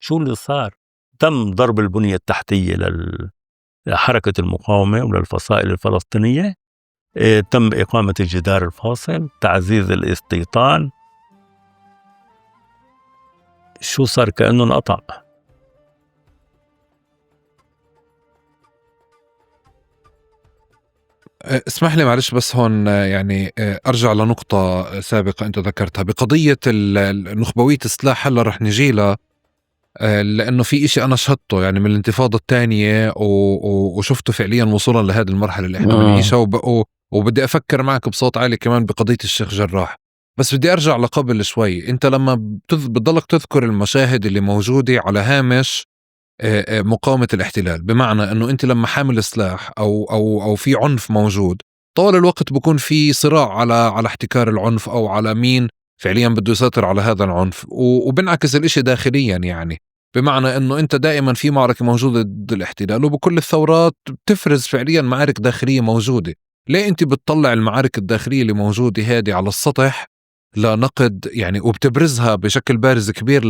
شو اللي صار؟ تم ضرب البنية التحتية لحركة المقاومة وللفصائل الفلسطينية، تم إقامة الجدار الفاصل، تعزيز الاستيطان. شو صار؟ كأنه انقطع. اسمح لي معلش بس هون يعني أرجع لنقطة سابقة أنت ذكرتها بقضية النخبوية السلاح. هلا رح نجي لها لأنه في إشي أنا شهدته يعني من الانتفاضة الثانية وشفته فعليا وصولا لهذه المرحلة اللي إحنا بنعيشها، وبدي أفكر معك بصوت عالي كمان بقضية الشيخ جراح. بس بدي أرجع لقبل شوي. أنت لما بتضلك تذكر المشاهد اللي موجودة على هامش مقاومة الاحتلال، بمعنى أنه أنت لما حامل سلاح أو في عنف موجود طول الوقت بكون في صراع على احتكار العنف أو على مين فعليا بده يسيطر على هذا العنف، وبنعكس الاشي داخليا، يعني بمعنى أنه أنت دائما في معركة موجودة ضد الاحتلال، وبكل الثورات بتفرز فعليا معارك داخلية موجودة. ليه أنت بتطلع المعارك الداخلية اللي موجودة هذه على السطح لنقد يعني، وبتبرزها بشكل بارز كبير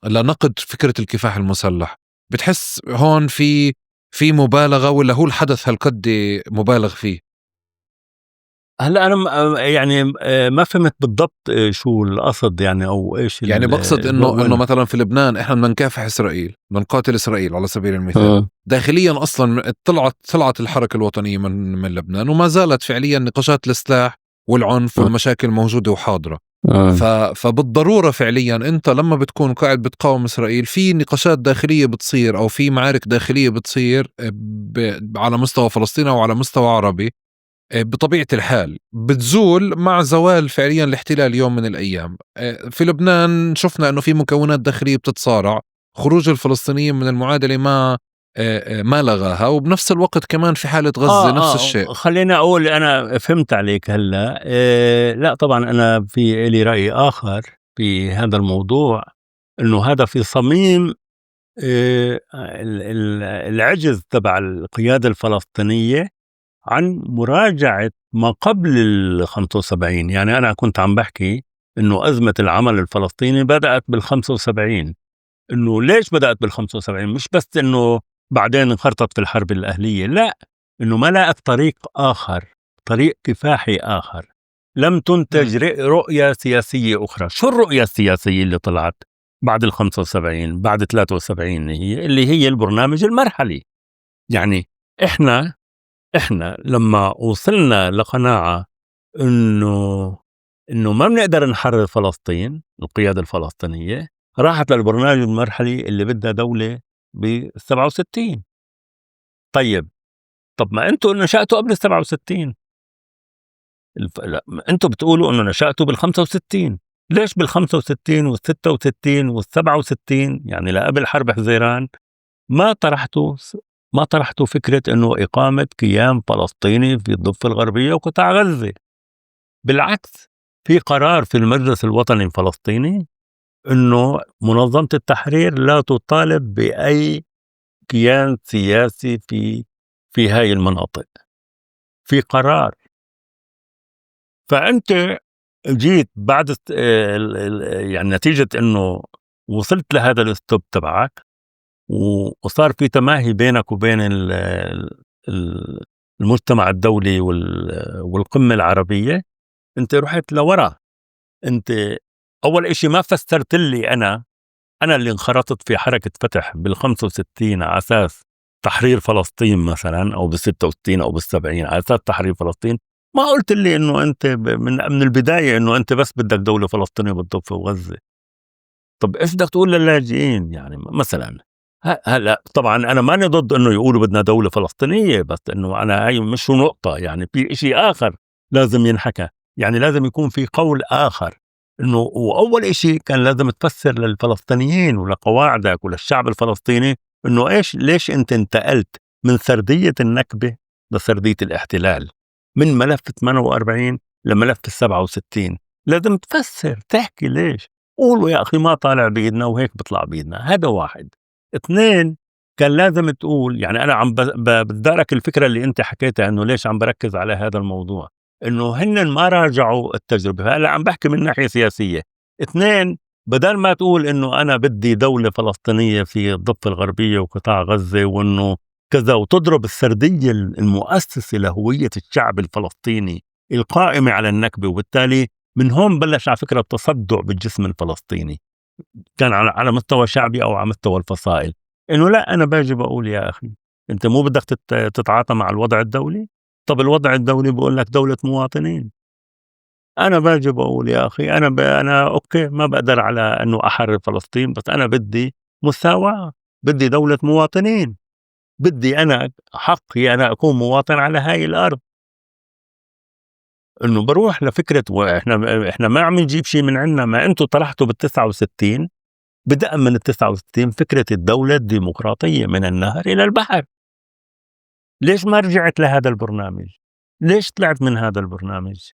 لنقد فكرة الكفاح المسلح؟ بتحس هون في مبالغة، ولا هو الحدث هالقد مبالغ فيه؟ هلا أنا يعني ما فهمت بالضبط شو القصد يعني، أو إيش يعني بقصد إنه مثلا في لبنان إحنا بدنا نكافح إسرائيل، بدنا نقاتل إسرائيل على سبيل المثال. داخليا أصلا طلعت الحركة الوطنية من لبنان، وما زالت فعليا نقاشات السلاح والعنف والمشاكل موجودة وحاضرة. فبالضرورة فعليا أنت لما بتكون قاعد بتقاوم إسرائيل في نقاشات داخلية بتصير أو في معارك داخلية بتصير على مستوى فلسطين أو على مستوى عربي، بطبيعة الحال بتزول مع زوال فعليا الاحتلال يوم من الأيام. في لبنان شفنا أنه في مكونات داخلية بتتصارع، خروج الفلسطينيين من المعادلة ما لغاها، وبنفس الوقت كمان في حالة غزة نفس الشيء. خلينا أقول أنا فهمت عليك هلا. لا طبعا أنا في لي رأي آخر في هذا الموضوع، إنه هذا في صميم العجز تبع القيادة الفلسطينية عن مراجعة ما قبل 75. يعني أنا كنت عم بحكي إنه أزمة العمل الفلسطيني بدأت بال75. إنه ليش بدأت بال75؟ مش بس إنه بعدين انخرطت في الحرب الأهلية، لا، إنه ما لقت طريق آخر، طريق كفاحي آخر. لم تنتج رؤية سياسية أخرى. شو الرؤية السياسية اللي طلعت بعد ال75 بعد 73؟ اللي هي البرنامج المرحلي. يعني إحنا لما وصلنا لقناعة إنه ما بنقدر نحرر فلسطين، القيادة الفلسطينية راحت للبرنامج المرحلي اللي بدها دولة ب67. طيب طب ما أنتم نشأتوا قبل ال67 لأ أنتم بتقولوا إنه نشأتوا بال65 ليش بال65 وال66 وال67 يعني لقبل حرب حزيران ما طرحتوا فكرة إنه إقامة كيان فلسطيني في الضفة الغربية وقطاع غزة؟ بالعكس في قرار في المجلس الوطني الفلسطيني إنه منظمة التحرير لا تطالب بأي كيان سياسي في هاي المناطق، في قرار. فأنت جيت بعد يعني نتيجة إنه وصلت لهذا الستوب تبعك وصار في تماهي بينك وبين ال المجتمع الدولي والقمة العربية، أنت رُحت لورا. أنت أول إشي ما فسرت لي أنا اللي انخرطت في حركة فتح بال65 على أساس تحرير فلسطين مثلًا، أو بال66 أو بال70 على أساس تحرير فلسطين، ما قُلت لي إنه أنت من البداية إنه أنت بس بدك دولة فلسطينية بالضفة وغزة. طب إيش بدك تقول للاجئين يعني مثلًا؟ هلأ طبعًا أنا ماني ضد إنه يقولوا بدنا دولة فلسطينية، بس إنه أنا هاي مش نقطة، يعني في إشي آخر لازم ينحكى، يعني لازم يكون في قول آخر. إنه وأول إشي كان لازم تفسر للفلسطينيين ولقواعدك وللشعب الفلسطيني إنه ليش أنت انتقلت من سردية النكبة لسردية الاحتلال، من ملف 48 لملف ال67. لازم تفسر، تحكي ليش. قولوا يا أخي ما طالع بإيدنا وهيك بيطلع بإيدنا، هذا واحد. 2 كان لازم تقول، يعني أنا عم بتدارك الفكرة اللي أنت حكيتها إنه ليش عم بركز على هذا الموضوع، إنه هنن ما راجعوا التجربة. هلأ عم بحكي من ناحية سياسية. 2 بدل ما تقول إنه أنا بدي دولة فلسطينية في الضفة الغربية وقطاع غزة وإنه كذا، وتضرب السردية المؤسسة لهوية الشعب الفلسطيني القائمة على النكبة، وبالتالي من هون بلش على فكرة التصدع بالجسم الفلسطيني، كان على مستوى شعبي أو على مستوى الفصائل. إنه لأ، أنا باجي بقول يا أخي أنت مو بدك تتعاطى مع الوضع الدولي؟ طب الوضع الدولي بيقول لك دولة مواطنين. أنا باجي بقول يا أخي أنا أوكي ما بقدر على إنه أحرر فلسطين، بس أنا بدي مساواة، بدي دولة مواطنين، بدي أنا حقي أنا أكون مواطن على هاي الأرض. إنه باروح لفكرة وإحنا ما عم نجيب شي من عندنا، ما أنتم طرحتوا بال69 بدءًا من ال69 فكرة الدولة الديمقراطية من النهر إلى البحر. ليش ما رجعت لهذا البرنامج؟ ليش طلعت من هذا البرنامج؟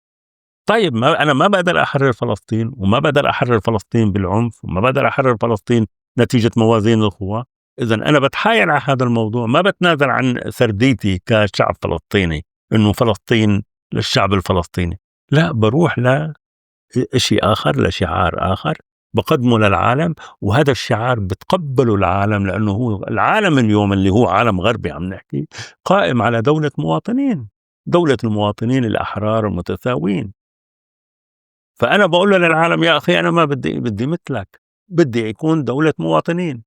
طيب ما أنا ما باقدر أحرر فلسطين، وما باقدر أحرر فلسطين بالعنف، وما باقدر أحرر فلسطين نتيجة موازين القوى. إذًا أنا باتحايل على هذا الموضوع، ما باتنازل عن سرديتي كشعب فلسطيني، إنه فلسطين للشعب الفلسطيني. لأ، باروح إشي آخر، لشعار آخر باقدمه للعالم، وهذا الشعار بتقبله العالم، لأنه هو العالم اليوم اللي هو عالم غربي عم نحكي قائم على دولة مواطنين، دولة المواطنين الأحرار المتساوين. فأنا باقول للعالم يا أخي أنا ما بدي مثلك، بدي يكون دولة مواطنين.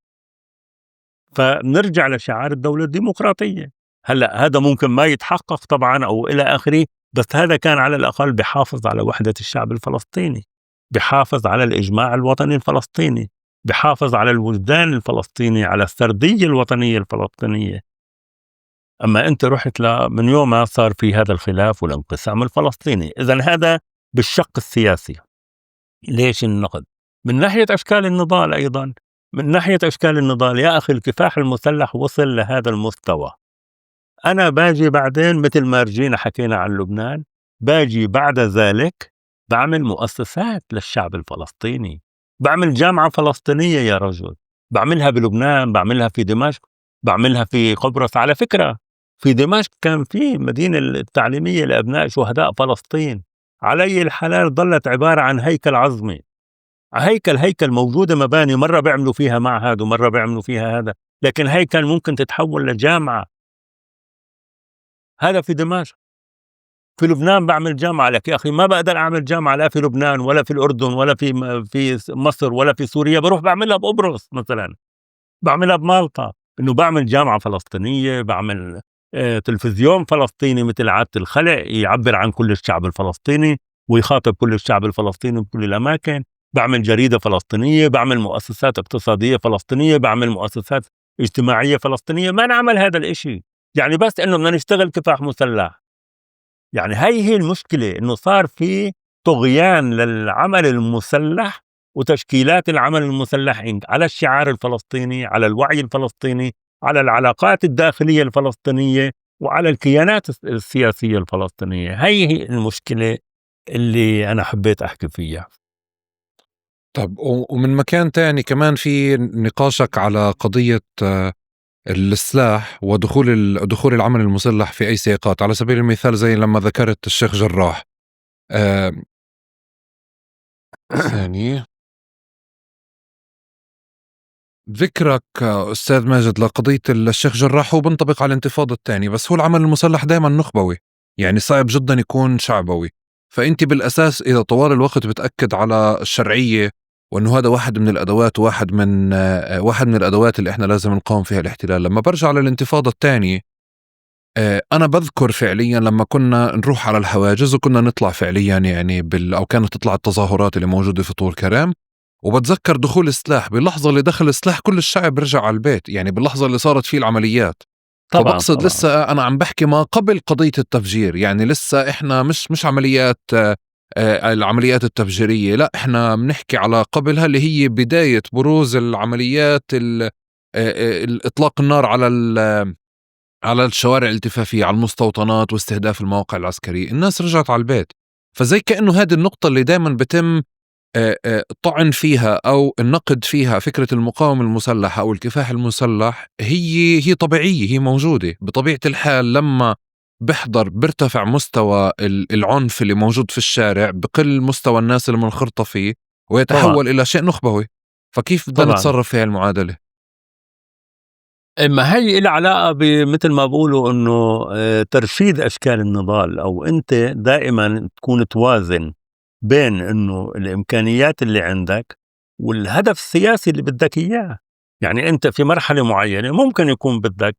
فبنرجع لشعار الدولة الديمقراطية. هلأ هذا ممكن ما يتحقق طبعًا أو إلى آخره، بس هذا كان على الأقل بيحافظ على وحدة الشعب الفلسطيني، بيحافظ على الإجماع الوطني الفلسطيني، بيحافظ على الوجدان الفلسطيني، على السردية الوطنية الفلسطينية. أما أنت رُحت من يومها صار في هذا الخلاف والانقسام الفلسطيني. إذًا هذا بالشق السياسي. ليش النقد؟ من ناحية أشكال النضال أيضًا، من ناحية أشكال النضال يا أخي الكفاح المسلح وصل لهذا المستوى. أنا باجي بعدين مثل ما رجينا حكينا عن لبنان، باجي بعد ذلك باعمل مؤسسات للشعب الفلسطيني، باعمل جامعة فلسطينية يا رجل، باعملها بلبنان، باعملها في دمشق، باعملها في قبرص. على فكرة في دمشق كان في مدينة التعليمية لأبناء شهداء فلسطين، علي الحلال ظلت عبارة عن هيكل عظمي، هيكل موجودة مباني، مرة بيعملوا فيها معهد ومرة بيعملوا فيها هذا، لكن هيكل ممكن تتحول لجامعة. هذا في دمشق. في لبنان باعمل جامعة، لك يا أخي ما باقدر أعمل جامعة لا في لبنان ولا في الأردن ولا في مصر ولا في سوريا، باروح باعملها بقبرص مثلًا، باعملها بمالطا. إنه باعمل جامعة فلسطينية، باعمل تلفزيون فلسطيني مثل عادة الخلق يعبّر عن كل الشعب الفلسطيني ويخاطب كل الشعب الفلسطيني بكل الأماكن، باعمل جريدة فلسطينية، باعمل مؤسسات اقتصادية فلسطينية، باعمل مؤسسات اجتماعية فلسطينية. ما نعمل هذا الإشي. يعني بس إنه بدنا نشتغل كفاح مسلح. يعني هي المشكلة، إنه صار في طغيان للعمل المسلح وتشكيلات العمل المسلح على الشعار الفلسطيني، على الوعي الفلسطيني، على العلاقات الداخلية الفلسطينية، وعلى الكيانات السياسية الفلسطينية. هي المشكلة اللي أنا حبيت أحكي فيها. طب ومن مكان تاني كمان في نقاشك على قضية السلاح دخول العمل المسلح في أي سياقات، على سبيل المثال زي لما ذكرت الشيخ جراح. ثانية ذكرك أستاذ ماجد لقضية الشيخ جراح هو بنطبق على الانتفاضة الثانية، بس هو العمل المسلح دائما نخبوي، يعني صعب جدا يكون شعبوي. فأنت بالأساس إذا طوال الوقت بتأكد على الشرعية وأنه هذا واحد من الأدوات، واحد من الأدوات اللي إحنا لازم نقاوم فيها الاحتلال. لما برجع للانتفاضة الثانية، أنا بذكر فعليا لما كنا نروح على الحواجز وكنا نطلع فعليا يعني أو كانت تطلع التظاهرات اللي موجودة في طول كرم، وبتذكر دخول السلاح. باللحظة اللي دخل السلاح كل الشعب رجع على البيت، يعني باللحظة اللي صارت فيه العمليات. طبعا فبقصد طبعا لسه أنا عم بحكي ما قبل قضية التفجير، يعني لسه إحنا مش عمليات العمليات التفجيرية، لا إحنا بنحكي على قبلها اللي هي بداية بروز العمليات إطلاق النار على الشوارع الالتفافية، على المستوطنات واستهداف المواقع العسكرية. الناس رجعت على البيت. فزي كأنه هذه النقطة اللي دائما بتم طعن فيها أو النقد فيها فكرة المقاومة المسلحة أو الكفاح المسلح، هي طبيعية، هي موجودة بطبيعة الحال. لما برتفع مستوى العنف اللي موجود في الشارع، بقل مستوى الناس اللي منخرطة فيه طبعا ويتحول إلى شيء نخبوي. فكيف بدنا طبعا نتصرف في هاي المعادلة؟ اما هي لها علاقه بمثل ما بقولوا انه ترشيد اشكال النضال، او انت دائما تكون توازن بين انه الامكانيات اللي عندك والهدف السياسي اللي بدك اياه. يعني انت في مرحله معينه ممكن يكون بدك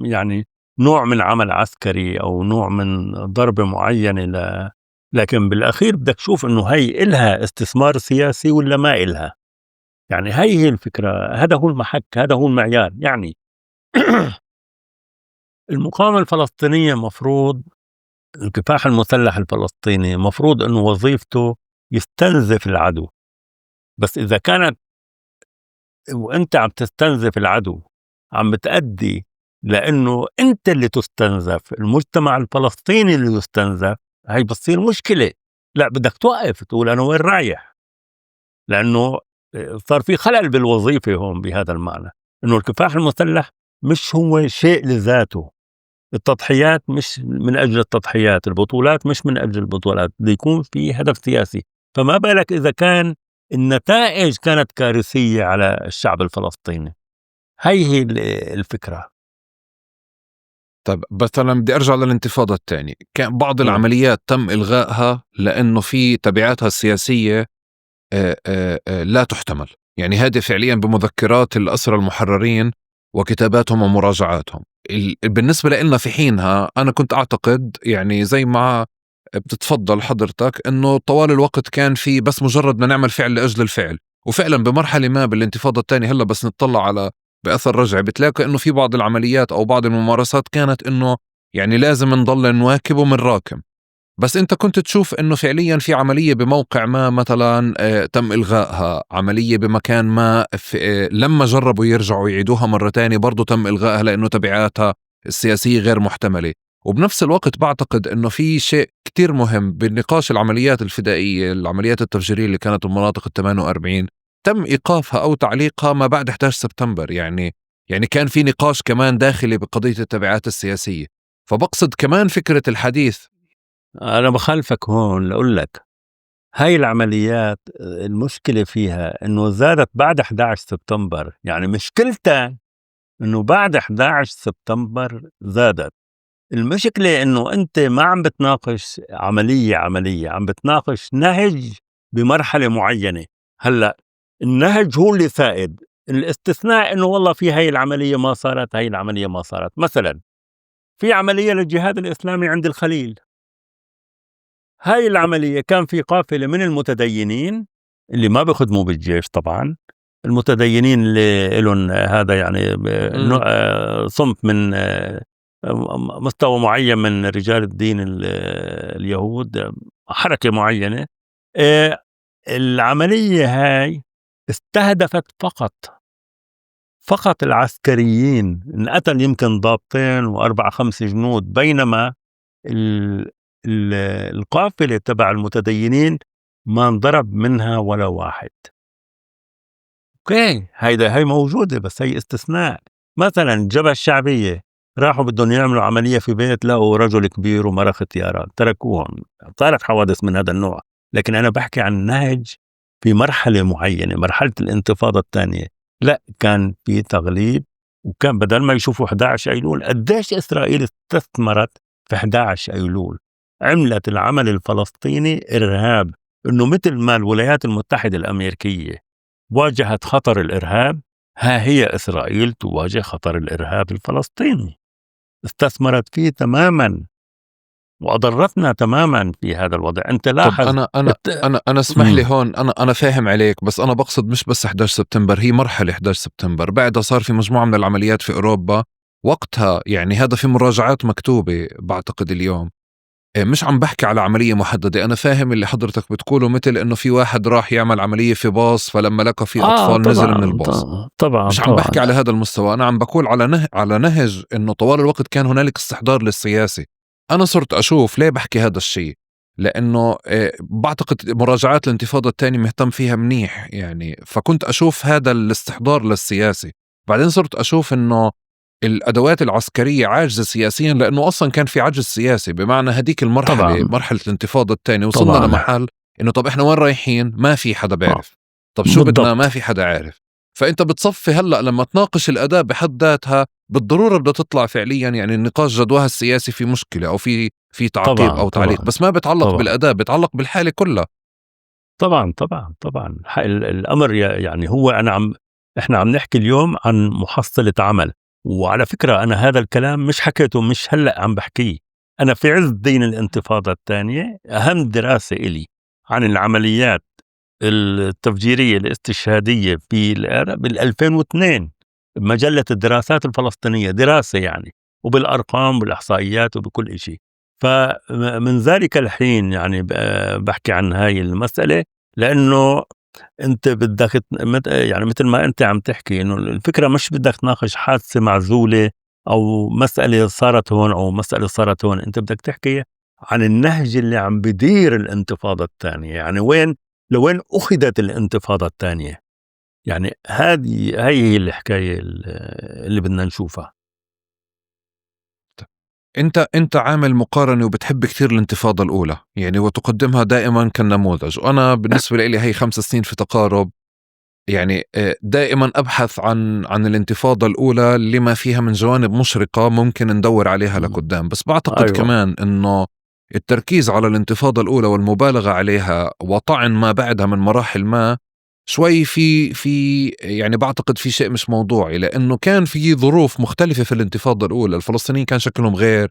يعني نوع من عمل عسكري او نوع من ضربه معينه لكن بالاخير بدك تشوف انه هي إلها استثمار سياسي ولا ما إلها. يعني هي الفكرة، هذا هو المحك، هذا هو المعيار. يعني المقاومة الفلسطينية مفروض، الكفاح المسلح الفلسطيني مفروض أنه وظيفته يستنزف العدو. بس إذا كانت وأنت عم تستنزف العدو عم بتأدي لأنه أنت اللي تستنزف، المجتمع الفلسطيني اللي يستنزف، هاي بتصير مشكلة. لا، بدك توقف تقول أنا وين رايح، لأنه صار في خلل بالوظيفة هون بهذا المعنى. أنه الكفاح المسلح مش هو شيء لذاته، التضحيات مش من أجل التضحيات، البطولات مش من أجل البطولات، بده يكون في هدف سياسي. فما بالك إذا كان النتائج كانت كارثية على الشعب الفلسطيني. هي الفكرة. طب مثلا بدي ارجع للانتفاضة الثانية، كان بعض م. العمليات تم الغائها لانه في تبعاتها السياسية لا تحتمل. يعني هذه فعليا بمذكرات الأسرى المحررين وكتاباتهم ومراجعاتهم. بالنسبة لنا في حينها أنا كنت أعتقد يعني زي ما بتتفضل حضرتك أنه طوال الوقت كان في بس مجرد ما نعمل فعل لأجل الفعل. وفعلا بمرحلة ما بالانتفاضة الثانية هلا بس نطلع على بأثر رجعي بتلاقي أنه في بعض العمليات أو بعض الممارسات كانت أنه يعني لازم نضل نواكب ومنراكم. بس انت كنت تشوف انه فعليا في عملية بموقع ما مثلا تم الغائها، عملية بمكان ما لما جربوا يرجعوا يعيدوها مرة تانية برضو تم الغائها لانه تبعاتها السياسية غير محتملة. وبنفس الوقت بعتقد انه في شيء كتير مهم بالنقاش، العمليات الفدائية، العمليات التفجيرية اللي كانت بمناطق 48 تم ايقافها او تعليقها ما بعد 11 سبتمبر. يعني كان في نقاش كمان داخلي بقضية التبعات السياسية. فبقصد كمان فكرة الحديث. أنا بخالفك هون، لأقول لك هاي العمليات المشكلة فيها أنه زادت بعد 11 سبتمبر. يعني مشكلتها أنه بعد 11 سبتمبر زادت. المشكلة إنه أنت ما عم بتناقش عملية، عم بتناقش نهج بمرحلة معينة. هلأ النهج هو اللي سائد، الاستثناء إنه والله في هاي العملية ما صارت، هاي العملية ما صارت. مثلا في عملية للجهاد الإسلامي عند الخليل، هاي العملية كان في قافلة من المتدينين اللي ما بخدموا بالجيش طبعا، المتدينين اللي لهم هذا يعني صنف من مستوى معين من رجال الدين اليهود، حركة معينة. العملية هاي استهدفت فقط العسكريين، انقتل يمكن ضابطين و4-5 جنود، بينما القافلة تبع المتدينين ما انضرب منها ولا واحد. اوكي، هاي موجودة، بس هي استثناء. مثلا جبهة الشعبية راحوا بدهم يعملوا عملية في بيت، لقوا رجل كبير ومرة ختيارات، تركوهم. صارت حوادث من هذا النوع، لكن أنا بحكي عن نهج في مرحلة معينة، مرحلة الانتفاضة الثانية. لا، كان في تغليب، وكان بدل ما يشوفوا 11 أيلول، قديش إسرائيل استثمرت في 11 أيلول. عملت العمل الفلسطيني إرهاب، إنه مثل ما الولايات المتحدة الأمريكية واجهت خطر الإرهاب، ها هي إسرائيل تواجه خطر الإرهاب الفلسطيني. استثمرت فيه تماما وأضرتنا تماما في هذا الوضع. أنت لاحظ. طب أنا اسمح لي هون، أنا فاهم عليك، بس أنا بقصد مش بس 11 سبتمبر، هي مرحلة 11 سبتمبر بعدها صار في مجموعة من العمليات في أوروبا وقتها، يعني هذا في مراجعات مكتوبة بعتقد اليوم. مش عم بحكي على عملية محددة، أنا فاهم اللي حضرتك بتقوله، مثل إنه في واحد راح يعمل عملية في باص، فلما لقى في أطفال طبعًا نزل من الباص. طبعًا مش عم بحكي على هذا المستوى، أنا عم بقول على نهج إنه طوال الوقت كان هنالك استحضار للسياسي. أنا صرت أشوف ليه بحكي هذا الشيء، لأنه بعتقد مراجعات الانتفاضة الثانية مهتم فيها منيح يعني، فكنت أشوف هذا الاستحضار للسياسي. بعدين صرت أشوف إنه الأدوات العسكرية عاجزة سياسيا، لأنه أصلا كان في عجز سياسي، بمعنى هديك المرحلة طبعًا. مرحلة الانتفاضة الثانية وصلنا طبعًا. لمحل إنه طب إحنا وين رايحين؟ ما في حدا بيعرف. طب شو بدنا؟ ما في حدا عارف. فأنت بتصفي هلأ لما تناقش الأداة بحد ذاتها بالضرورة بدها تطلع فعليا يعني النقاش جدواها السياسي في مشكلة أو في تعقيب طبعًا. أو تعليق، بس ما بتعلق بالأداة، بتعلق بالحالة كلها. طبعًا. الأمر يعني هو إحنا عم نحكي اليوم عن محصلة عمل. وعلى فكرة أنا هذا الكلام مش حكيته، مش هلأ عم بحكيه، أنا في عز دين الانتفاضة الثانية. أهم دراسة إلي عن العمليات التفجيرية الاستشهادية في بال2002 بمجلة الدراسات الفلسطينية، دراسة يعني، وبالأرقام والإحصائيات وبكل إشي. فمن ذلك الحين يعني بحكي عن هاي المسألة، لأنه أنت بدك يعني مثل ما أنت عم تحكي إنه الفكرة مش بدك تناقش حادثة معزولة أو مسألة صارت هون أو مسألة صارت هون، أنت بدك تحكي عن النهج اللي عم بدير الانتفاضة الثانية، يعني لوين أخذت الانتفاضة الثانية. يعني هي الحكاية اللي بدنا نشوفها. انت عامل مقارنة وبتحب كثير الانتفاضة الأولى يعني، وتقدمها دائما كالنموذج، وأنا بالنسبة لي هي 5 سنين في تقارب يعني. دائما أبحث عن الانتفاضة الأولى لما فيها من جوانب مشرقة ممكن ندور عليها لقدام. بس بعتقد أيوة. كمان أنه التركيز على الانتفاضة الأولى والمبالغة عليها وطعن ما بعدها من مراحل ما شوي في يعني بعتقد في شيء مش موضوعي، لأنه كان في ظروف مختلفة في الانتفاضة الأولى. الفلسطينيين كان شكلهم غير،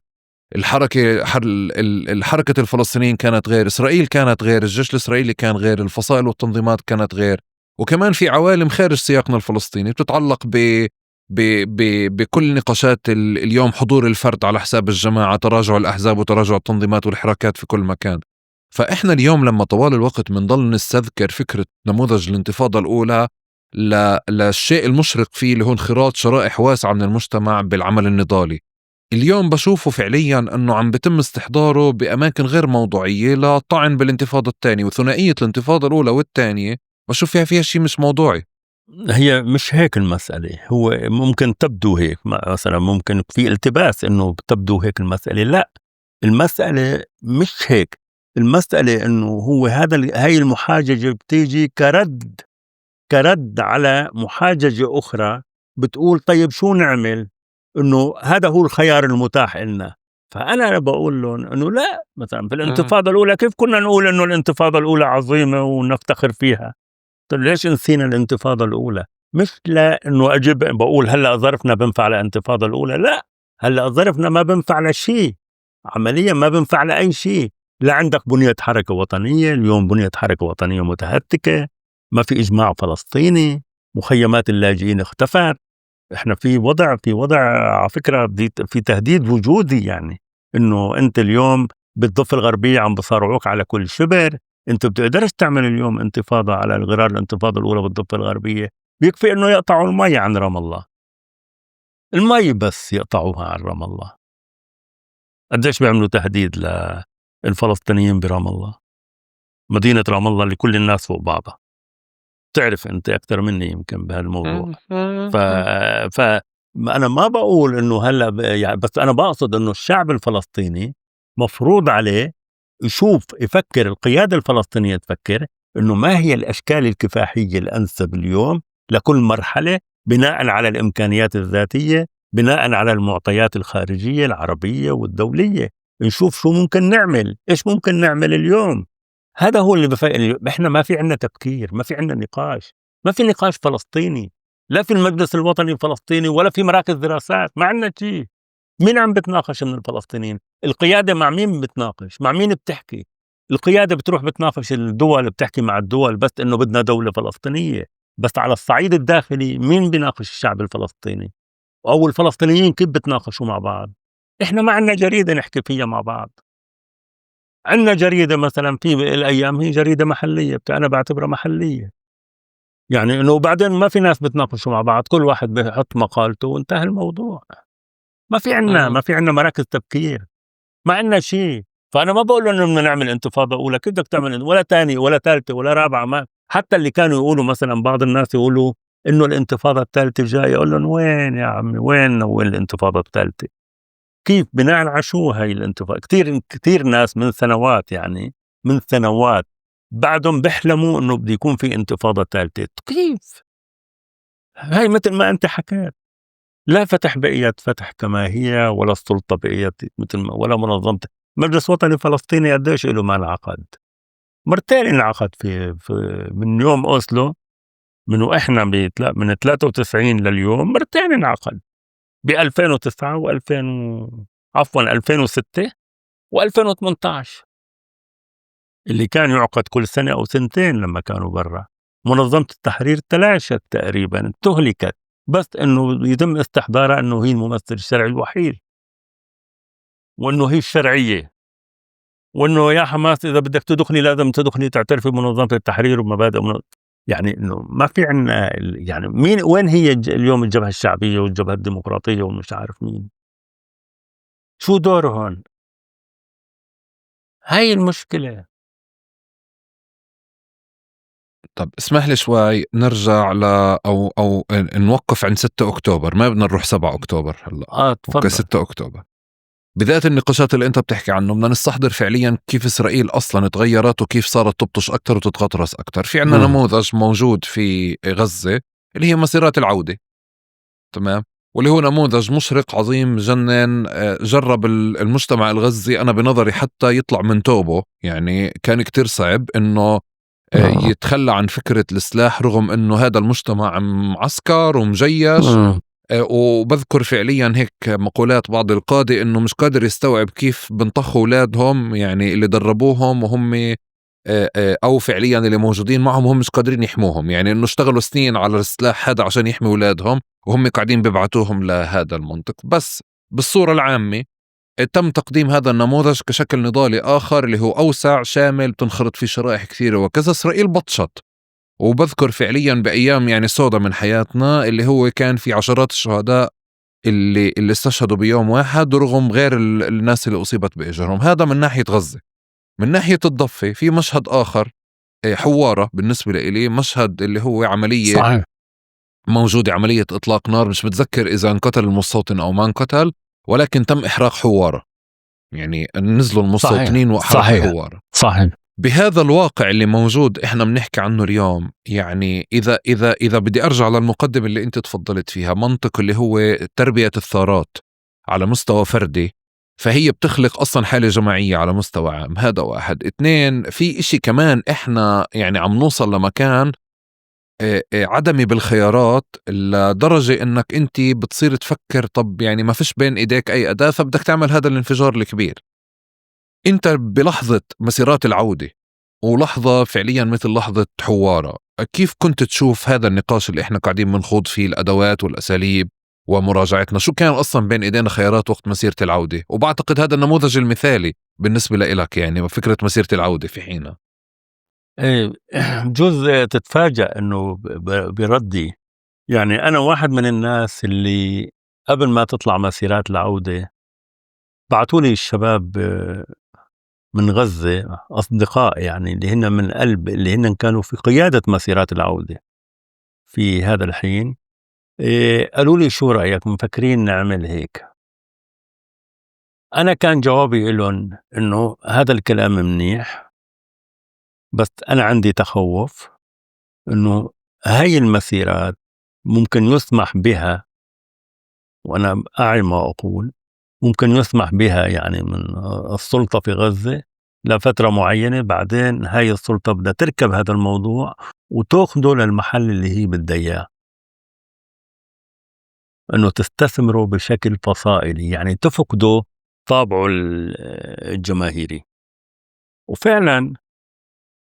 الحركة الفلسطينيين كانت غير، إسرائيل كانت غير، الجيش الإسرائيلي كان غير، الفصائل والتنظيمات كانت غير، وكمان في عوالم خارج سياقنا الفلسطيني بتتعلق بكل نقاشات اليوم، حضور الفرد على حساب الجماعة، تراجع الأحزاب وتراجع التنظيمات والحركات في كل مكان. فإحنا اليوم لما طوال الوقت منضل نستذكر فكرة نموذج الانتفاضة الأولى للشيء المشرق فيه اللي هو انخراط شرائح واسعة من المجتمع بالعمل النضالي، اليوم بشوفه فعليا أنه عم بتم استحضاره بأماكن غير موضوعية لطعن بالانتفاضة الثانية، وثنائية الانتفاضة الأولى والثانية بشوف فيها شيء مش موضوعي. هي مش هيك المسألة، هو ممكن تبدو هيك، مثلا ممكن في التباس إنه تبدو هيك المسألة. لا، المسألة مش هيك. المسألة إنه هو هاي المحاججة بتيجي كرد على محاججة أخرى بتقول طيب شو نعمل، إنه هذا هو الخيار المتاح لنا. فأنا بقول لهم إنه لا، مثلا في الانتفاضة الأولى كيف كنا نقول إنه الانتفاضة الأولى عظيمة ونفتخر فيها؟ طيب ليش نسينا الانتفاضة الأولى؟ مش لأنه أجيب بقول هلأ ظرفنا بنفع للانتفاضة الأولى، لا، هلأ ظرفنا ما بنفع لشيء، عمليا ما بنفع لأي شيء. لا عندك بنية حركة وطنية، اليوم بنية حركة وطنية متهتكة، ما في إجماع فلسطيني، مخيمات اللاجئين اختفت. احنا في وضع على فكرة في تهديد وجودي، يعني انه انت اليوم بالضفة الغربية عم بصارعوك على كل شبر. انت بتقدرش تعمل اليوم انتفاضة على الغرار الانتفاضة الأولى بالضفة الغربييه، بيكفي انه يقطعوا المي عن رام الله، المي بس يقطعوها عن رام الله. قديش بيعملوا تهديد للفلسطينيين برام الله، مدينة رام الله اللي كل الناس فوق بعضها. تعرف انت اكثر مني يمكن بهالموضوع. ف انا ما بقول انه هلا يعني، بس انا بقصد انه الشعب الفلسطيني مفروض عليه يفكر، القيادة الفلسطينية تفكر انه ما هي الاشكال الكفاحية الانسب اليوم لكل مرحلة، بناء على الامكانيات الذاتية، بناء على المعطيات الخارجية العربية والدولية. نشوف شو ممكن نعمل، ايش ممكن نعمل اليوم. هذا هو اللي احنا ما في عندنا تفكير، ما في عندنا نقاش، ما في نقاش فلسطيني، لا في المجلس الوطني الفلسطيني ولا في مراكز دراسات، ما عندنا شيء. مين عم بتناقش من الفلسطينيين؟ القيادة مع مين بتناقش؟ مع مين بتحكي؟ القيادة بتروح بتناقش الدول، بتحكي مع الدول بس انه بدنا دولة فلسطينية، بس على الصعيد الداخلي مين بيناقش الشعب الفلسطيني؟ او الفلسطينيين كيف بتناقشوا مع بعض؟ احنا ما عندنا جريدة نحكي فيها مع بعض. عندنا جريدة مثلا في الأيام هي جريدة محلية، أنا بعتبرها محلية، يعني إنه بعدين ما في ناس بتناقشوا مع بعض، كل واحد بيحط مقالته وانتهى الموضوع. ما في عنا مراكز تفكير، ما عنا شيء. فأنا ما بقول إنه بدنا نعمل انتفاضة أولى، كيف بدك تعمل ولا تاني ولا ثالثة ولا رابعة؟ ما حتى اللي كانوا يقولوا مثلا، بعض الناس يقولوا إنه الانتفاضة الثالثة جاية، أقول لهم وين يا عمي، وين الانتفاضة الثالثة؟ كيف بناء على شو هاي الانتفاضة؟ كتير ناس من سنوات، يعني من سنوات بعدهم بيحلموا انه بده يكون في انتفاضة ثالثة. كيف؟ هاي مثل ما انت حكيت، لا فتح بقيت فتح كما هي، ولا السلطة بقيت مثل ما، ولا منظمة مجلس وطني فلسطيني قديش له ما انعقد؟ مرتين انعقد في من يوم اوسلو، من واحنا من 93 لليوم مرتين انعقد، ب 2009 و2000 عفوا 2006 و2018، اللي كان يعقد كل سنة أو سنتين لما كانوا برا. منظمة التحرير تلاشت تقريبا، تهلكت، بس أنه يتم استحضارها أنه هي الممثل الشرعي الوحيد، وأنه هي الشرعية، وأنه يا حماس إذا بدك تدخلي لازم تدخلي تعترفي بمنظمة التحرير ومبادئ يعني أنه ما في عنا يعني مين، وين هي اليوم الجبهة الشعبية والجبهة الديمقراطية ومش عارف مين، شو دورهن؟ هاي المشكلة. طب اسمح لي شوي نرجع أو نوقف عند 6 أكتوبر، ما بدنا نروح 7 أكتوبر هلا. تفضل. 6 أكتوبر بداية النقاشات اللي أنت بتحكي عنه، بدنا نستحضر فعليا كيف إسرائيل أصلا تغيرت وكيف صارت تبطش أكتر وتتغطرس أكتر. في عنا نموذج موجود في غزة اللي هي مسيرات العودة، تمام، واللي هو نموذج مشرق عظيم جنن. جرب المجتمع الغزي أنا بنظري حتى يطلع من توبه، يعني كان كتير صعب إنه يتخلى عن فكرة السلاح، رغم أنه هذا المجتمع معسكر ومجيش. وبذكر فعليا هيك مقولات بعض القادة أنه مش قادر يستوعب كيف بنطخوا أولادهم، يعني اللي دربوهم وهم أو فعليا اللي موجودين معهم هم مش قادرين يحموهم، يعني أنه اشتغلوا سنين على السلاح هذا عشان يحمي أولادهم وهم قاعدين ببعتوهم لهذا المنطق. بس بالصورة العامة تم تقديم هذا النموذج كشكل نضالي آخر اللي هو أوسع شامل بتنخرط فيه شرائح كثيرة وكذا. إسرائيل بطشت، وبذكر فعليا بأيام يعني سودة من حياتنا اللي هو كان في عشرات الشهداء اللي استشهدوا بيوم واحد، ورغم غير الناس اللي أصيبت بإجرهم. هذا من ناحية غزة. من ناحية الضفة في مشهد آخر، حوارة بالنسبة لي مشهد اللي هو عملية صحيح. موجودة، عملية إطلاق نار. مش بتذكر إذا انقتل المستوطن أو ما انقتل، ولكن تم إحراق حوارة، يعني نزلوا المستوطنين وأحرقوا حوارة. صحيح. بهذا الواقع اللي موجود إحنا بنحكي عنه اليوم، يعني إذا بدي أرجع للمقدمة اللي أنت تفضلت فيها، منطق اللي هو تربية الثارات على مستوى فردي، فهي بتخلق أصلا حالة جماعية على مستوى عام. هذا واحد. 2، في إشي كمان إحنا يعني عم نوصل لمكان عدمي بالخيارات لدرجة إنك أنت بتصير تفكر طب يعني ما فيش بين إيديك أي أداة، فبدك تعمل هذا الانفجار الكبير. أنت بلحظة مسيرات العودة ولحظة فعليا مثل لحظة حوارة. كيف كنت تشوف هذا النقاش اللي احنا قاعدين بنخوض فيه، الأدوات والأساليب ومراجعتنا؟ شو كان أصلا بين إيدينا خيارات وقت مسيرة العودة؟ وبعتقد هذا النموذج المثالي بالنسبة لإلك، يعني فكرة مسيرة العودة في حينها. إيه، جزء تتفاجأ إنه بردي. يعني أنا واحد من الناس اللي قبل ما تطلع مسيرات العودة بعتوا لي الشباب من غزة، أصدقاء يعني اللي هن من قلب، اللي هن كانوا في قيادة مسيرات العودة في هذا الحين. قالوا لي شو رأيك، مفكرين نعمل هيك؟ أنا كان جوابي لهم إنه هذا الكلام منيح، بس أنا عندي تخوف إنه هاي المسيرات ممكن يسمح بها، وأنا أعي ما أقول، ممكن يسمح بها يعني من السلطة في غزة لفترة معينة، بعدين هاي السلطة بدها تركب هذا الموضوع وتاخده للمحل اللي هي بدها إياه، إنه تستثمره بشكل فصائلي، يعني تفقده طابعه الجماهيري. وفعلا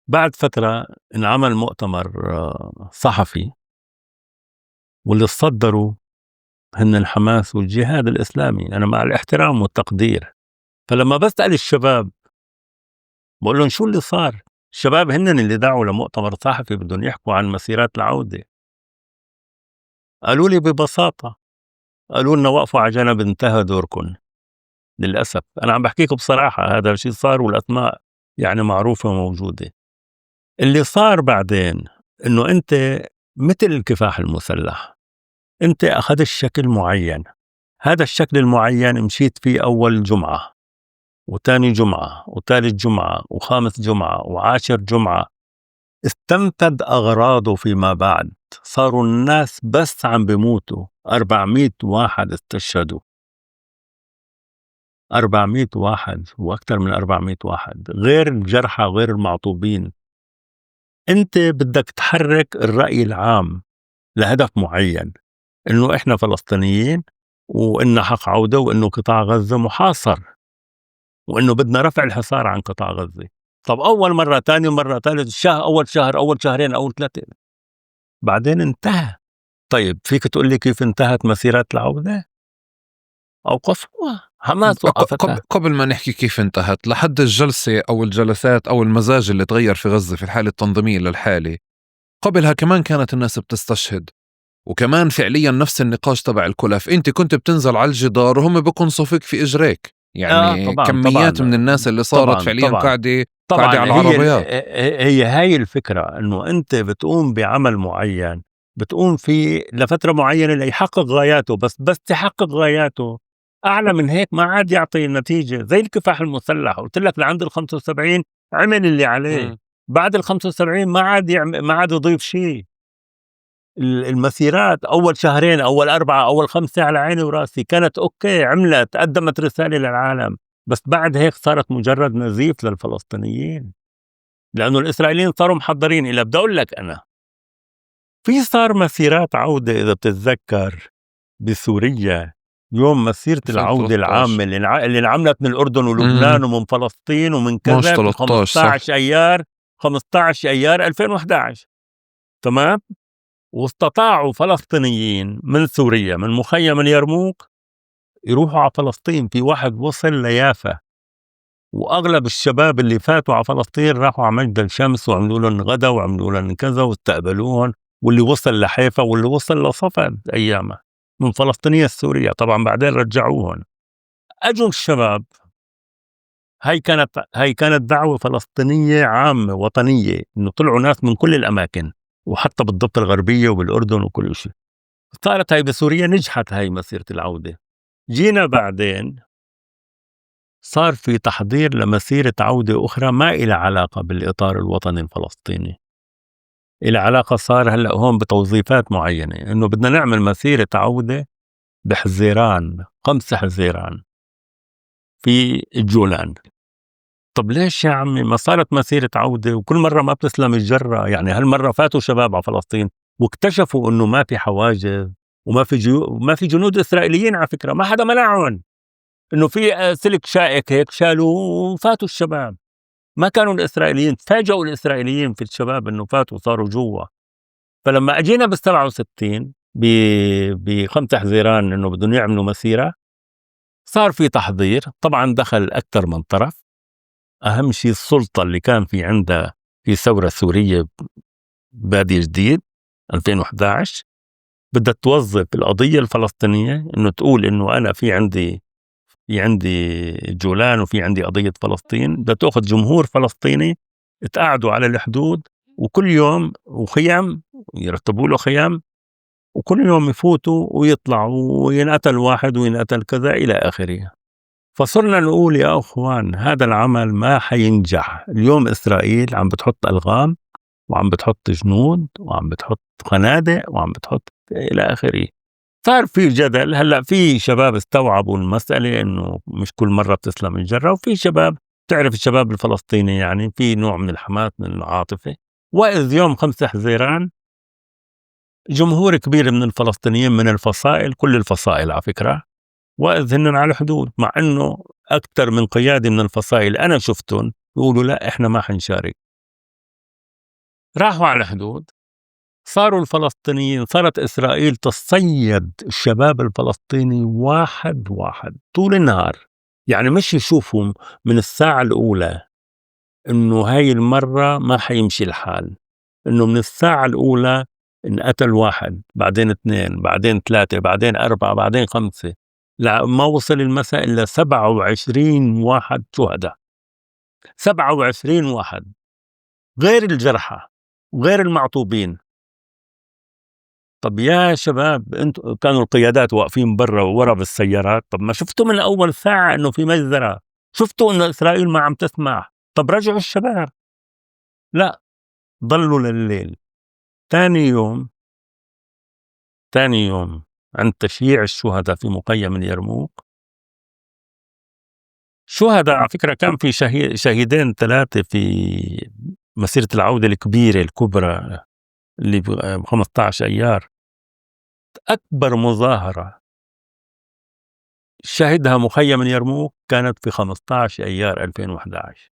بعد فترة انعمل مؤتمر صحفي، واللي صدروا هن الحماس والجهاد الإسلامي، أنا مع الاحترام والتقدير. فلما بسأل الشباب بقول لهم شو اللي صار، الشباب هن اللي دعوا لمؤتمر صحفي بدهم يحكوا عن مسيرات العودة. قالوا لي ببساطة، قالوا لنا وقفوا على جنب، انتهى دوركم. للأسف أنا عم بحكيكم بصراحة، هذا الشيء صار والأسماء يعني معروفة وموجودة. اللي صار بعدين إنه أنت مثل الكفاح المسلح، أنت أخذت شكل معين، هذا الشكل المعين مشيت فيه أول جمعة وتاني جمعة وثالث جمعة وخامس جمعة وعاشر جمعة، استنفذ أغراضه فيما بعد. صاروا الناس بس عم بيموتوا، 400 واحد استشهدوا، 400 واحد وأكثر من 400 واحد، غير الجرحى غير المعطوبين. أنت بدك تحرك الرأي العام لهدف معين، إنه إحنا فلسطينيين وإننا حق عودة، وإنه قطاع غزة محاصر، وإنه بدنا رفع الحصار عن قطاع غزة. طب أول مرة، تاني مرة، ثالث شهر، أول شهر، أول شهرين، أول 3، بعدين انتهى. طيب فيك تقول لي كيف انتهت مسيرات العودة؟ أوقفوها، حماس وقفتها. قبل ما نحكي كيف انتهت، لحد الجلسة أو الجلسات أو المزاج اللي تغير في غزة في الحالة التنظيمية للحالة، قبلها كمان كانت الناس بتستشهد، وكمان فعليا نفس النقاش تبع الكلف، انت كنت بتنزل على الجدار وهم بقنصوا فيك في اجريك، يعني طبعا كميات طبعا من الناس اللي صارت طبعا فعليا طبعا قاعدة طبعا. على العربيات. هي هاي الفكرة، انه انت بتقوم بعمل معين، بتقوم فيه لفترة معينة ليحقق غاياته، بس تحقق غاياته اعلى من هيك ما عاد يعطي نتيجة. زي الكفاح المسلح، قلت لك لعند ال 75 عمل اللي عليه، بعد ال 75 ما عاد يضيف شيء. المسيرات أول شهرين، أول 4، أول 5 على عيني وراسي كانت أوكي، عملت، قدمت رسالة للعالم، بس بعد هيك صارت مجرد نزيف للفلسطينيين، لأنه الإسرائيليين صاروا محضرين. إلى بدي أقول لك أنا صار مسيرات عودة، إذا بتتذكر بسوريا، يوم مسيرة العودة 2013 العامة اللي انعملت من الأردن ولبنان ومن فلسطين ومن مش كذا، في 13 صح؟ 15 أيار، 15 أيار 2011. تمام. واستطاعوا فلسطينيين من سوريا من مخيم اليرموك يروحوا على فلسطين. في واحد وصل ليافا، وأغلب الشباب اللي فاتوا على فلسطين راحوا على مجد الشمس وعملوا لهم غدا وعملوا لهم كذا واستقبلوهم، واللي وصل لحيفا واللي وصل لصفد أيامه من فلسطينية سوريا. طبعا بعدين رجعوهم. أجوا الشباب، هاي كانت دعوة فلسطينية عامة وطنية، إنه طلعوا ناس من كل الأماكن، وحتى بالضفة الغربية وبالأردن وكل شيء. صارت هاي بسوريا، نجحت هاي مسيرة العودة. جينا بعدين صار في تحضير لمسيرة عودة أخرى ما إلى علاقة بالإطار الوطني الفلسطيني، إلى علاقة صار هلأ هون بتوظيفات معينة، إنه بدنا نعمل مسيرة عودة بحزيران، 5 حزيران في الجولان. طب ليش يا عمي ما صارت مسيرة عودة وكل مرة ما بتسلم الجرة؟ يعني هالمرة فاتوا شباب على فلسطين واكتشفوا إنه ما في حواجز وما في جنود إسرائيليين، على فكرة ما حدا منعهم، إنه في سلك شائك هيك شالوه وفاتوا الشباب. ما كانوا الإسرائيليين، تفاجئوا الإسرائيليين في الشباب إنه فاتوا صاروا جوا. فلما أجينا بال67 ب5 حزيران إنه بدهم يعملوا مسيرة، صار في تحضير. طبعا دخل أكثر من طرف. أهم شيء السلطة اللي كان في عندها في الثورة السورية بادي جديد 2011 بدها توظف القضية الفلسطينية، إنه تقول إنه أنا في عندي جولان وفي عندي قضية فلسطين. بدها تأخذ جمهور فلسطيني تقعدوا على الحدود، وكل يوم وخيام يرتبوا له خيام، وكل يوم يفوتوا ويطلعوا وينقتل واحد وينقتل كذا إلى آخره. فصرنا نقول يا أخوان هذا العمل ما حينجح. اليوم إسرائيل عم بتحط ألغام وعم بتحط جنود وعم بتحط خنادق وعم بتحط إلى آخره. صار في جدل. هلأ في شباب استوعبوا المسألة إنه مش كل مرة بتسلم الجرة، وفي شباب تعرف الشباب الفلسطيني يعني في نوع من الحماس من العاطفة. وإذ يوم 5 حزيران جمهور كبير من الفلسطينيين من الفصائل، كل الفصائل على فكرة، وإذ هن على الحدود، مع إنه أكثر من قيادة من الفصائل أنا شفتهم يقولوا لا إحنا ما حنشارك. راحوا على الحدود، صاروا الفلسطينيين، صارت إسرائيل تصيد الشباب الفلسطيني واحد واحد طول النهار. يعني مش يشوفهم من الساعة الأولى إنه هاي المرة ما حيمشي الحال، إنه من الساعة الأولى انقتل واحد، بعدين 2، بعدين 3، بعدين 4، بعدين 5، ما وصل المساء إلا 27 واحد شهداء. 27 واحد غير الجرحى وغير المعطوبين. طب يا شباب انتوا كانوا القيادات واقفين برا ورا بالسيارات، طب ما شفتوا من اول ساعة انه في مجزرة؟ شفتوا انه اسرائيل ما عم تسمع؟ طب رجعوا الشباب. لا، ضلوا لليل. ثاني يوم عند تشييع الشهداء في مخيم اليرموك، شهداء على فكرة كان في شهيدين 3 في مسيرة العودة الكبيرة الكبرى اللي ب 15 أيار. أكبر مظاهرة شهدها مخيم اليرموك كانت في 15 أيار 2011.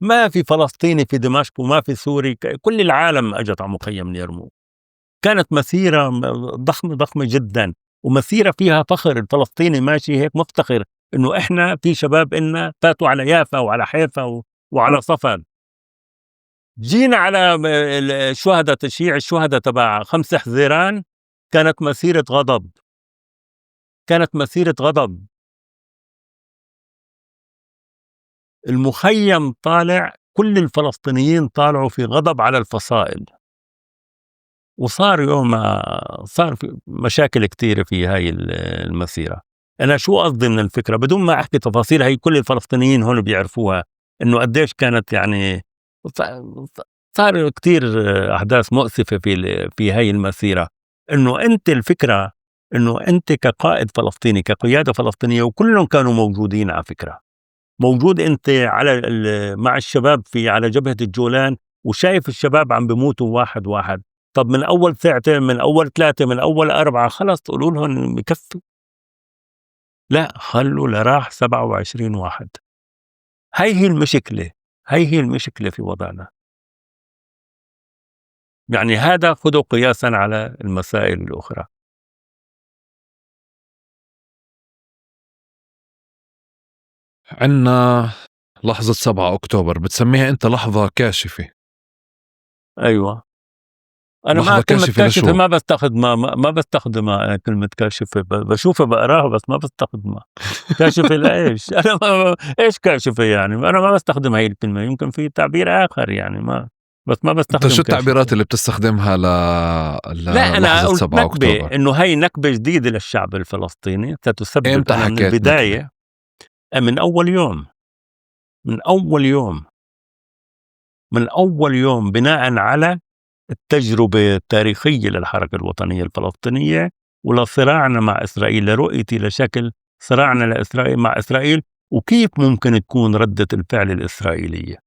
ما في فلسطيني في دمشق وما في سوري، كل العالم أجت على مخيم اليرموك. كانت مسيرة ضخمة جدا، ومسيرة فيها فخر. الفلسطيني ماشي هيك مفتخر إنه إحنا في شباب إلنا فاتوا على يافا وعلى حيفا وعلى صفد. جينا على الشهداء، تشييع الشهداء تبع 5 حزيران، كانت مسيرة غضب. المخيم طالع، كل الفلسطينيين طالعوا في غضب على الفصائل. وصار صار في مشاكل كتيرة في هاي المسيرة. أنا شو قصدي من الفكرة بدون ما أحكي تفاصيل، هاي كل الفلسطينيين هون بيعرفوها، إنه قديش كانت يعني صار كتير أحداث مؤسفة في هاي المسيرة. إنه أنت الفكرة إنه أنت كقائد فلسطيني، كقيادة فلسطينية، وكلهم كانوا موجودين على فكرة، موجود أنت على مع الشباب على جبهة الجولان، وشايف الشباب عم بيموتوا واحد واحد. طب من أول 2، من أول 3، من أول 4، خلص تقولوا لهم بكفي؟ لا، خلوا لراح 27 واحد. هي المشكلة في وضعنا. يعني هذا خذوا قياسا على المسائل الأخرى. عنا لحظة 7 أكتوبر بتسميها أنت لحظة كاشفة. أيوة، أنا لحظة ما كلمة كاشفة كاشفة لشو؟ ما بستخدمها كلمة كاشفة، بشوفها بقراها بس ما بستخدمها. كاشفة لإيش؟ أنا إيش كاشفة يعني؟ أنا ما بستخدم هاي الكلمة، يمكن في تعبير آخر يعني، ما أنت بستخدم شو كاشفة. التعبيرات اللي بتستخدمها لا، أنا للحظة قلت 7 نكبة، أكتوبر؟ إنه هي نكبة جديدة للشعب الفلسطيني ستسبب. إمتى أنا من حكيت نكبة؟ البداية، من أول يوم، من أول يوم بناء على التجربة التاريخية للحركة الوطنية الفلسطينية، ولصراعنا مع إسرائيل، لرؤيتي لشكل صراعنا لإسرائيل مع إسرائيل، وكيف ممكن تكون ردة الفعل الإسرائيلية.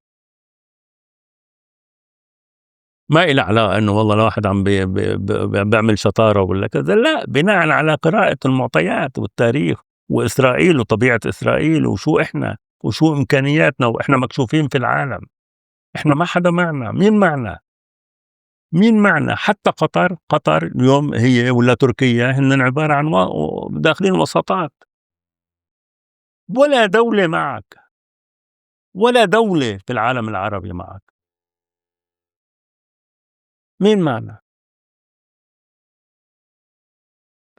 ما إلى علاقة إنه والله الواحد عم بيعمل شطارة ولا كذا، لا، بناء على قراءة المعطيات والتاريخ وإسرائيل وطبيعة إسرائيل وشو إحنا وشو إمكانياتنا وإحنا مكشوفين في العالم. إحنا ما حدا معنا. مين معنا؟ حتى قطر اليوم هي ولا تركيا هن عبارة عن داخلين وساطات. ولا دولة معك، ولا دولة في العالم العربي معك. مين معنا؟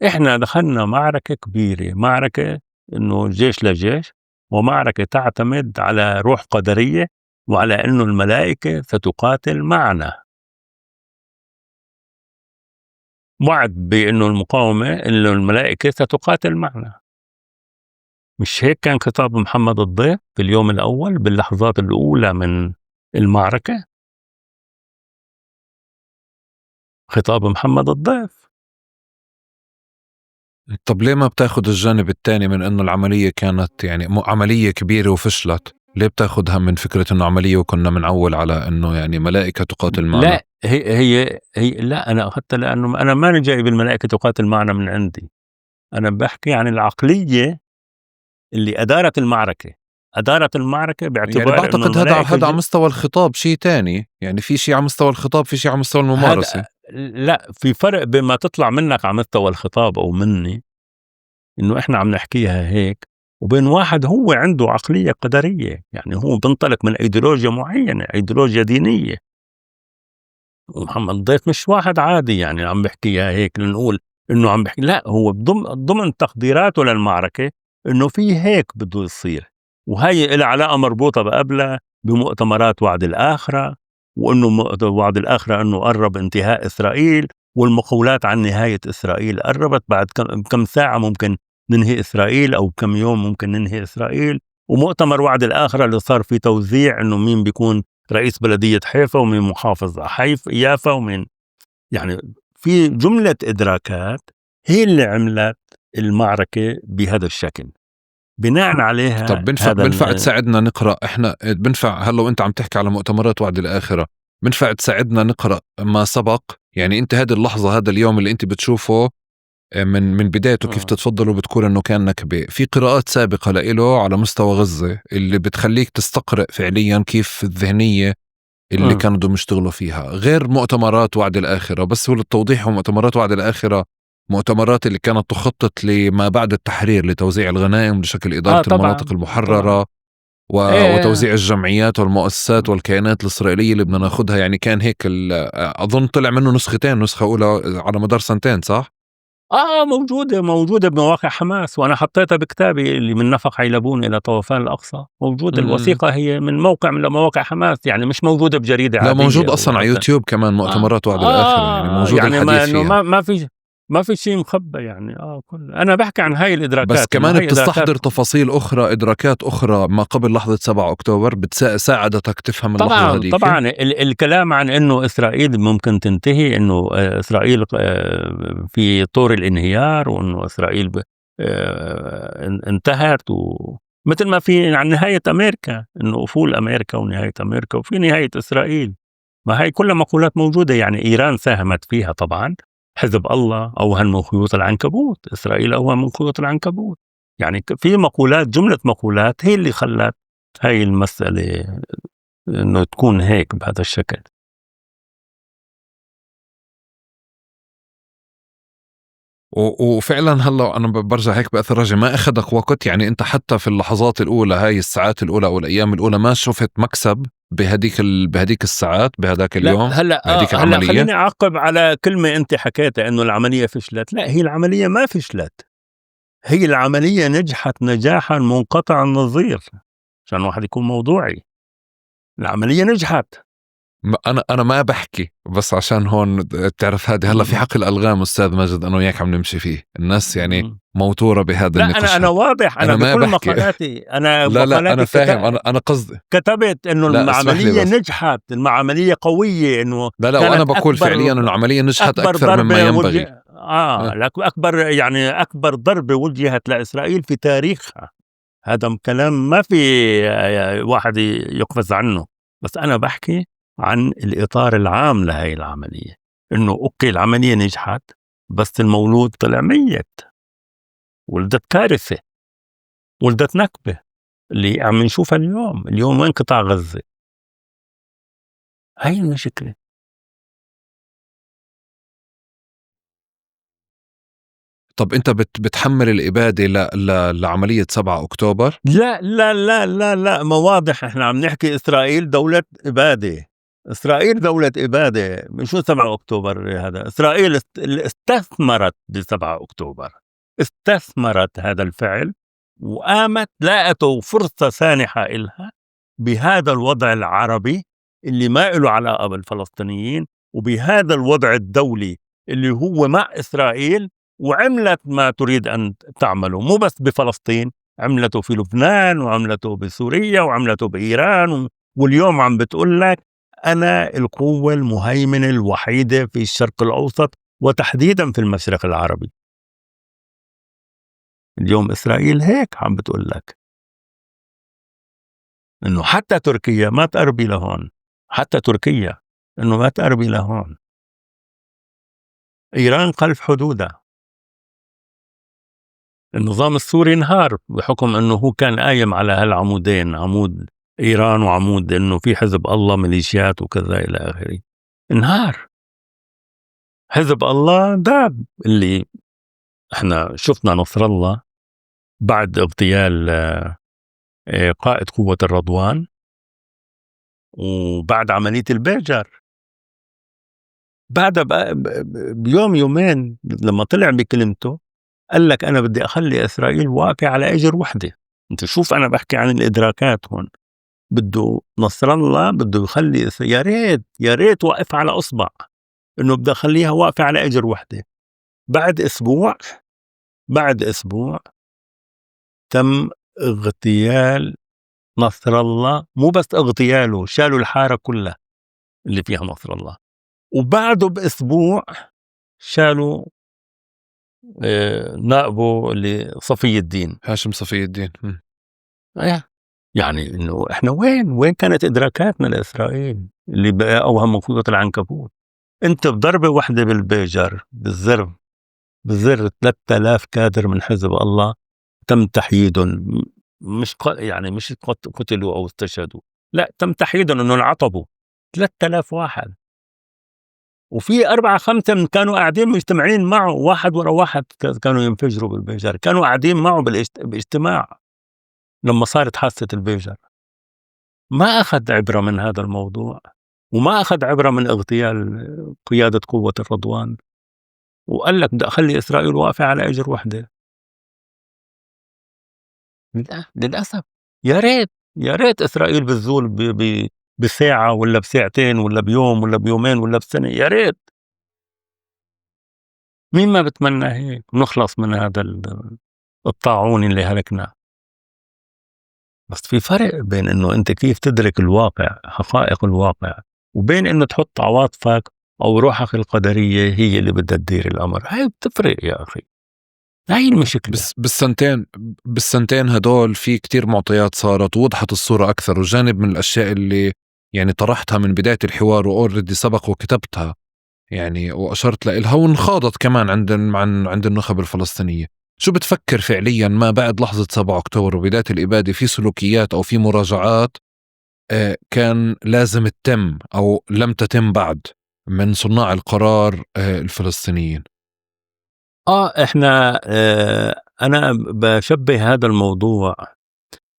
إحنا دخلنا معركة كبيرة، معركة إنه جيش لجيش، ومعركة تعتمد على روح قدرية وعلى إنه الملائكة ستقاتل معنا. وعد بإنه إنه الملائكة ستقاتل معنا. مش هيك كان خطاب محمد الضيف في اليوم الأول باللحظات الأولى من المعركة؟ خطاب محمد الضيف. طب ليه ما بتاخد الجانب الثاني من انه العملية كانت يعني عملية كبيرة وفشلت؟ ليه بتاخدها من فكرة انه عملية وكنا منعول على انه يعني ملائكة تقاتل معنا؟ لا هي لا، أنا أخذت لأنه أنا ما جايب الملائكة تقاتل معنا من عندي. أنا بحكي عن العقلية اللي أدارت المعركة باعتبار يعني بعتقد هذا على إنه مستوى الخطاب شيء تاني، يعني في شيء على مستوى الخطاب، في شيء على مستوى الممارسة. لا، في فرق بين ما تطلع منك على مستوى الخطاب أو مني إنه إحنا عم نحكيها هيك، وبين واحد هو عنده عقلية قدرية، يعني هو بنطلق من أيديولوجيا معينة، أيديولوجيا دينية. ومحمد ضيف مش واحد عادي يعني عم بحكيها هيك لنقول إنه عم بحكي، لا، هو ضمن تقديراته للمعركة إنه في هيك بده يصير. وهي إلها علاقة مربوطة بقبلها بمؤتمرات وعد الآخرة، وإنه وعد الآخرة إنه قرب انتهاء إسرائيل، والمقولات عن نهاية إسرائيل قربت، بعد كم ساعة ممكن ننهي إسرائيل، أو كم يوم ممكن ننهي إسرائيل. ومؤتمر وعد الآخرة اللي صار فيه توزيع إنه مين بيكون رئيس بلدية حيفا ومين محافظ يافا ومين، يعني في جملة إدراكات هي اللي عملت المعركة بهذا الشكل. بناء عليها طب بنفع تساعدنا نقرأ إحنا، بنفع هلا وأنت عم تحكي على مؤتمرات وعد الآخرة، بنفع تساعدنا نقرأ ما سبق؟ يعني أنت هذه اللحظة، هذا اليوم اللي أنت بتشوفه من بدايته كيف تتفضل وبتقول إنه كان نكبة، في قراءات سابقة لإله على مستوى غزة اللي بتخليك تستقرأ فعليا كيف الذهنية اللي كانوا بدهم يشتغلوا فيها، غير مؤتمرات وعد الآخرة. بس هو للتوضيح، مؤتمرات وعد الآخرة مؤتمرات اللي كانت تخطط لما بعد التحرير لتوزيع الغنائم بشكل إدارة المناطق المحررة وتوزيع الجمعيات والمؤسسات والكيانات الإسرائيلية اللي بدنا ناخدها. يعني كان هيك أظن طلع منه نسختين، نسخة أولى على مدار سنتين، صح؟ موجودة بمواقع حماس، وأنا حطيتها بكتابي اللي من نفق عيلبون إلى طوفان الأقصى. موجودة الوثيقة، هي من موقع من مواقع حماس، يعني مش موجودة بجريدة عادية. لا، موجود أصلا على يوتيوب كمان مؤتمرات وعد الآخرة، يعني موجود يعني الحديث فيها. ما في شيء مخبى يعني. أنا بحكي عن هاي الإدراكات، بس كمان بتستحضر تفاصيل أخرى، إدراكات أخرى ما قبل لحظة 7 أكتوبر ساعدتك تفهم اللحظة هذيك. طبعا الكلام عن إنه إسرائيل ممكن تنتهي، إنه إسرائيل في طور الانهيار، وإنه إسرائيل انتهت، مثل ما في عن نهاية أمريكا، إنه أفول أمريكا ونهاية أمريكا، وفي نهاية إسرائيل. ما هي كلها مقولات موجودة، يعني إيران ساهمت فيها طبعا، حزب الله أوهن من خيوط العنكبوت، إسرائيل أوهن من خيوط العنكبوت. يعني في مقولات، جملة مقولات هي اللي خلت هاي المسألة إنه تكون هيك بهذا الشكل. وفعلا هلا انا برجع هيك بأثر ما اخذك وقت، يعني انت حتى في اللحظات الاولى، هاي الساعات الاولى او الايام الاولى، ما شفت مكسب بهديك الساعات، بهداك اليوم، بهديك هلا العملية؟ خليني أعقب على كلمة أنت حكيتها إنه العملية فشلت. لا، هي العملية ما فشلت، هي العملية نجحت نجاحا منقطع النظير، عشان واحد يكون موضوعي. العملية نجحت. انا ما بحكي، بس عشان هون بتعرف هذه هلا في حقل الالغام استاذ ماجد، انا وياك عم نمشي فيه، الناس يعني موتوره بهذا النقاش. لا، انا واضح، انا بكل مقالاتي، لا انا فاهم، انا قصدي كتبت انه العمليه نجحت، العمليه قويه، انه لا وانا بقول فعليا انه العمليه نجحت اكثر مما ينبغي. لك اكبر ضربه وجهت لاسرائيل في تاريخها. هذا كلام ما في واحد يقفز عنه، بس انا بحكي عن الإطار العام لهي العملية، إنه أوكي العملية نجحت، بس المولود طلع ميت، ولدت كارثة، ولدت نكبة. اللي عم نشوفها اليوم وين قطاع غزة؟ هاي المشكلة. طب أنت بتحمّل الإبادة لعملية 7 أكتوبر؟ لا لا لا لا لا، ما واضح احنا عم نحكي إسرائيل دولة إبادة. إسرائيل دولة إبادة، شو 7 أكتوبر هذا؟ إسرائيل استثمرت ب7 أكتوبر، استثمرت هذا الفعل وقامت لقته فرصة سانحة إلها بهذا الوضع العربي اللي ما له علاقة بالفلسطينيين، وبهذا الوضع الدولي اللي هو مع إسرائيل، وعملت ما تريد أن تعمله مو بس بفلسطين، عملته في لبنان وعملته بسوريا وعملته بإيران، واليوم عم بتقول لك أنا القوة المهيمنة الوحيدة في الشرق الأوسط وتحديدا في المشرق العربي. اليوم إسرائيل هيك عم بتقول لك إنه حتى تركيا ما تقربي لهون، حتى تركيا إنه ما تقربي لهون. إيران قلب حدودها. النظام السوري انهار بحكم إنه هو كان قايم على هالعمودين، عمود إيران وعمود إنه في حزب الله ميليشيات وكذا إلى آخره. انهار حزب الله داب. اللي احنا شفنا نصر الله بعد اغتيال قائد قوة الرضوان وبعد عملية البيجر، بعد بيوم يومين لما طلع بكلمته قال لك أنا بدي أخلي إسرائيل واقفة على أجر وحدة. أنت شوف أنا بحكي عن الإدراكات هون. بده نصر الله بده يخلي يا ريت واقف على أصبع إنه بدي أخليها واقفة على أجر وحدة. بعد أسبوع تم اغتيال نصر الله، مو بس اغتياله، شالوا الحارة كلها اللي فيها نصر الله، وبعده بأسبوع شالوا نائبه اللي صفي الدين هاشم صفي الدين. يعني إنه إحنا وين كانت إدراكاتنا لإسرائيل اللي بقى أوهم من خطوط العنكبوت؟ أنت بضربة واحدة بالبيجر بالزر 3000 كادر من حزب الله تم تحييدهم. مش قتلوا أو استشهدوا، لا تم تحييدهم إنه انعطبوا 3000 واحد، وفي 4-5 من كانوا قاعدين مجتمعين معه واحد ورا واحد، كانوا ينفجروا بالبيجر، كانوا قاعدين معه باجتماع لما صارت حادثة البيجر. ما أخذ عبرة من هذا الموضوع، وما أخذ عبرة من اغتيال قيادة قوة الرضوان، وقال لك بدي أخلي إسرائيل واقفة على أجر وحدة. للأسف يا ريت إسرائيل بتزول بساعة ولا بساعتين ولا بيوم ولا بيومين ولا بسنة، يا ريت. مين ما بتمنى هيك نخلص من هذا الطاعون اللي هلكنا. بس في فرق بين إنه أنت كيف تدرك الواقع، حقائق الواقع، وبين إنه تحط عواطفك أو روحك القدرية هي اللي بدها تدير الأمر. هاي بتفرق يا أخي، هاي المشكلة. بس بالسنتين هدول في كتير معطيات صارت ووضحت الصورة أكثر، وجانب من الأشياء اللي يعني طرحتها من بداية الحوار وأوردي سبق وكتبتها يعني وأشرت لها وانخاضت كمان عند النخب الفلسطينية. شو بتفكر فعليا ما بعد لحظة 7 أكتوبر وبداية الإبادة في سلوكيات أو في مراجعات كان لازم تتم أو لم تتم بعد من صناع القرار الفلسطينيين؟ احنا انا بشبه هذا الموضوع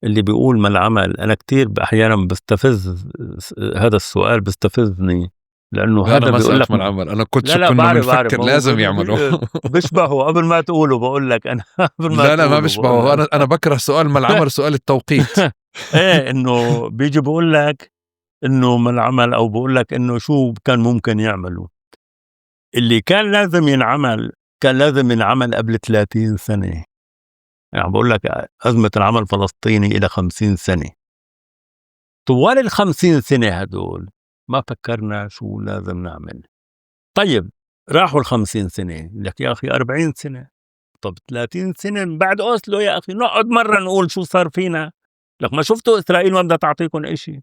اللي بيقول ما العمل. انا كتير احيانا بستفز هذا السؤال، بستفزني لانه هذا بيقول لك ما العمل. انا كنت لا كنا بعرف بنفكر لازم يعملوا بيشبهوا قبل ما تقوله بقول لك انا قبل ما لا ما بيشبهوا. انا بكره سؤال ما العمل، سؤال التوقيت. ايه انه بيجي بقول لك انه ما العمل، او بقول لك انه شو كان ممكن يعملوا. اللي كان لازم ينعمل قبل 30 سنة. يعني بقول لك أزمة العمل الفلسطيني إلى 50 سنة. طوال ال50 سنة هدول ما فكرنا شو لازم نعمل. طيب راحوا ال50 سنة، لك يا أخي 40 سنة، طب 30 سنة من بعد أوسلو يا أخي نقعد مرة نقول شو صار فينا. لك ما شفتوا إسرائيل ما بدها تعطيكم إشي،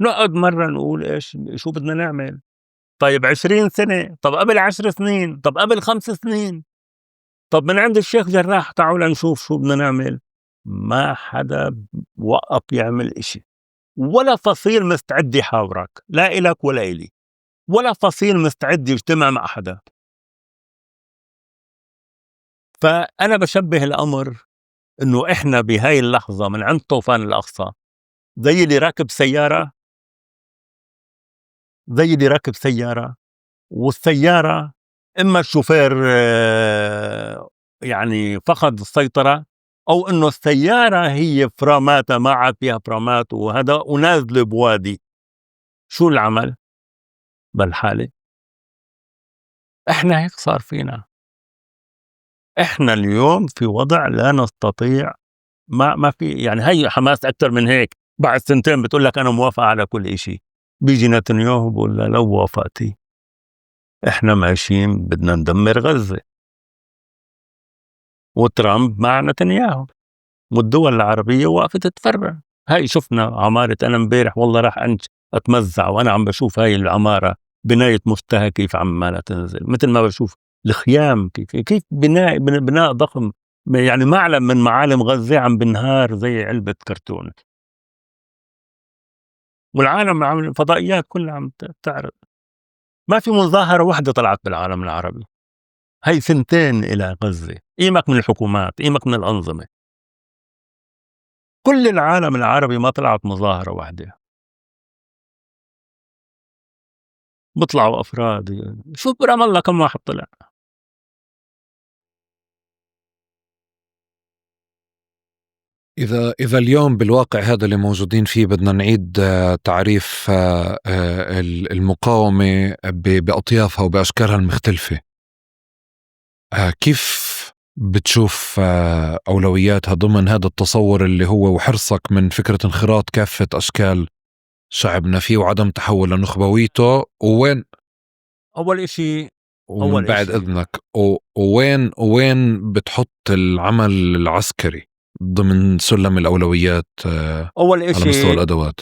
نقعد مرة نقول إيش شو بدنا نعمل. طيب 20 سنة، طب قبل 10 سنين، طب قبل 5 سنين، طب من عند الشيخ جراح تعالوا نشوف شو بدنا نعمل. ما حدا وقف يعمل إشي، ولا فصيل مستعد يحاورك، لا إلك ولا إلي، ولا فصيل مستعد يجتمع مع حدا. فأنا بشبه الأمر إنه إحنا بهاي اللحظة من عند طوفان الأقصى زي اللي راكب سيارة، والسيارة إما الشوفير يعني فقد السيطرة، أو إنه السيارة هي فراماتها ما عاد فيها فرامات وهذا ونازلة بوادي. شو العمل بالحالة؟ إحنا هيك صار فينا. إحنا اليوم في وضع لا نستطيع، ما في يعني هي حماس أكتر من هيك. بعد سنتين بتقول لك أنا موافق على كل إشي، بيجي نتنياهو بقول له لو وافقتي إحنا ماشيين بدنا ندمر غزة، وترامب مع نتنياهو والدول العربية وقفت تتفرج. هاي شفنا عمارة، أنا امبارح والله راح أتمزع وأنا عم بشوف هاي العمارة بناية مشتهى كيف عمالها تنزل، مثل ما بشوف الخيام كيف بناء ضخم، يعني معلم من معالم غزة عم بنهار زي علبة كرتون. والعالم الفضائيات كلها عم تعرض. ما في مظاهرة واحدة طلعت بالعالم العربي. هاي سنتين إلى غزة، إيمك من الحكومات، إيمك من الأنظمة. كل العالم العربي ما طلعت مظاهرة واحدة. بيطلعوا أفراد، شوف برام الله كم واحد طلع. إذا اليوم بالواقع هذا اللي موجودين فيه بدنا نعيد تعريف المقاومة بأطيافها وبأشكالها المختلفة، كيف بتشوف أولوياتها ضمن هذا التصور اللي هو وحرصك من فكرة انخراط كافة أشكال شعبنا فيه وعدم تحول لنخبويته؟ أول إشي ومن بعد إذنك وين بتحط العمل العسكري ضمن سلم الأولويات أول على مستوى إشي الأدوات؟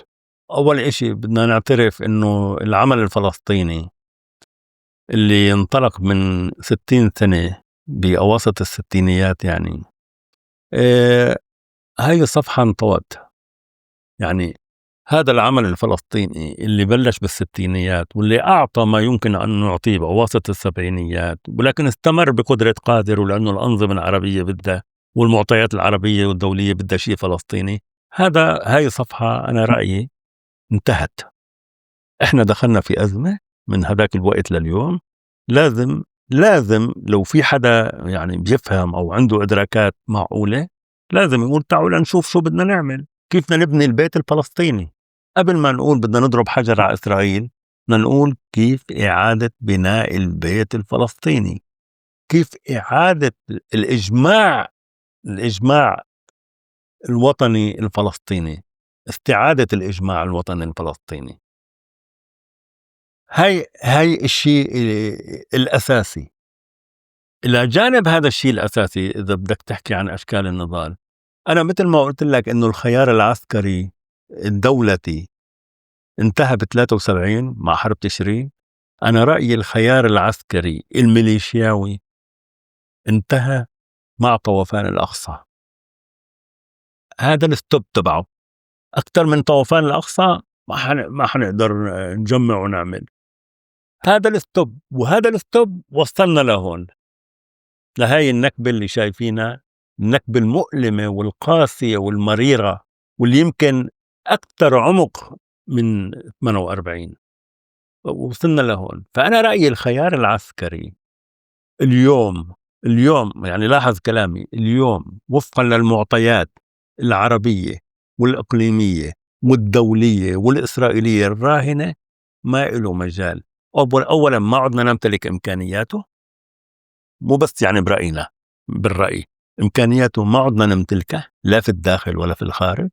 أول إشي بدنا نعترف إنه العمل الفلسطيني اللي انطلق من 60 سنة بأواسط الستينيات، يعني هاي صفحة انطوت. يعني هذا العمل الفلسطيني اللي بلش بالستينيات واللي أعطى ما يمكن أن نعطيه بواسطة السبعينيات، ولكن استمر بقدرة قادر، ولأنه الأنظمة العربية بدها والمعطيات العربية والدولية بدها شيء فلسطيني. هاي صفحة أنا رأيي انتهت. إحنا دخلنا في أزمة من هذاك الوقت لليوم. لازم لو في حدا يعني بيفهم أو عنده إدراكات معقولة لازم يقول تعالوا نشوف شو بدنا نعمل، كيف بدنا نبني البيت الفلسطيني. قبل ما نقول بدنا نضرب حجر على إسرائيل، بدنا نقول كيف إعادة بناء البيت الفلسطيني، كيف إعادة الإجماع الوطني الفلسطيني، استعادة الإجماع الوطني الفلسطيني. هاي الشيء الأساسي. إلى جانب هذا الشيء الأساسي، إذا بدك تحكي عن أشكال النضال، أنا مثل ما قلت لك إنه الخيار العسكري الدولتي انتهى ب73 مع حرب تشرين. أنا رأيي الخيار العسكري الميليشياوي انتهى مع طوفان الأقصى. هذا الستوب تبعه أكثر من طوفان الأقصى ما حنقدر نجمع ونعمل. هذا الستوب، وهذا الستوب وصلنا لهون، لهاي النكبة اللي شايفينها، النكبة المؤلمة والقاسية والمريرة واللي يمكن أكثر عمق من 48. وصلنا لهون. فأنا رأيي الخيار العسكري اليوم يعني لاحظ كلامي، اليوم وفقا للمعطيات العربية والإقليمية والدولية والإسرائيلية الراهنة ما له مجال. أولا ما عدنا نمتلك إمكانياته، مو بس يعني برأينا، بالرأي إمكانياته ما عدنا نمتلكه لا في الداخل ولا في الخارج،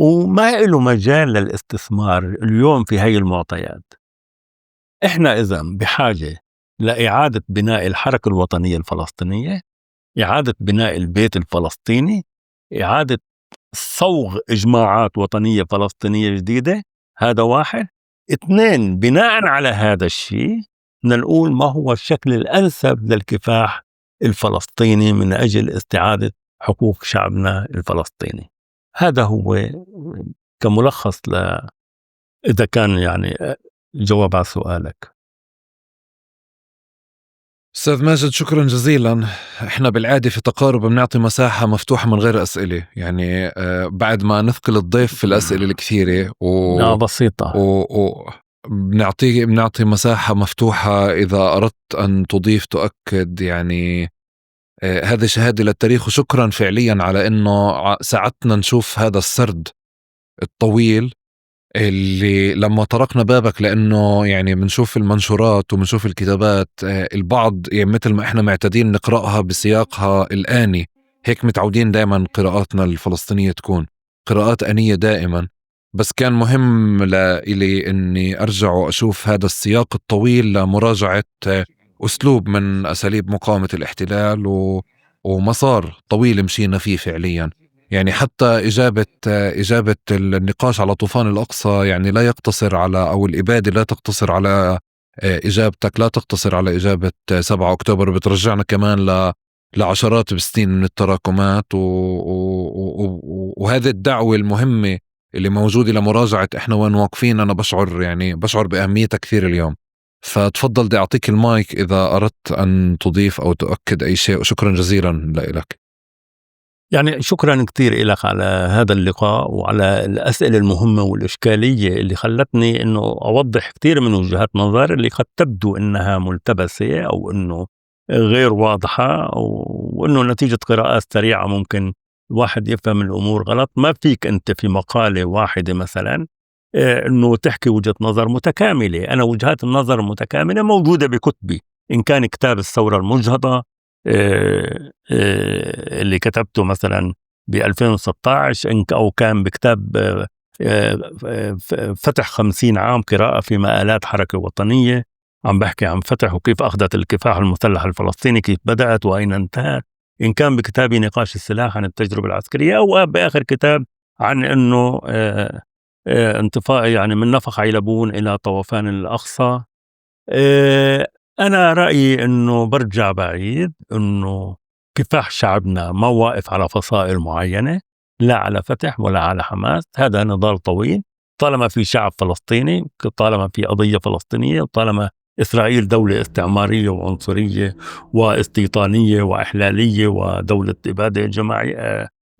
وما له مجال للاستثمار اليوم في هاي المعطيات. إحنا إذن بحاجة لإعادة بناء الحركة الوطنية الفلسطينية، إعادة بناء البيت الفلسطيني، إعادة صوغ إجماعات وطنية فلسطينية جديدة. هذا واحد. 2، بناء على هذا الشيء نقول ما هو الشكل الأنسب للكفاح الفلسطيني من أجل استعادة حقوق شعبنا الفلسطيني. هذا هو كملخص إذا كان يعني جواب على سؤالك. أستاذ ماجد شكرا جزيلا. احنا بالعادة في تقارب بنعطي مساحة مفتوحة من غير أسئلة، يعني بعد ما نثقل الضيف في الأسئلة الكثيرة بسيطة بنعطي مساحة مفتوحة إذا أردت أن تضيف تؤكد، يعني هذه شهادة للتاريخ. وشكرا فعليا على أنه ساعدتنا نشوف هذا السرد الطويل اللي لما طرقنا بابك، لأنه يعني بنشوف المنشورات وبنشوف الكتابات البعض يعني مثل ما إحنا معتادين نقرأها بسياقها الآني، هيك متعودين دائما قراءاتنا الفلسطينية تكون قراءات آنية دائما. بس كان مهم لإلي أني أرجع وأشوف هذا السياق الطويل لمراجعة أسلوب من أساليب مقاومة الاحتلال ومسار طويل مشينا فيه فعليا. يعني حتى إجابة النقاش على طوفان الأقصى يعني لا يقتصر على، أو الإبادة لا تقتصر على إجابتك، لا تقتصر على إجابة 7 أكتوبر، بترجعنا كمان لعشرات السنين من التراكمات وهذه الدعوة المهمة اللي موجودة لمراجعة إحنا وين واقفين. أنا بشعر بأهميتها كثير اليوم. فتفضل دي أعطيك المايك إذا أردت أن تضيف أو تؤكد أي شيء، وشكرا جزيلا لك. يعني شكرا كثير لك على هذا اللقاء وعلى الأسئلة المهمة والإشكالية اللي خلتني أنه أوضح كثير من وجهات نظر اللي قد تبدو أنها ملتبسة أو أنه غير واضحة، وأنه نتيجة قراءات سريعة ممكن الواحد يفهم الأمور غلط. ما فيك أنت في مقالة واحدة مثلا أنه تحكي وجهة نظر متكاملة. أنا وجهات النظر المتكاملة موجودة بكتبي، إن كان كتاب الثورة المجهضة اللي كتبته مثلا ب 2016، أو كان بكتاب فتح 50 عام قراءة في مآلات حركة وطنية، عم بحكي عن فتح وكيف أخذت الكفاح المسلح الفلسطيني، كيف بدأت وأين انتهت. إن كان بكتابي نقاش السلاح عن التجربة العسكرية، أو بآخر كتاب عن أنه انطفاء يعني من نفق عيلبون إلى طوفان الأقصى. أنا رأيي أنه برجع بعيد، أنه كفاح شعبنا ما واقف على فصائل معينة، لا على فتح ولا على حماس. هذا نضال طويل، طالما في شعب فلسطيني، طالما في قضية فلسطينية، طالما إسرائيل دولة استعمارية وعنصرية واستيطانية وإحلالية ودولة إبادة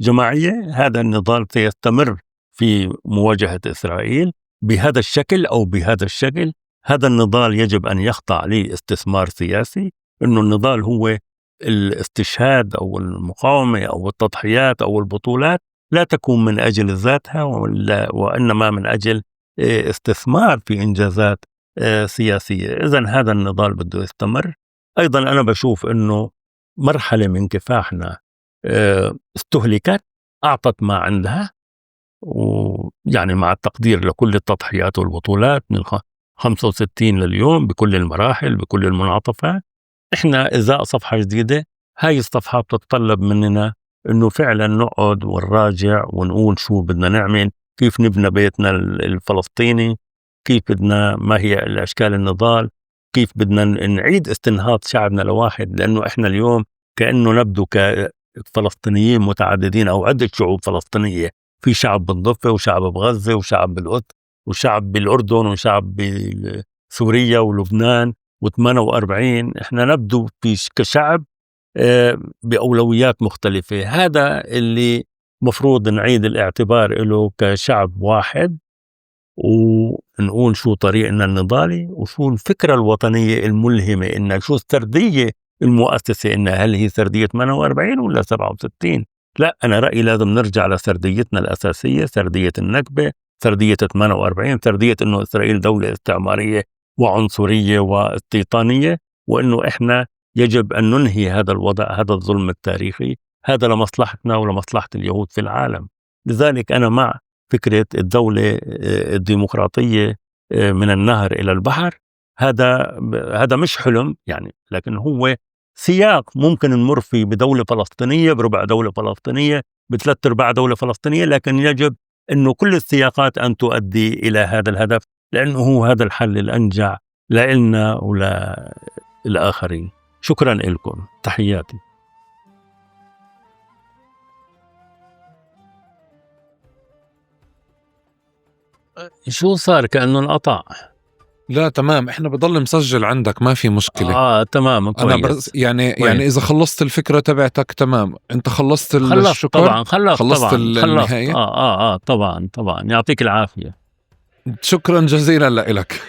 جماعية، هذا النضال سيستمر في مواجهة إسرائيل بهذا الشكل أو بهذا الشكل. هذا النضال يجب أن يخضع لاستثمار سياسي، إنه النضال هو الاستشهاد أو المقاومة أو التضحيات أو البطولات لا تكون من أجل ذاتها، وإنما من أجل استثمار في إنجازات سياسية. إذن هذا النضال بده يستمر. أيضا أنا بشوف إنه مرحلة من كفاحنا استهلكت، أعطت ما عندها، ويعني مع التقدير لكل التضحيات والبطولات من 65 لليوم بكل المراحل بكل المنعطفات، إحنا إزاء صفحة جديدة. هاي الصفحة بتتطلب مننا إنه فعلا نقعد ونراجع ونقول شو بدنا نعمل، كيف نبنى بيتنا الفلسطيني، كيف بدنا، ما هي الأشكال النضال، كيف بدنا نعيد استنهاض شعبنا لواحد. لأنه إحنا اليوم كأنه نبدو كفلسطينيين متعددين أو عدة شعوب فلسطينية، في شعب بالضفة وشعب بغزة وشعب بالقدس وشعب بالأردن وشعب بسوريا ولبنان و48. إحنا نبدو كشعب بأولويات مختلفة. هذا اللي مفروض نعيد الاعتبار له كشعب واحد، ونقول شو طريقنا النضالي وشو الفكرة الوطنية الملهمة، إن شو السردية المؤسسة، إن هل هي سردية 48 ولا 67. لا، أنا رأيي لازم نرجع لسرديتنا الأساسية، سردية النكبة، سردية 48، سردية إنه إسرائيل دولة استعمارية وعنصرية واستيطانية، وإنه إحنا يجب أن ننهي هذا الوضع، هذا الظلم التاريخي، هذا لمصلحتنا ولمصلحة اليهود في العالم. لذلك أنا مع فكرة الدولة الديمقراطية من النهر إلى البحر. هذا مش حلم يعني، لكن هو سياق ممكن نمر فيه بدولة فلسطينية، بربع دولة فلسطينية، بثلاث أرباع دولة فلسطينية، لكن يجب أنه كل السياقات أن تؤدي إلى هذا الهدف، لأنه هو هذا الحل الأنجع لنا وللآخرين. شكرا لكم، تحياتي. شو صار كأنه انقطع؟ لا تمام، احنا بضل مسجل عندك، ما في مشكلة. تمام انا كويس. يعني اذا خلصت الفكرة تبعتك تمام، انت خلصت خلصت الشكر؟ طبعا، خلصت طبعا، خلصت النهاية. طبعا يعطيك العافية. شكرا جزيلا لك.